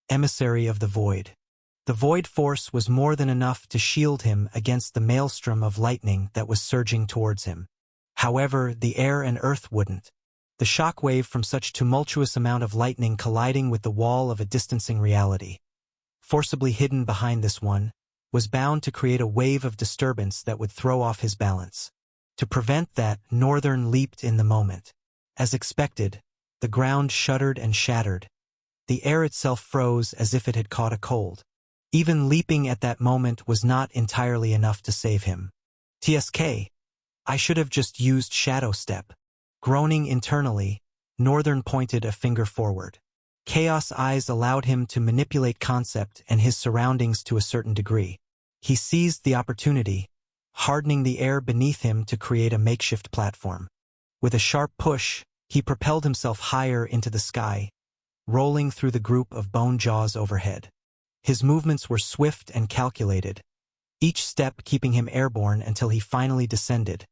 Emissary of the Void. The void force was more than enough to shield him against the maelstrom of lightning that was surging towards him. However, the air and earth wouldn't. The shockwave from such tumultuous amount of lightning colliding with the wall of a distancing reality, forcibly hidden behind this one, was bound to create a wave of disturbance that would throw off his balance. To prevent that, Northern leaped in the moment. As expected, the ground shuddered and shattered. The air itself froze as if it had caught a cold. Even leaping at that moment was not entirely enough to save him. TSK. I should have just used Shadow Step. Groaning internally, Northern pointed a finger forward. Chaos Eyes allowed him to manipulate concept and his surroundings to a certain degree. He seized the opportunity, hardening the air beneath him to create a makeshift platform. With a sharp push, he propelled himself higher into the sky, rolling through the group of bone jaws overhead. His movements were swift and calculated, each step keeping him airborne until he finally descended,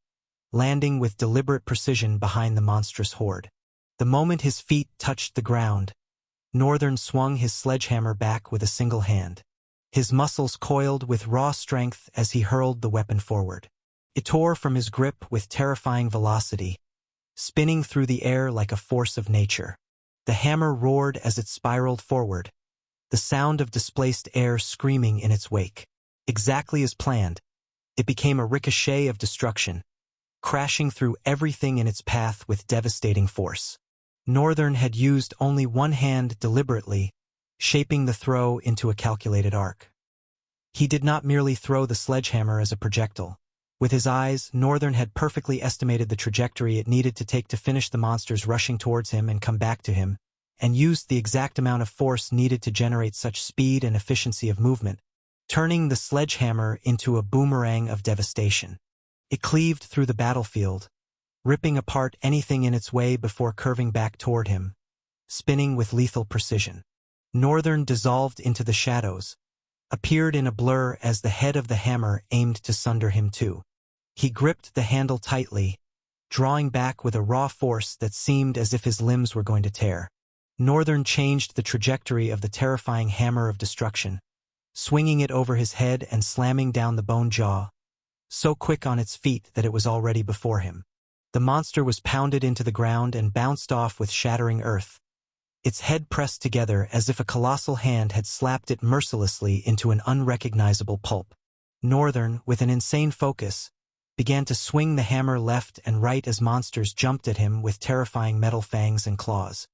landing with deliberate precision behind the monstrous horde. The moment his feet touched the ground, Northern swung his sledgehammer back with a single hand. His muscles coiled with raw strength as he hurled the weapon forward. It tore from his grip with terrifying velocity, spinning through the air like a force of nature. The hammer roared as it spiraled forward, the sound of displaced air screaming in its wake. Exactly as planned, it became a ricochet of destruction, crashing through everything in its path with devastating force. Northern had used only one hand deliberately, shaping the throw into a calculated arc. He did not merely throw the sledgehammer as a projectile. With his eyes, Northern had perfectly estimated the trajectory it needed to take to finish the monsters rushing towards him and come back to him, and used the exact amount of force needed to generate such speed and efficiency of movement, turning the sledgehammer into a boomerang of devastation. It cleaved through the battlefield, ripping apart anything in its way before curving back toward him, spinning with lethal precision. Northern dissolved into the shadows, appeared in a blur as the head of the hammer aimed to sunder him too. He gripped the handle tightly, drawing back with a raw force that seemed as if his limbs were going to tear. Northern changed the trajectory of the terrifying hammer of destruction, swinging it over his head and slamming down the bone jaw, so quick on its feet that it was already before him. The monster was pounded into the ground and bounced off with shattering earth, its head pressed together as if a colossal hand had slapped it mercilessly into an unrecognizable pulp. Northern, with an insane focus, began to swing the hammer left and right as monsters jumped at him with terrifying metal fangs and claws.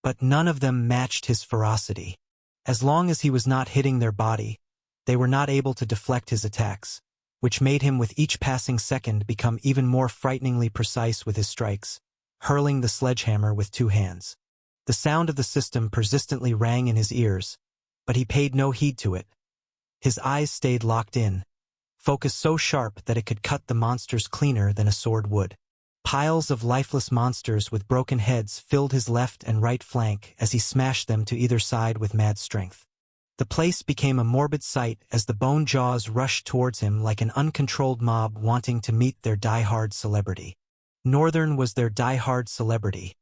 But none of them matched his ferocity. As long as he was not hitting their body, they were not able to deflect his attacks. which made him with each passing second become even more frighteningly precise with his strikes, hurling the sledgehammer with 2 hands. The sound of the system persistently rang in his ears, but he paid no heed to it. His eyes stayed locked in, focus so sharp that it could cut the monsters cleaner than a sword would. Piles of lifeless monsters with broken heads filled his left and right flank as he smashed them to either side with mad strength. The place became a morbid sight as the bone jaws rushed towards him like an uncontrolled mob wanting to meet their die-hard celebrity. Northern was their die-hard celebrity.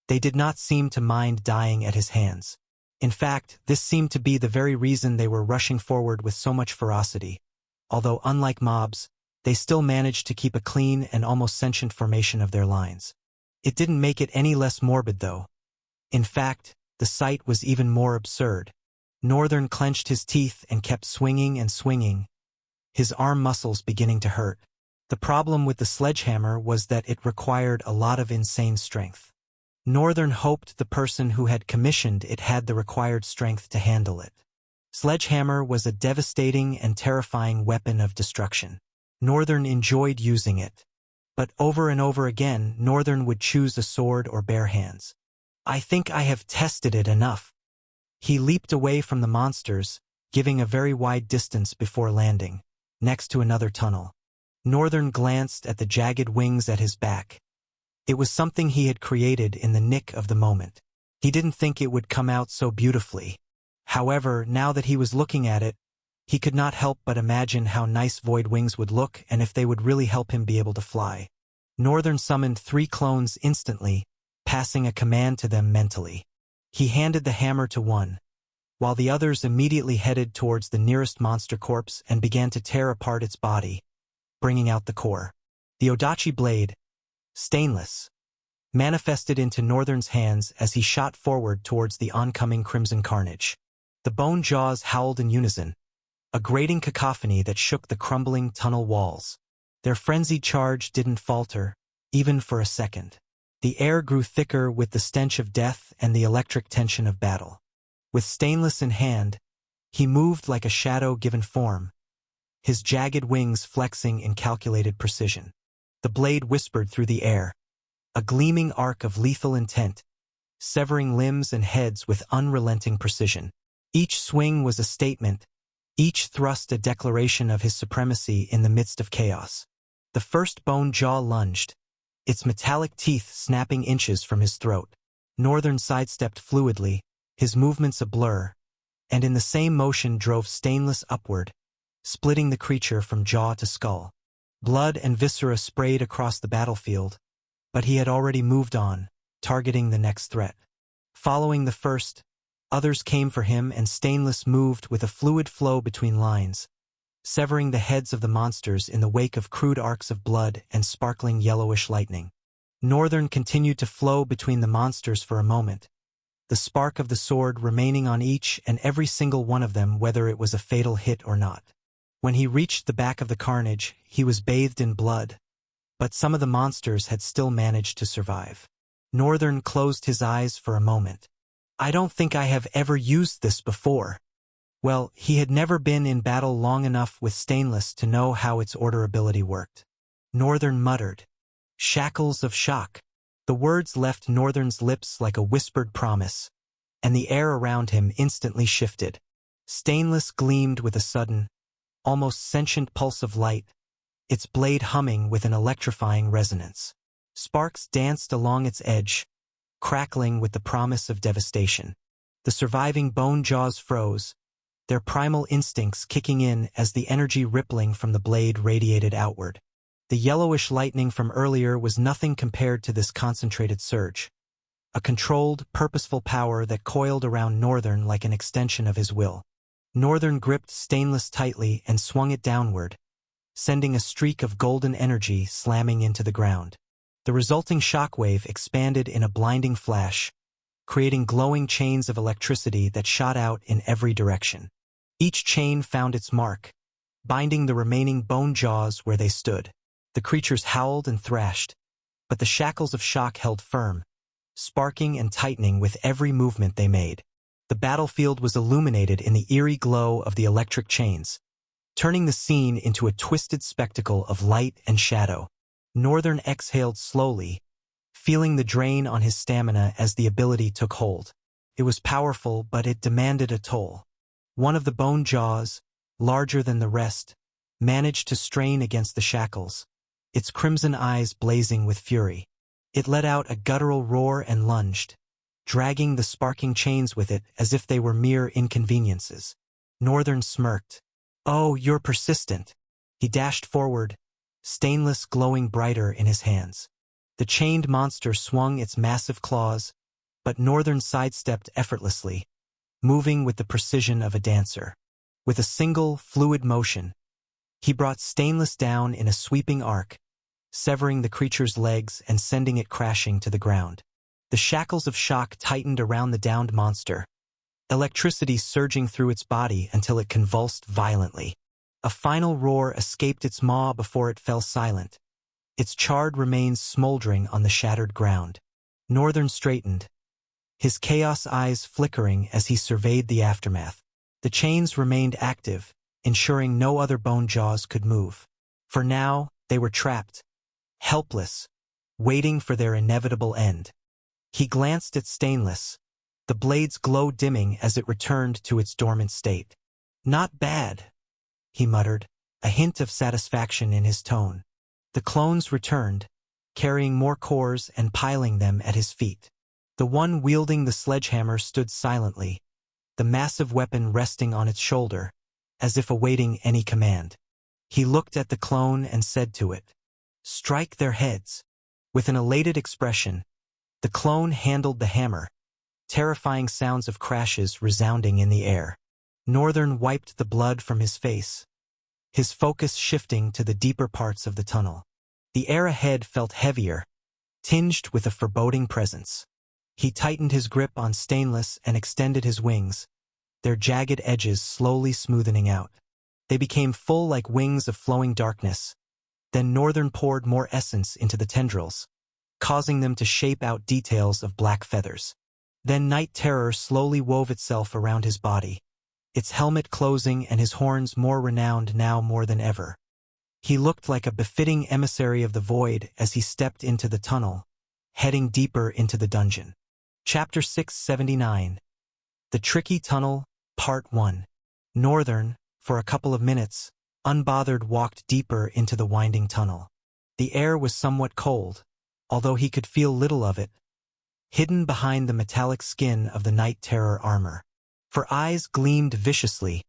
They did not seem to mind dying at his hands. In fact, this seemed to be the very reason they were rushing forward with so much ferocity. Although unlike mobs, they still managed to keep a clean and almost sentient formation of their lines. It didn't make it any less morbid, though. In fact, the sight was even more absurd. Northern clenched his teeth and kept swinging and swinging, his arm muscles beginning to hurt. The problem with the sledgehammer was that it required a lot of insane strength. Northern hoped the person who had commissioned it had the required strength to handle it. Sledgehammer was a devastating and terrifying weapon of destruction. Northern enjoyed using it, but over and over again Northern would choose a sword or bare hands. "I think I have tested it enough." He leaped away from the monsters, giving a very wide distance before landing, next to another tunnel. Northern glanced at the jagged wings at his back. It was something he had created in the nick of the moment. He didn't think it would come out so beautifully. However, now that he was looking at it, he could not help but imagine how nice void wings would look and if they would really help him be able to fly. Northern summoned 3 clones instantly, passing a command to them mentally. He handed the hammer to one, while the others immediately headed towards the nearest monster corpse and began to tear apart its body, bringing out the core. The Odachi blade, stainless, manifested into Northern's hands as he shot forward towards the oncoming crimson carnage. The bone jaws howled in unison, a grating cacophony that shook the crumbling tunnel walls. Their frenzied charge didn't falter, even for a second. The air grew thicker with the stench of death and the electric tension of battle. With stainless in hand, he moved like a shadow given form, his jagged wings flexing in calculated precision. The blade whispered through the air, a gleaming arc of lethal intent, severing limbs and heads with unrelenting precision. Each swing was a statement, each thrust a declaration of his supremacy in the midst of chaos. The first bone jaw lunged, its metallic teeth snapping inches from his throat. Northern sidestepped fluidly, his movements a blur, and in the same motion drove Stainless upward, splitting the creature from jaw to skull. Blood and viscera sprayed across the battlefield, but he had already moved on, targeting the next threat. Following the first, others came for him and Stainless moved with a fluid flow between lines, severing the heads of the monsters in the wake of crude arcs of blood and sparkling yellowish lightning. Northern continued to flow between the monsters for a moment, the spark of the sword remaining on each and every single one of them whether it was a fatal hit or not. When he reached the back of the carnage, he was bathed in blood, but some of the monsters had still managed to survive. Northern closed his eyes for a moment. "I don't think I have ever used this before." Well, he had never been in battle long enough with Stainless to know how its order ability worked. Northern muttered, "Shackles of shock." The words left Northern's lips like a whispered promise, and the air around him instantly shifted. Stainless gleamed with a sudden, almost sentient pulse of light, its blade humming with an electrifying resonance. Sparks danced along its edge, crackling with the promise of devastation. The surviving bone jaws froze, their primal instincts kicking in as the energy rippling from the blade radiated outward. The yellowish lightning from earlier was nothing compared to this concentrated surge, a controlled, purposeful power that coiled around Northern like an extension of his will. Northern gripped Stainless tightly and swung it downward, sending a streak of golden energy slamming into the ground. The resulting shockwave expanded in a blinding flash, creating glowing chains of electricity that shot out in every direction. Each chain found its mark, binding the remaining bone jaws where they stood. The creatures howled and thrashed, but the shackles of shock held firm, sparking and tightening with every movement they made. The battlefield was illuminated in the eerie glow of the electric chains, turning the scene into a twisted spectacle of light and shadow. Northern exhaled slowly, feeling the drain on his stamina as the ability took hold. It was powerful, but it demanded a toll. One of the bone jaws, larger than the rest, managed to strain against the shackles, its crimson eyes blazing with fury. It let out a guttural roar and lunged, dragging the sparking chains with it as if they were mere inconveniences. Northern smirked. "Oh, you're persistent." He dashed forward, stainless glowing brighter in his hands. The chained monster swung its massive claws, but Northern sidestepped effortlessly, moving with the precision of a dancer. With a single, fluid motion, he brought Stainless down in a sweeping arc, severing the creature's legs and sending it crashing to the ground. The shackles of shock tightened around the downed monster, electricity surging through its body until it convulsed violently. A final roar escaped its maw before it fell silent, its charred remains smoldering on the shattered ground. Northern straightened, his chaos eyes flickering as he surveyed the aftermath. The chains remained active, ensuring no other bone jaws could move. For now, they were trapped, helpless, waiting for their inevitable end. He glanced at Stainless, the blade's glow dimming as it returned to its dormant state. "Not bad," he muttered, a hint of satisfaction in his tone. The clones returned, carrying more cores and piling them at his feet. The one wielding the sledgehammer stood silently, the massive weapon resting on its shoulder, as if awaiting any command. He looked at the clone and said to it, "Strike their heads." With an elated expression, the clone handled the hammer, terrifying sounds of crashes resounding in the air. Northern wiped the blood from his face, his focus shifting to the deeper parts of the tunnel. The air ahead felt heavier, tinged with a foreboding presence. He tightened his grip on Stainless and extended his wings, their jagged edges slowly smoothing out. They became full like wings of flowing darkness. Then Northern poured more essence into the tendrils, causing them to shape out details of black feathers. Then Night Terror slowly wove itself around his body, its helmet closing and his horns more renowned now more than ever. He looked like a befitting emissary of the void as he stepped into the tunnel, heading deeper into the dungeon. Chapter 679. The Tricky Tunnel, Part 1. Northern, for a couple of minutes, unbothered walked deeper into the winding tunnel. The air was somewhat cold, although he could feel little of it, hidden behind the metallic skin of the Night Terror armor. For eyes gleamed viciously,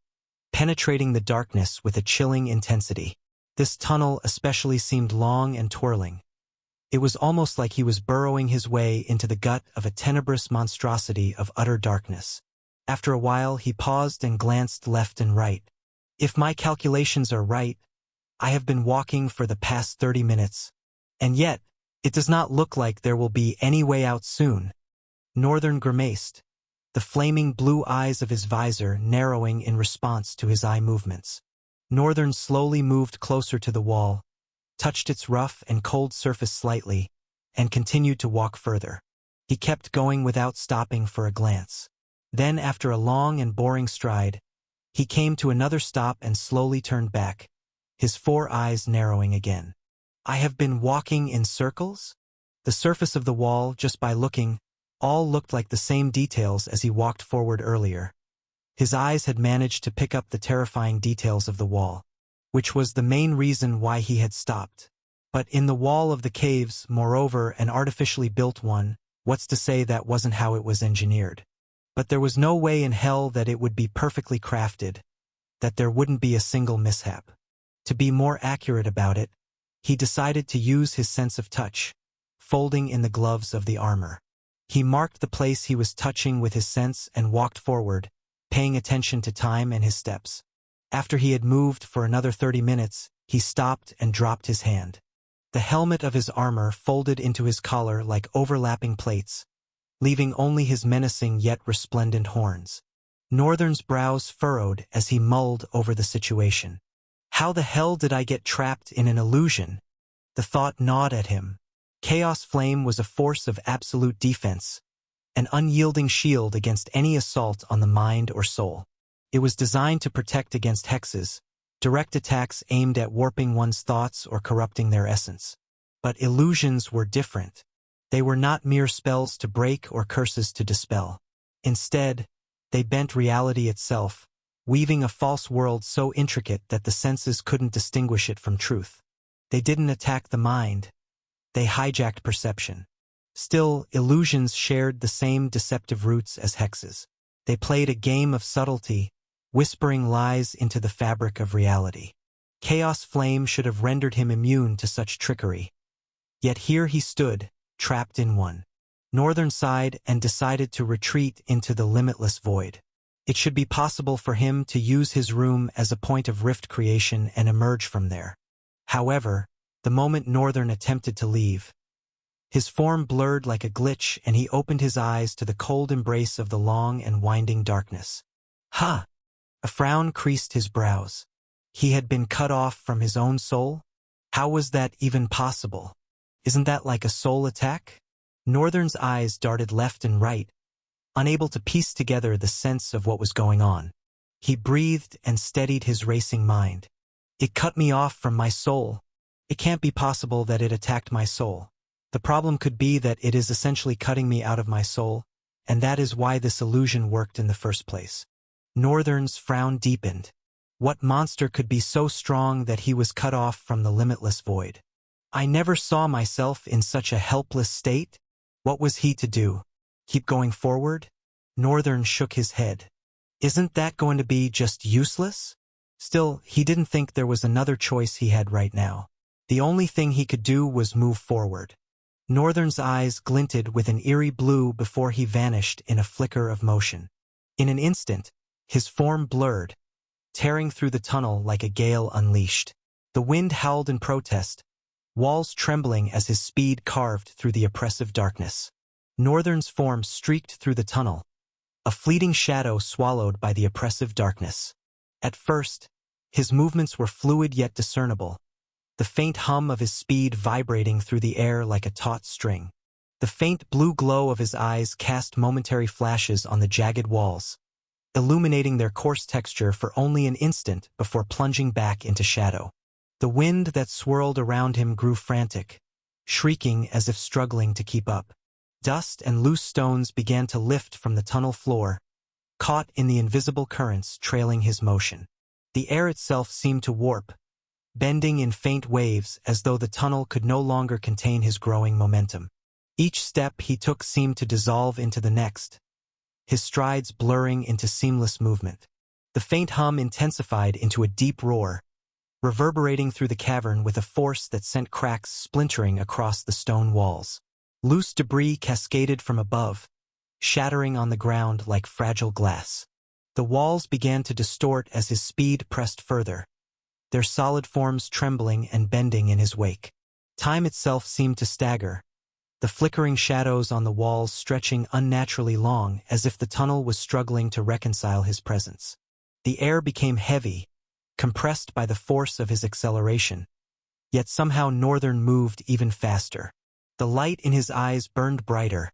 penetrating the darkness with a chilling intensity. This tunnel especially seemed long and twirling. It was almost like he was burrowing his way into the gut of a tenebrous monstrosity of utter darkness. After a while, he paused and glanced left and right. "If my calculations are right, I have been walking for the past 30 minutes. And yet, it does not look like there will be any way out soon." Northern grimaced, the flaming blue eyes of his visor narrowing in response to his eye movements. Northern slowly moved closer to the wall, touched its rough and cold surface slightly, and continued to walk further. He kept going without stopping for a glance. Then, after a long and boring stride, he came to another stop and slowly turned back, his four eyes narrowing again. "I have been walking in circles?" The surface of the wall, just by looking, all looked like the same details as he walked forward earlier. His eyes had managed to pick up the terrifying details of the wall, which was the main reason why he had stopped. But in the wall of the caves, moreover, an artificially built one, what's to say that wasn't how it was engineered? But there was no way in hell that it would be perfectly crafted, that there wouldn't be a single mishap. To be more accurate about it, he decided to use his sense of touch, folding in the gloves of the armor. He marked the place he was touching with his sense and walked forward, paying attention to time and his steps. After he had moved for another 30 minutes, he stopped and dropped his hand. The helmet of his armor folded into his collar like overlapping plates, leaving only his menacing yet resplendent horns. Northern's brows furrowed as he mulled over the situation. How the hell did I get trapped in an illusion? The thought gnawed at him. Chaos Flame was a force of absolute defense, an unyielding shield against any assault on the mind or soul. It was designed to protect against hexes, direct attacks aimed at warping one's thoughts or corrupting their essence. But illusions were different. They were not mere spells to break or curses to dispel. Instead, they bent reality itself, weaving a false world so intricate that the senses couldn't distinguish it from truth. They didn't attack the mind. They hijacked perception. Still, illusions shared the same deceptive roots as hexes. They played a game of subtlety, whispering lies into the fabric of reality. Chaos Flame should have rendered him immune to such trickery. Yet here he stood, trapped in one. Northern side and decided to retreat into the limitless void. It should be possible for him to use his room as a point of rift creation and emerge from there. However, the moment Northern attempted to leave, his form blurred like a glitch and he opened his eyes to the cold embrace of the long and winding darkness. Ha! A frown creased his brows. He had been cut off from his own soul? How was that even possible? Isn't that like a soul attack? Northern's eyes darted left and right, unable to piece together the sense of what was going on. He breathed and steadied his racing mind. It cut me off from my soul. It can't be possible that it attacked my soul. The problem could be that it is essentially cutting me out of my soul, and that is why this illusion worked in the first place. Northern's frown deepened. What monster could be so strong that he was cut off from the limitless void? I never saw myself in such a helpless state. What was he to do? Keep going forward? Northern shook his head. Isn't that going to be just useless? Still, he didn't think there was another choice he had right now. The only thing he could do was move forward. Northern's eyes glinted with an eerie blue before he vanished in a flicker of motion. In an instant, his form blurred, tearing through the tunnel like a gale unleashed. The wind howled in protest, walls trembling as his speed carved through the oppressive darkness. Northern's form streaked through the tunnel, a fleeting shadow swallowed by the oppressive darkness. At first, his movements were fluid yet discernible, the faint hum of his speed vibrating through the air like a taut string. The faint blue glow of his eyes cast momentary flashes on the jagged walls, illuminating their coarse texture for only an instant before plunging back into shadow. The wind that swirled around him grew frantic, shrieking as if struggling to keep up. Dust and loose stones began to lift from the tunnel floor, caught in the invisible currents trailing his motion. The air itself seemed to warp, bending in faint waves as though the tunnel could no longer contain his growing momentum. Each step he took seemed to dissolve into the next, his strides blurring into seamless movement. The faint hum intensified into a deep roar, reverberating through the cavern with a force that sent cracks splintering across the stone walls. Loose debris cascaded from above, shattering on the ground like fragile glass. The walls began to distort as his speed pressed further, their solid forms trembling and bending in his wake. Time itself seemed to stagger, the flickering shadows on the walls stretching unnaturally long as if the tunnel was struggling to reconcile his presence. The air became heavy, compressed by the force of his acceleration, yet somehow Northern moved even faster. The light in his eyes burned brighter,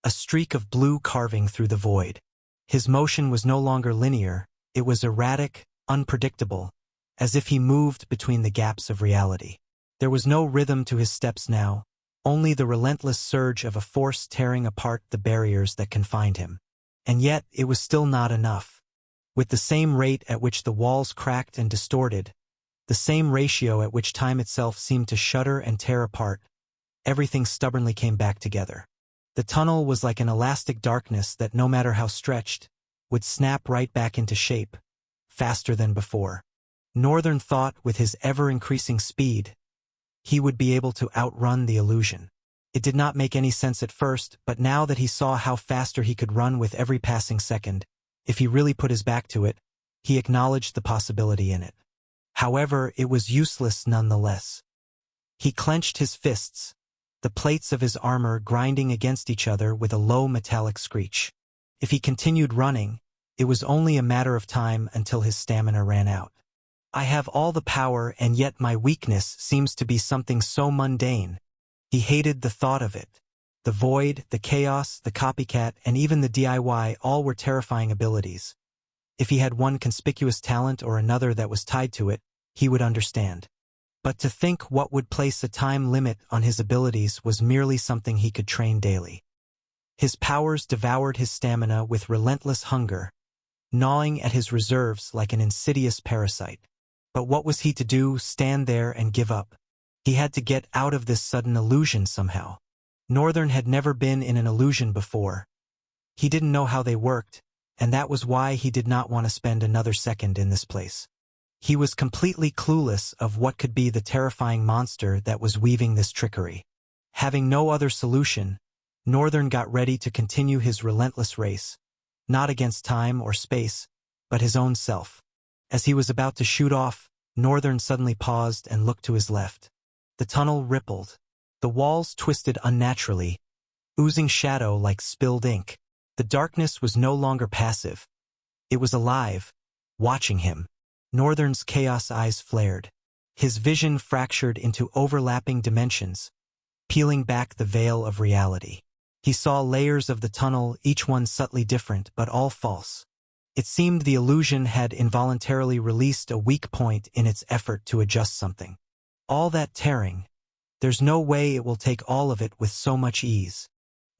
a streak of blue carving through the void. His motion was no longer linear, it was erratic, unpredictable, as if he moved between the gaps of reality. There was no rhythm to his steps now, only the relentless surge of a force tearing apart the barriers that confined him. And yet it was still not enough. With the same rate at which the walls cracked and distorted, the same ratio at which time itself seemed to shudder and tear apart, everything stubbornly came back together. The tunnel was like an elastic darkness that, no matter how stretched, would snap right back into shape, faster than before. Northern thought with his ever-increasing speed, he would be able to outrun the illusion. It did not make any sense at first, but now that he saw how faster he could run with every passing second, if he really put his back to it, he acknowledged the possibility in it. However, it was useless nonetheless. He clenched his fists, the plates of his armor grinding against each other with a low metallic screech. If he continued running, it was only a matter of time until his stamina ran out. I have all the power, and yet my weakness seems to be something so mundane. He hated the thought of it. The void, the chaos, the copycat, and even the DIY all were terrifying abilities. If he had one conspicuous talent or another that was tied to it, he would understand. But to think what would place a time limit on his abilities was merely something he could train daily. His powers devoured his stamina with relentless hunger, gnawing at his reserves like an insidious parasite. But what was he to do, stand there and give up? He had to get out of this sudden illusion somehow. Northern had never been in an illusion before. He didn't know how they worked, and that was why he did not want to spend another second in this place. He was completely clueless of what could be the terrifying monster that was weaving this trickery. Having no other solution, Northern got ready to continue his relentless race, not against time or space, but his own self. As he was about to shoot off, Northern suddenly paused and looked to his left. The tunnel rippled. The walls twisted unnaturally, oozing shadow like spilled ink. The darkness was no longer passive. It was alive, watching him. Northern's chaos eyes flared. His vision fractured into overlapping dimensions, peeling back the veil of reality. He saw layers of the tunnel, each one subtly different, but all false. It seemed the illusion had involuntarily released a weak point in its effort to adjust something. All that tearing. There's no way it will take all of it with so much ease.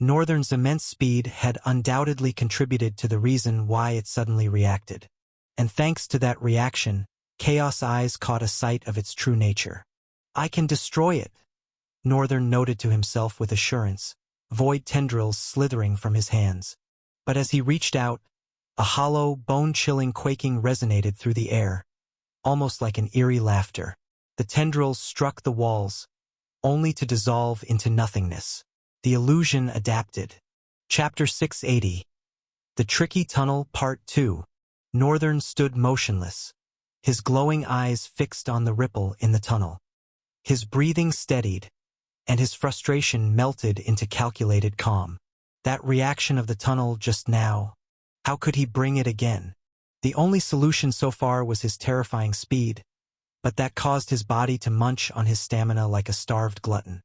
Northern's immense speed had undoubtedly contributed to the reason why it suddenly reacted. And thanks to that reaction, Chaos Eyes caught a sight of its true nature. I can destroy it, Northern noted to himself with assurance, void tendrils slithering from his hands. But as he reached out, a hollow, bone-chilling quaking resonated through the air, almost like an eerie laughter. The tendrils struck the walls, only to dissolve into nothingness. The illusion adapted. Chapter 680. The Tricky Tunnel Part 2. Northern stood motionless, his glowing eyes fixed on the ripple in the tunnel. His breathing steadied, and his frustration melted into calculated calm. That reaction of the tunnel just now, how could he bring it again? The only solution so far was his terrifying speed, but that caused his body to munch on his stamina like a starved glutton.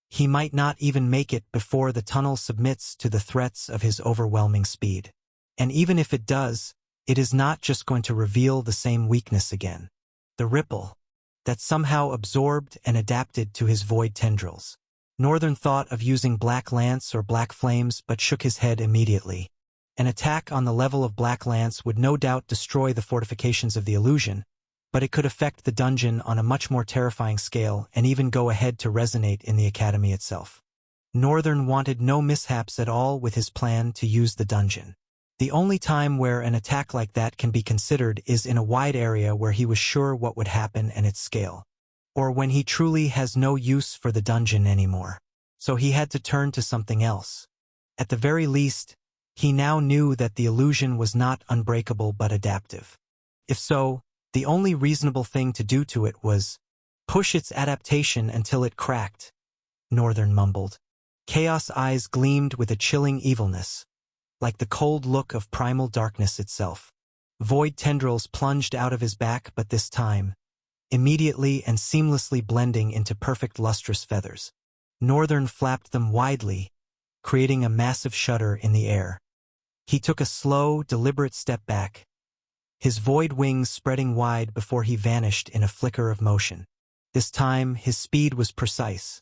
He might not even make it before the tunnel submits to the threats of his overwhelming speed. And even if it does, it is not just going to reveal the same weakness again. The ripple that somehow absorbed and adapted to his void tendrils. Northern thought of using Black Lance or Black Flames but shook his head immediately. An attack on the level of Black Lance would no doubt destroy the fortifications of the illusion, but it could affect the dungeon on a much more terrifying scale and even go ahead to resonate in the academy itself. Northern wanted no mishaps at all with his plan to use the dungeon. The only time where an attack like that can be considered is in a wide area where he was sure what would happen and its scale, or when he truly has no use for the dungeon anymore. So he had to turn to something else. At the very least, he now knew that the illusion was not unbreakable but adaptive. If so, the only reasonable thing to do to it was push its adaptation until it cracked, Northern mumbled. Chaos Eyes gleamed with a chilling evilness, like the cold look of primal darkness itself. Void tendrils plunged out of his back, but this time, immediately and seamlessly blending into perfect lustrous feathers. Northern flapped them widely, creating a massive shudder in the air. He took a slow, deliberate step back, his void wings spreading wide before he vanished in a flicker of motion. This time, his speed was precise.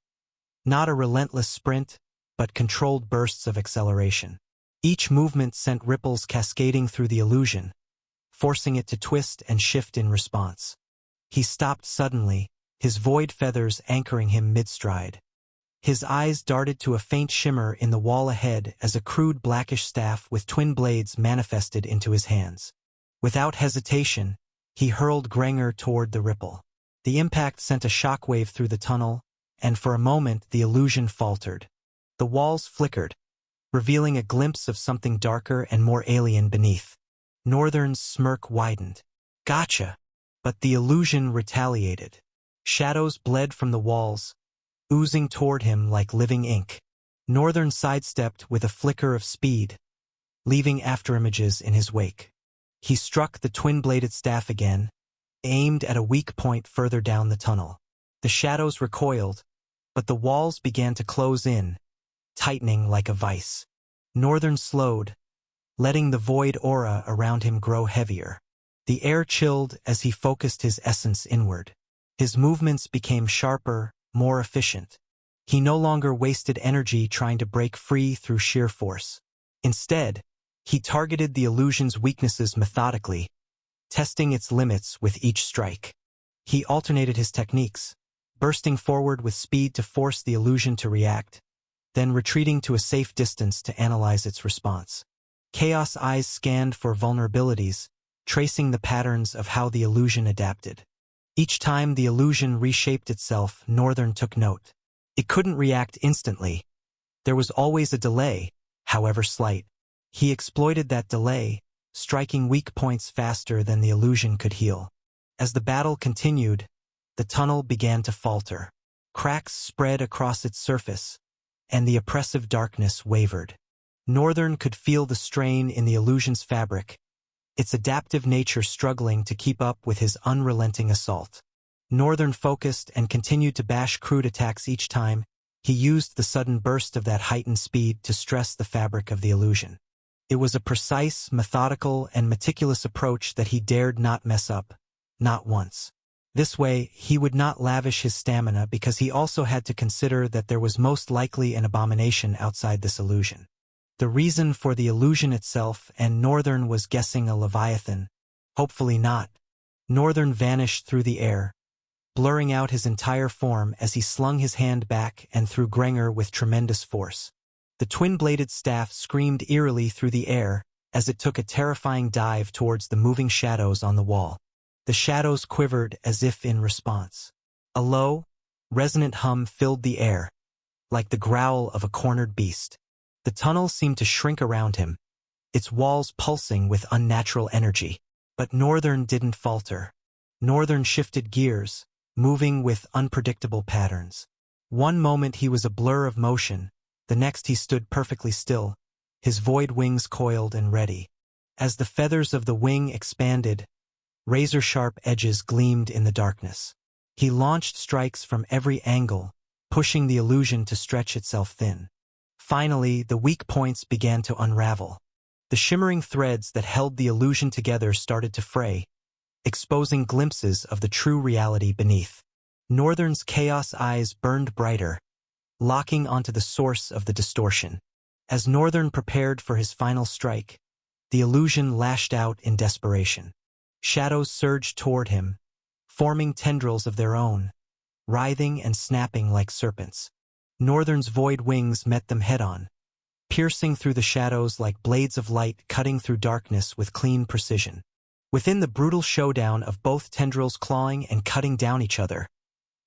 Not a relentless sprint, but controlled bursts of acceleration. Each movement sent ripples cascading through the illusion, forcing it to twist and shift in response. He stopped suddenly, his void feathers anchoring him mid-stride. His eyes darted to a faint shimmer in the wall ahead as a crude blackish staff with twin blades manifested into his hands. Without hesitation, he hurled Granger toward the ripple. The impact sent a shockwave through the tunnel, and for a moment the illusion faltered. The walls flickered, revealing a glimpse of something darker and more alien beneath. Northern's smirk widened. Gotcha! But the illusion retaliated. Shadows bled from the walls, oozing toward him like living ink. Northern sidestepped with a flicker of speed, leaving afterimages in his wake. He struck the twin-bladed staff again, aimed at a weak point further down the tunnel. The shadows recoiled, but the walls began to close in, tightening like a vice. Northern slowed, letting the void aura around him grow heavier. The air chilled as he focused his essence inward. His movements became sharper, more efficient. He no longer wasted energy trying to break free through sheer force. Instead, he targeted the illusion's weaknesses methodically, testing its limits with each strike. He alternated his techniques, bursting forward with speed to force the illusion to react, then retreating to a safe distance to analyze its response. Chaos eyes scanned for vulnerabilities, tracing the patterns of how the illusion adapted. Each time the illusion reshaped itself, Northern took note. It couldn't react instantly. There was always a delay, however slight. He exploited that delay, striking weak points faster than the illusion could heal. As the battle continued, the tunnel began to falter. Cracks spread across its surface, and the oppressive darkness wavered. Northern could feel the strain in the illusion's fabric, its adaptive nature struggling to keep up with his unrelenting assault. Northern focused and continued to bash crude attacks each time. He used the sudden burst of that heightened speed to stress the fabric of the illusion. It was a precise, methodical, and meticulous approach that he dared not mess up, not once. This way, he would not lavish his stamina because he also had to consider that there was most likely an abomination outside this illusion. The reason for the illusion itself, and Northern was guessing a leviathan. Hopefully not. Northern vanished through the air, blurring out his entire form as he slung his hand back and threw Grenger with tremendous force. The twin-bladed staff screamed eerily through the air as it took a terrifying dive towards the moving shadows on the wall. The shadows quivered as if in response. A low, resonant hum filled the air, like the growl of a cornered beast. The tunnel seemed to shrink around him, its walls pulsing with unnatural energy. But Northern didn't falter. Northern shifted gears, moving with unpredictable patterns. One moment he was a blur of motion, the next he stood perfectly still, his void wings coiled and ready. As the feathers of the wing expanded, razor-sharp edges gleamed in the darkness. He launched strikes from every angle, pushing the illusion to stretch itself thin. Finally, the weak points began to unravel. The shimmering threads that held the illusion together started to fray, exposing glimpses of the true reality beneath. Northern's chaos eyes burned brighter, locking onto the source of the distortion. As Northern prepared for his final strike, the illusion lashed out in desperation. Shadows surged toward him, forming tendrils of their own, writhing and snapping like serpents. Northern's void wings met them head-on, piercing through the shadows like blades of light cutting through darkness with clean precision. Within the brutal showdown of both tendrils clawing and cutting down each other,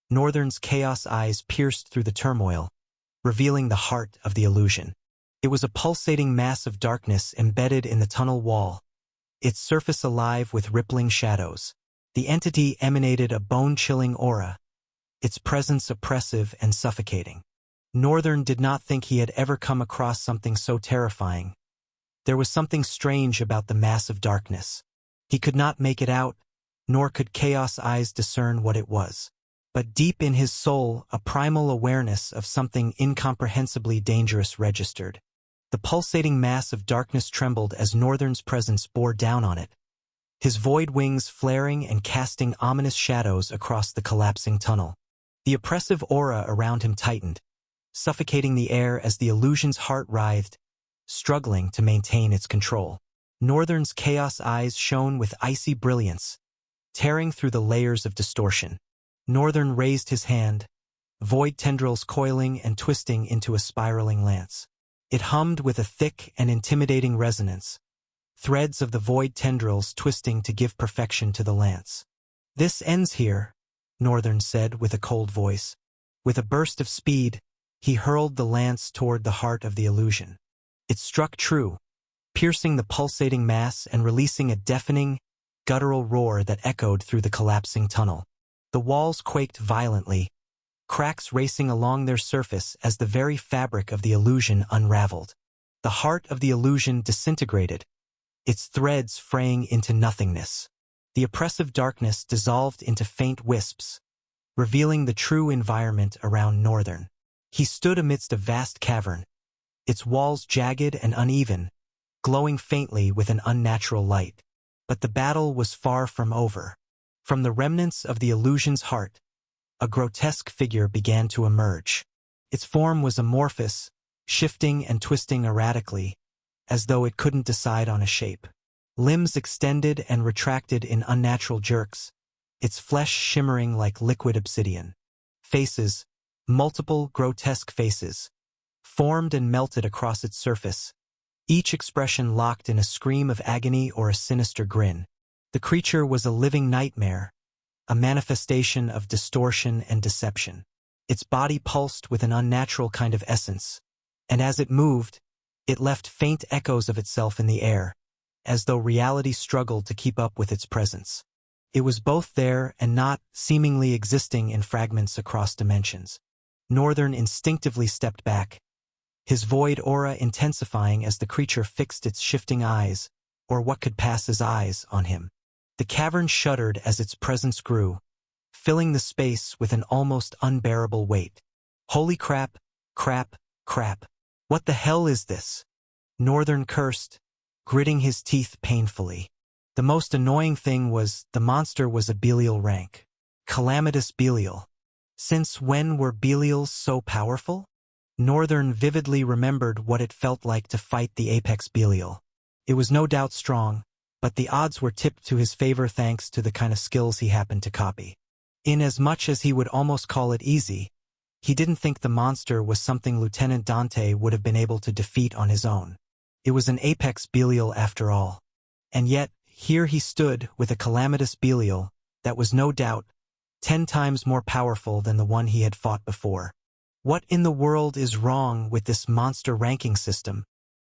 Northern's chaos eyes pierced through the turmoil, revealing the heart of the illusion. It was a pulsating mass of darkness embedded in the tunnel wall, its surface alive with rippling shadows. The entity emanated a bone-chilling aura, its presence oppressive and suffocating. Northern did not think he had ever come across something so terrifying. There was something strange about the mass of darkness. He could not make it out, nor could Chaos Eyes discern what it was. But deep in his soul, a primal awareness of something incomprehensibly dangerous registered. The pulsating mass of darkness trembled as Northern's presence bore down on it, his void wings flaring and casting ominous shadows across the collapsing tunnel. The oppressive aura around him tightened, suffocating the air as the illusion's heart writhed, struggling to maintain its control. Northern's chaos eyes shone with icy brilliance, tearing through the layers of distortion. Northern raised his hand, void tendrils coiling and twisting into a spiraling lance. It hummed with a thick and intimidating resonance, threads of the void tendrils twisting to give perfection to the lance. "This ends here," Northern said with a cold voice. With a burst of speed, he hurled the lance toward the heart of the illusion. It struck true, piercing the pulsating mass and releasing a deafening, guttural roar that echoed through the collapsing tunnel. The walls quaked violently, cracks racing along their surface as the very fabric of the illusion unraveled. The heart of the illusion disintegrated, its threads fraying into nothingness. The oppressive darkness dissolved into faint wisps, revealing the true environment around Northern. He stood amidst a vast cavern, its walls jagged and uneven, glowing faintly with an unnatural light. But the battle was far from over. From the remnants of the illusion's heart, a grotesque figure began to emerge. Its form was amorphous, shifting and twisting erratically, as though it couldn't decide on a shape. Limbs extended and retracted in unnatural jerks, its flesh shimmering like liquid obsidian. Faces, multiple grotesque faces, formed and melted across its surface, each expression locked in a scream of agony or a sinister grin. The creature was a living nightmare, a manifestation of distortion and deception. Its body pulsed with an unnatural kind of essence, and as it moved, it left faint echoes of itself in the air, as though reality struggled to keep up with its presence. It was both there and not, seemingly existing in fragments across dimensions. Northern instinctively stepped back, his void aura intensifying as the creature fixed its shifting eyes, or what could pass as eyes, on him. The cavern shuddered as its presence grew, filling the space with an almost unbearable weight. Holy crap, crap, crap. What the hell is this? Northern cursed, gritting his teeth painfully. The most annoying thing was the monster was a Belial rank. Calamitous Belial. Since when were Belials so powerful? Northern vividly remembered what it felt like to fight the apex Belial. It was no doubt strong, but the odds were tipped to his favor thanks to the kind of skills he happened to copy. Inasmuch as he would almost call it easy, he didn't think the monster was something Lieutenant Dante would have been able to defeat on his own. It was an apex Belial after all. And yet, here he stood with a calamitous Belial that was no doubt 10 times more powerful than the one he had fought before. What in the world is wrong with this monster ranking system?